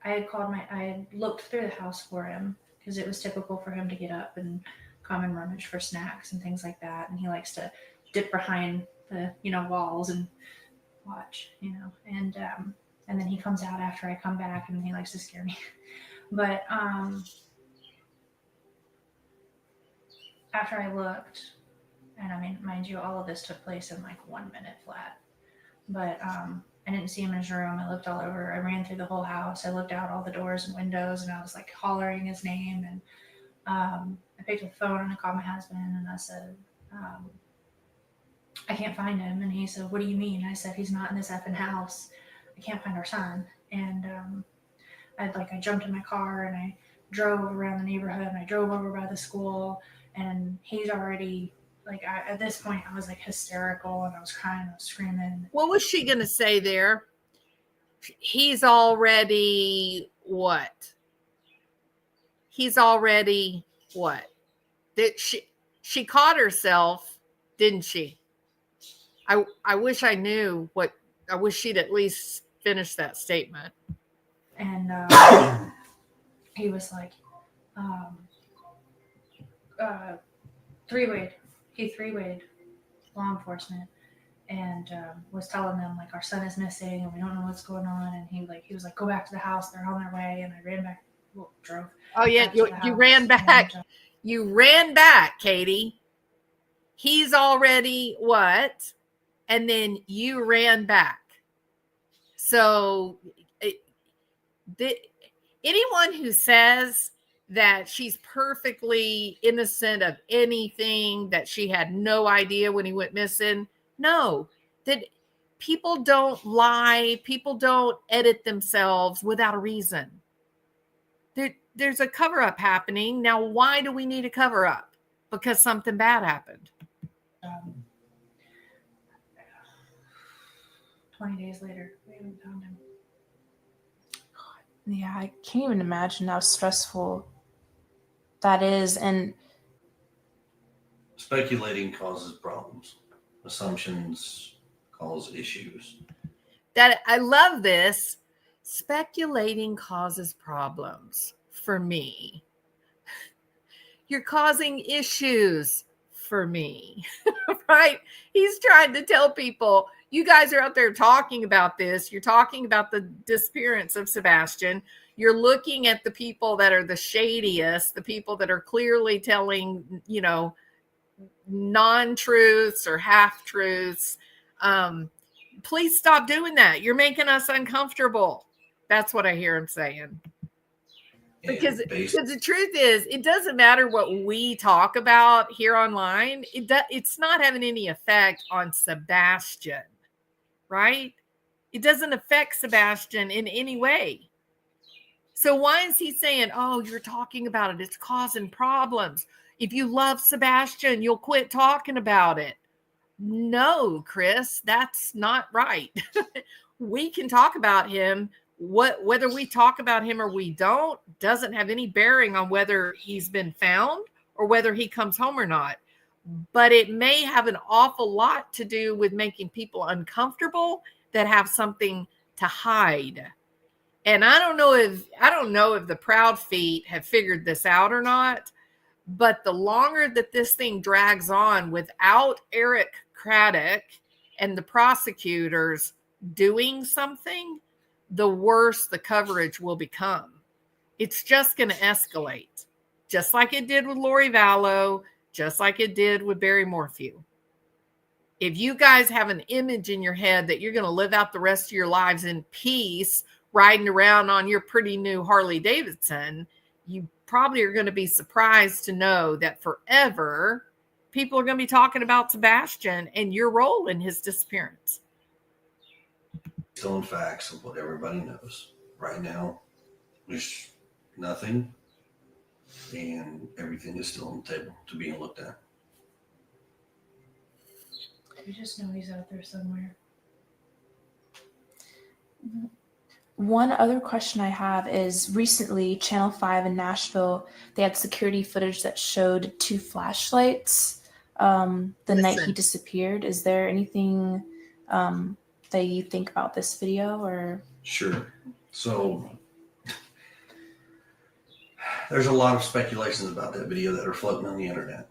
had looked through the house for him because it was typical for him to get up and come and rummage for snacks and things like that. And he likes to dip behind the, walls and watch, and then he comes out after I come back and he likes to scare me. But after I looked, and I mean, mind you, all of this took place in like 1 minute flat, but I didn't see him in his room. I looked all over. I ran through the whole house. I looked out all the doors and windows, and I was like hollering his name. And I picked up the phone and I called my husband, and I said, I can't find him. And he said, what do you mean? I said, he's not in this effing house. I can't find our son. And I jumped in my car and I drove around the neighborhood and I drove over by the school, and he's already at this point I was like hysterical and I was crying, I was screaming. What was she going to say there? He's already what? He's already what? That she caught herself, didn't she? I wish I knew what. I wish she'd at least finish that statement. And he was like, three-wayed. He three-wayed law enforcement and was telling them like our son is missing and we don't know what's going on. And he was like, go back to the house. They're on their way. And I ran back. Drove. Oh yeah, you ran back. You ran back, Katie. He's already what? And then you ran back. So anyone who says that she's perfectly innocent of anything, that she had no idea when he went missing, no, that people don't lie. People don't edit themselves without a reason. There's a cover-up happening. Now, why do we need a cover-up? Because something bad happened. 20 days later. We haven't found him. Yeah, I can't even imagine how stressful that is. And speculating causes problems. Assumptions cause issues. That I love this. Speculating causes problems for me. You're causing issues for me, right? He's trying to tell people, you guys are out there talking about this. You're talking about the disappearance of Sebastian. You're looking at the people that are the shadiest, the people that are clearly telling, non-truths or half-truths. Please stop doing that. You're making us uncomfortable. That's what I hear him saying. Because the truth is, it doesn't matter what we talk about here online. It's not having any effect on Sebastian, right? It doesn't affect Sebastian in any way. So why is he saying, oh, you're talking about it, it's causing problems? If you love Sebastian, you'll quit talking about it. No, Chris, that's not right. We can talk about him. Whether we talk about him or we don't doesn't have any bearing on whether he's been found or whether he comes home or not. But it may have an awful lot to do with making people uncomfortable that have something to hide. And I don't know if the Proud Feet have figured this out or not, but the longer that this thing drags on without Eric Craddock and the prosecutors doing something, the worse the coverage will become. It's just going to escalate, just like it did with Lori Vallow, just like it did with Barry Morphew. If you guys have an image in your head that you're going to live out the rest of your lives in peace, riding around on your pretty new Harley Davidson, you probably are going to be surprised to know that forever people are going to be talking about Sebastian and your role in his disappearance. Still in facts of what everybody knows. Right now, there's nothing, and everything is still on the table to being looked at. We just know he's out there somewhere. one other question I have is recently Channel 5 in Nashville, they had security footage that showed 2 flashlights the night he disappeared. Is there anything that you think about this video or? Sure. So there's a lot of speculations about that video that are floating on the internet.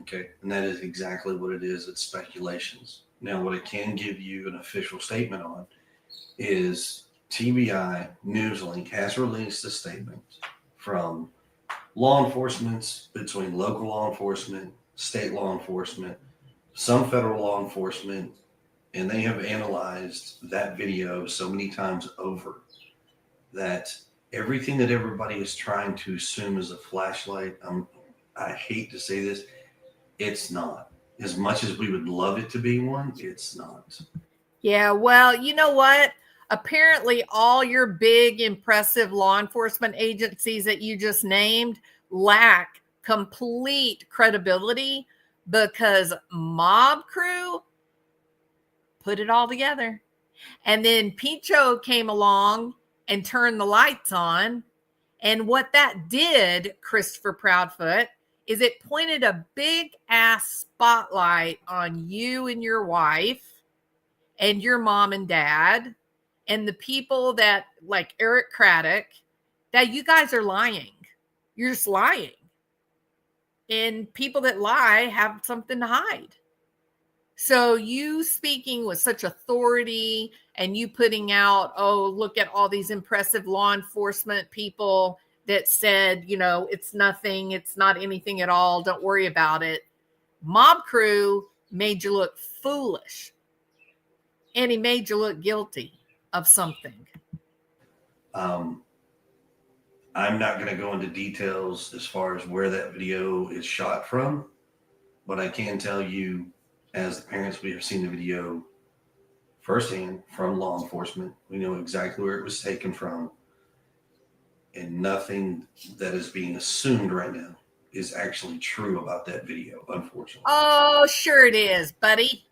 Okay. And that is exactly what it is. It's speculations. Now, what I can give you an official statement on is TBI Newslink has released a statement from law enforcement, between local law enforcement, state law enforcement, some federal law enforcement, and they have analyzed that video so many times over that everything that everybody is trying to assume is a flashlight, I hate to say this, it's not. As much as we would love it to be one, it's not. Yeah, well, you know what? Apparently all your big, impressive law enforcement agencies that you just named lack complete credibility because Mob Crew put it all together. And then Picho came along and turned the lights on. And what that did, Christopher Proudfoot, is it pointed a big ass spotlight on you and your wife and your mom and dad and the people that, like Eric Craddock, that you guys are lying. You're just lying. And people that lie have something to hide. So you speaking with such authority and you putting out, oh, look at all these impressive law enforcement people that said, you know, it's nothing, it's not anything at all, don't worry about it. Mob Crew made you look foolish. And he made you look guilty of something. I'm not going to go into details as far as where that video is shot from, but I can tell you, as the parents, we have seen the video firsthand from law enforcement. We know exactly where it was taken from. And nothing that is being assumed right now is actually true about that video, unfortunately. Oh, sure it is, buddy.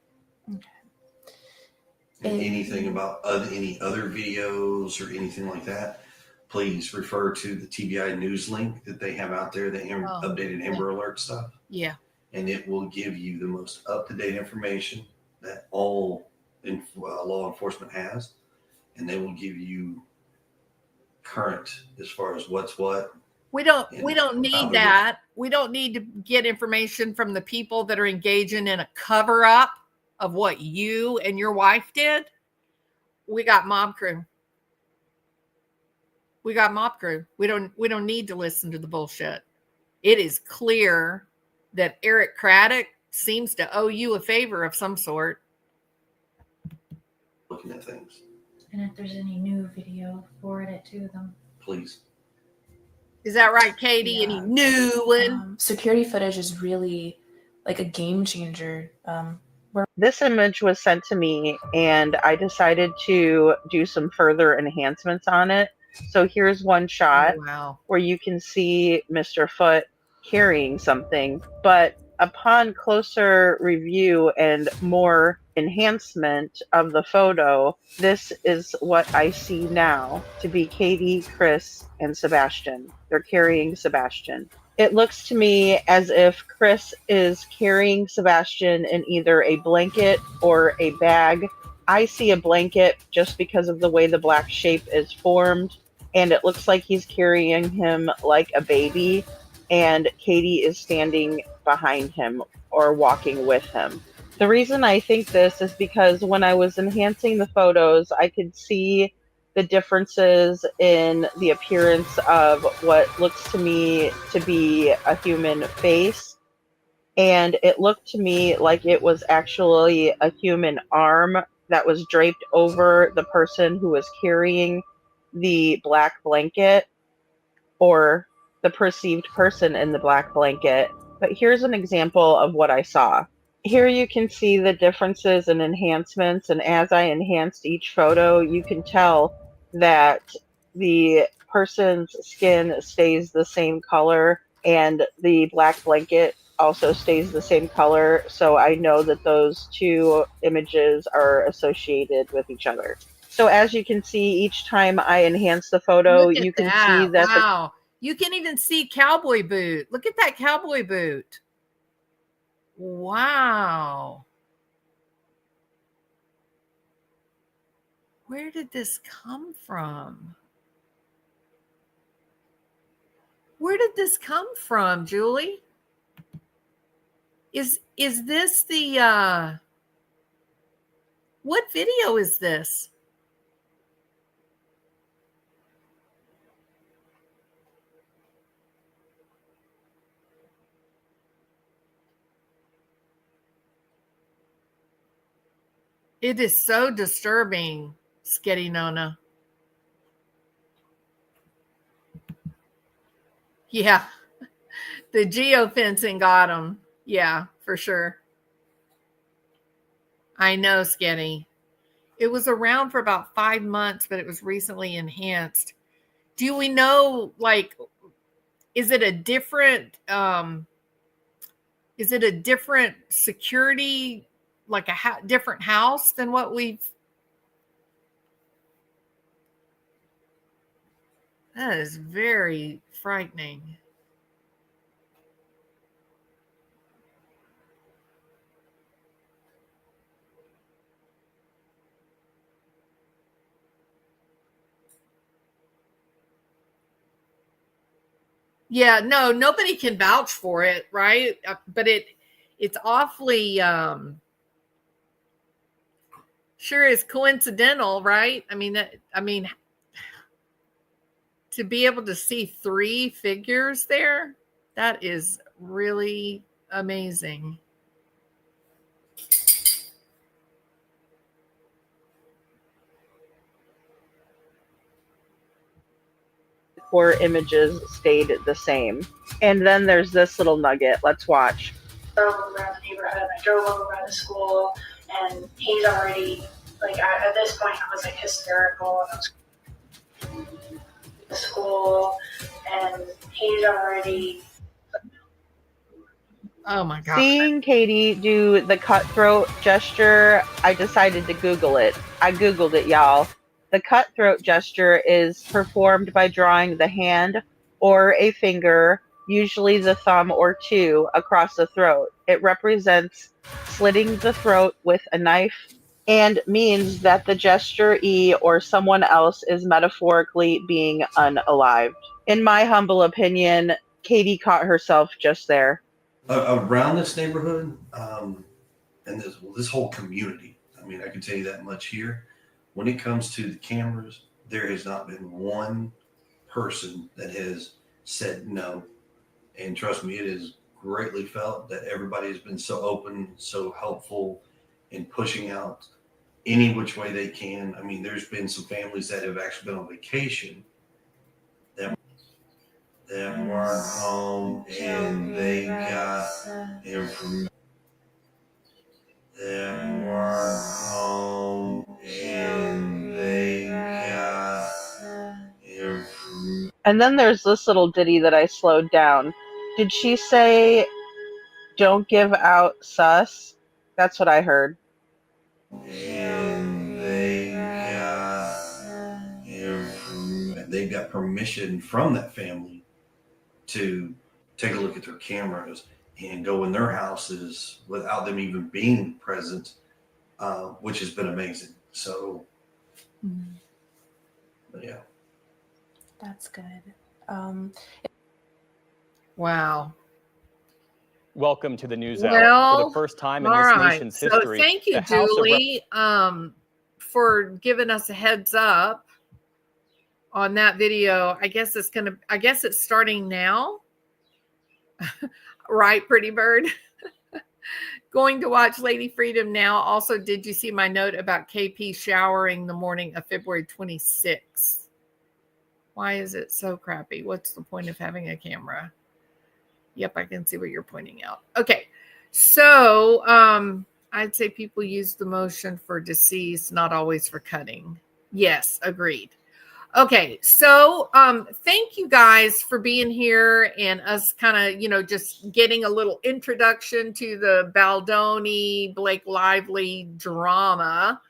And anything about any other videos or anything like that, please refer to the TBI news link that they have out there, the updated Amber Alert stuff. Yeah. And it will give you the most up-to-date information that all law enforcement has. And they will give you current as far as what's what. We don't need that. We don't need to get information from the people that are engaging in a cover-up of what you and your wife did. We got mob crew. We don't need to listen to the bullshit. It is clear that Eric Craddock seems to owe you a favor of some sort. Looking at things. And if there's any new video, forward it to them. Please. Is that right, Katie? Yeah. Any new one? Security footage is really like a game changer. This image was sent to me, and I decided to do some further enhancements on it. So here's one shot where you can see Mr. Foote carrying something, but upon closer review and more enhancement of the photo, this is what I see now to be Katie, Chris, and Sebastian. They're carrying Sebastian. It looks to me as if Chris is carrying Sebastian in either a blanket or a bag. I see a blanket just because of the way the black shape is formed, and it looks like he's carrying him like a baby, and Katie is standing behind him or walking with him. The reason I think this is because when I was enhancing the photos, I could see the differences in the appearance of what looks to me to be a human face. And it looked to me like it was actually a human arm that was draped over the person who was carrying the black blanket, or the perceived person in the black blanket. But here's an example of what I saw. Here you can see the differences and enhancements, and as I enhanced each photo, you can tell that the person's skin stays the same color and the black blanket also stays the same color. So I know that those two images are associated with each other. So as you can see, each time I enhance the photo, you can see that. Wow. You can even see cowboy boot. Look at that cowboy boot. Wow. Where did this come from? Where did this come from, Julie? Is this the what video is this? It is so disturbing, Sketty Nona. Yeah. The geofencing got him. Yeah, for sure. I know, Sketty. It was around for about 5 months, but it was recently enhanced. Do we know, like, is it a different security, like a different house than what we've? That is very frightening. Yeah, no, nobody can vouch for it, right? But it's awfully sure is coincidental, right? I mean, to be able to see 3 figures there, that is really amazing. Core images stayed the same. And then there's this little nugget. Let's watch. Drove around the neighborhood. I drove over by the school, and he's already, like, at this point, I was like hysterical. And I was at school, and he's already. Oh my God. Seeing Katie do the cutthroat gesture, I decided to Google it. I Googled it, y'all. The cutthroat gesture is performed by drawing the hand or a finger, usually the thumb or two, across the throat. It represents slitting the throat with a knife and means that the gesturee or someone else is metaphorically being unalived. In my humble opinion, Katie caught herself just there. Around this neighborhood, and this whole community, I mean, I can tell you that much here. When it comes to the cameras, there has not been one person that has said no. And trust me, it is greatly felt that everybody has been so open, so helpful in pushing out any which way they can. I mean, there's been some families that have actually been on vacation that weren't home and they got information. That weren't home and they got information. And then there's this little ditty that I slowed down. Did she say, "Don't give out sus"? That's what I heard. And they've got permission from that family to take a look at their cameras and go in their houses without them even being present, which has been amazing. So, but yeah. That's good. Wow. Welcome to the News Hour. Well, For the first time in all this right. nation's So history. thank you, the House of Julie, for giving us a heads up on that video. I guess it's starting now. Right, Pretty Bird? Going to watch Lady Freedom now. Also, did you see my note about KP showering the morning of February 26th? Why is it so crappy? What's the point of having a camera? Yep, I can see what you're pointing out. Okay, so I'd say people use the motion for deceased, not always for cutting. Yes, agreed. Okay, so thank you guys for being here and us kind of, just getting a little introduction to the Baldoni, Blake Lively drama.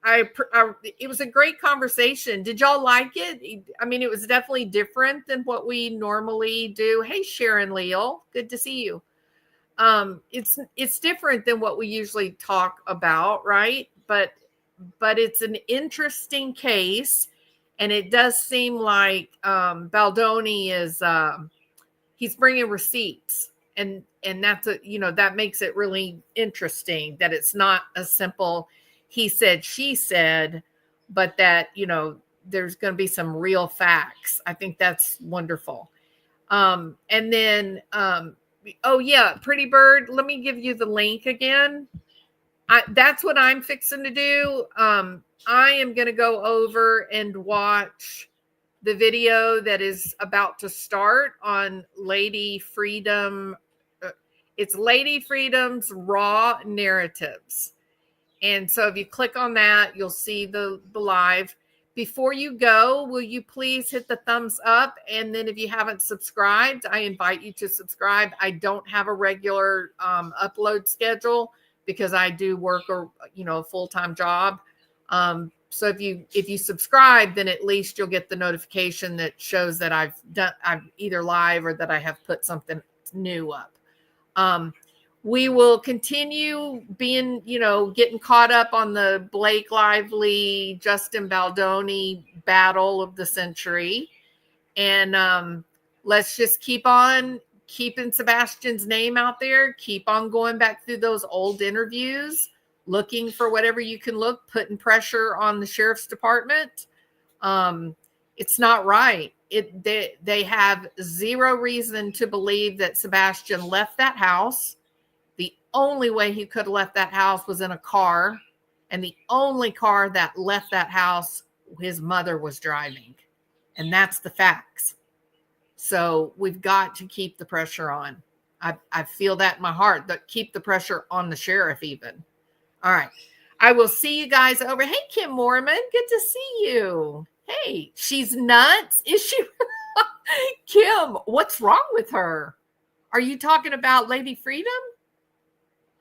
It was a great conversation. Did y'all like it? I mean, it was definitely different than what we normally do. Hey, Sharon Leal, good to see you. It's different than what we usually talk about, right? But it's an interesting case, and it does seem like Baldoni is he's bringing receipts, and that's that makes it really interesting that it's not a simple he said, she said, but that, there's going to be some real facts. I think that's wonderful. And then, oh yeah, Pretty Bird, let me give you the link again. That's what I'm fixing to do. I am going to go over and watch the video that is about to start on Lady Freedom. It's Lady Freedom's Raw Narratives. And so if you click on that, you'll see the live. Before you go, will you please hit the thumbs up? And then if you haven't subscribed, I invite you to subscribe. I don't have a regular upload schedule because I do work a full-time job. So if you subscribe, then at least you'll get the notification that shows that I'm either live or that I have put something new up. We will continue being, getting caught up on the Blake Lively, Justin Baldoni battle of the century. And let's just keep on keeping Sebastian's name out there. Keep on going back through those old interviews, looking for whatever you can look, putting pressure on the sheriff's department. It's not right. They have zero reason to believe that Sebastian left that house. The only way he could have left that house was in a car. And the only car that left that house, his mother was driving. And that's the facts. So we've got to keep the pressure on. I feel that in my heart, that keep the pressure on the sheriff even. All right. I will see you guys over. Hey, Kim Mormon. Good to see you. Hey, she's nuts. Is she? Kim, what's wrong with her? Are you talking about Lady Freedom?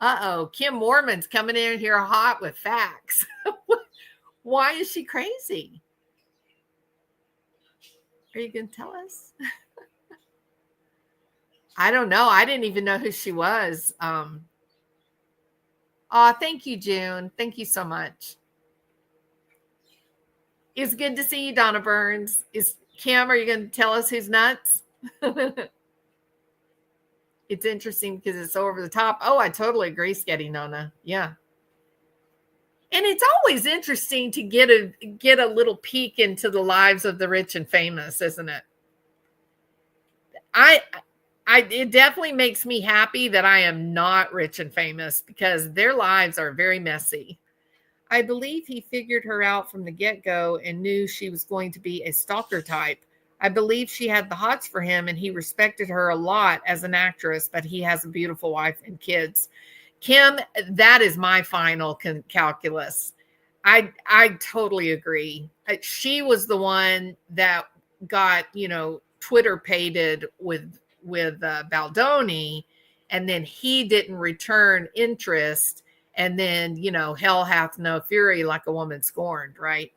Uh-oh, Kim Mormon's coming in here hot with facts. Why is she crazy? Are you going to tell us? I don't know. I didn't even know who she was. Thank you, June. Thank you so much. It's good to see you, Donna Burns. Kim, are you going to tell us who's nuts? It's interesting because it's over the top. Oh, I totally agree, Sketty Nona. Yeah. And it's always interesting to get a little peek into the lives of the rich and famous, isn't it? It definitely makes me happy that I am not rich and famous because their lives are very messy. I believe he figured her out from the get-go and knew she was going to be a stalker type. I believe she had the hots for him and he respected her a lot as an actress, but he has a beautiful wife and kids. Kim, that is my final calculus. I totally agree. She was the one that got, Twitter pated with Baldoni, and then he didn't return interest. And then, hell hath no fury like a woman scorned, right?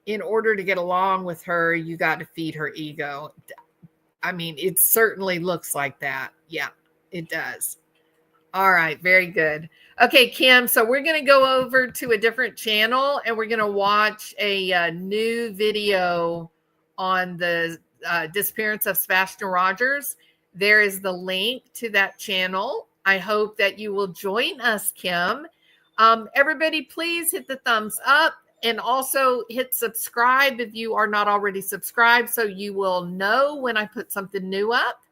In order to get along with her, you got to feed her ego. I mean, it certainly looks like that. Yeah, it does. All right, very good. Okay, Kim, so we're going to go over to a different channel and we're going to watch a new video on the disappearance of Sebastian Rogers. There is the link to that channel. I hope that you will join us, Kim. Everybody, please hit the thumbs up and also hit subscribe if you are not already subscribed so you will know when I put something new up.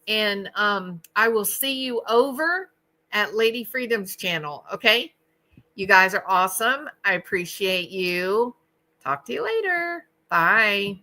And I will see you over at Lady Freedom's channel. Okay? You guys are awesome. I appreciate you. Talk to you later. Bye.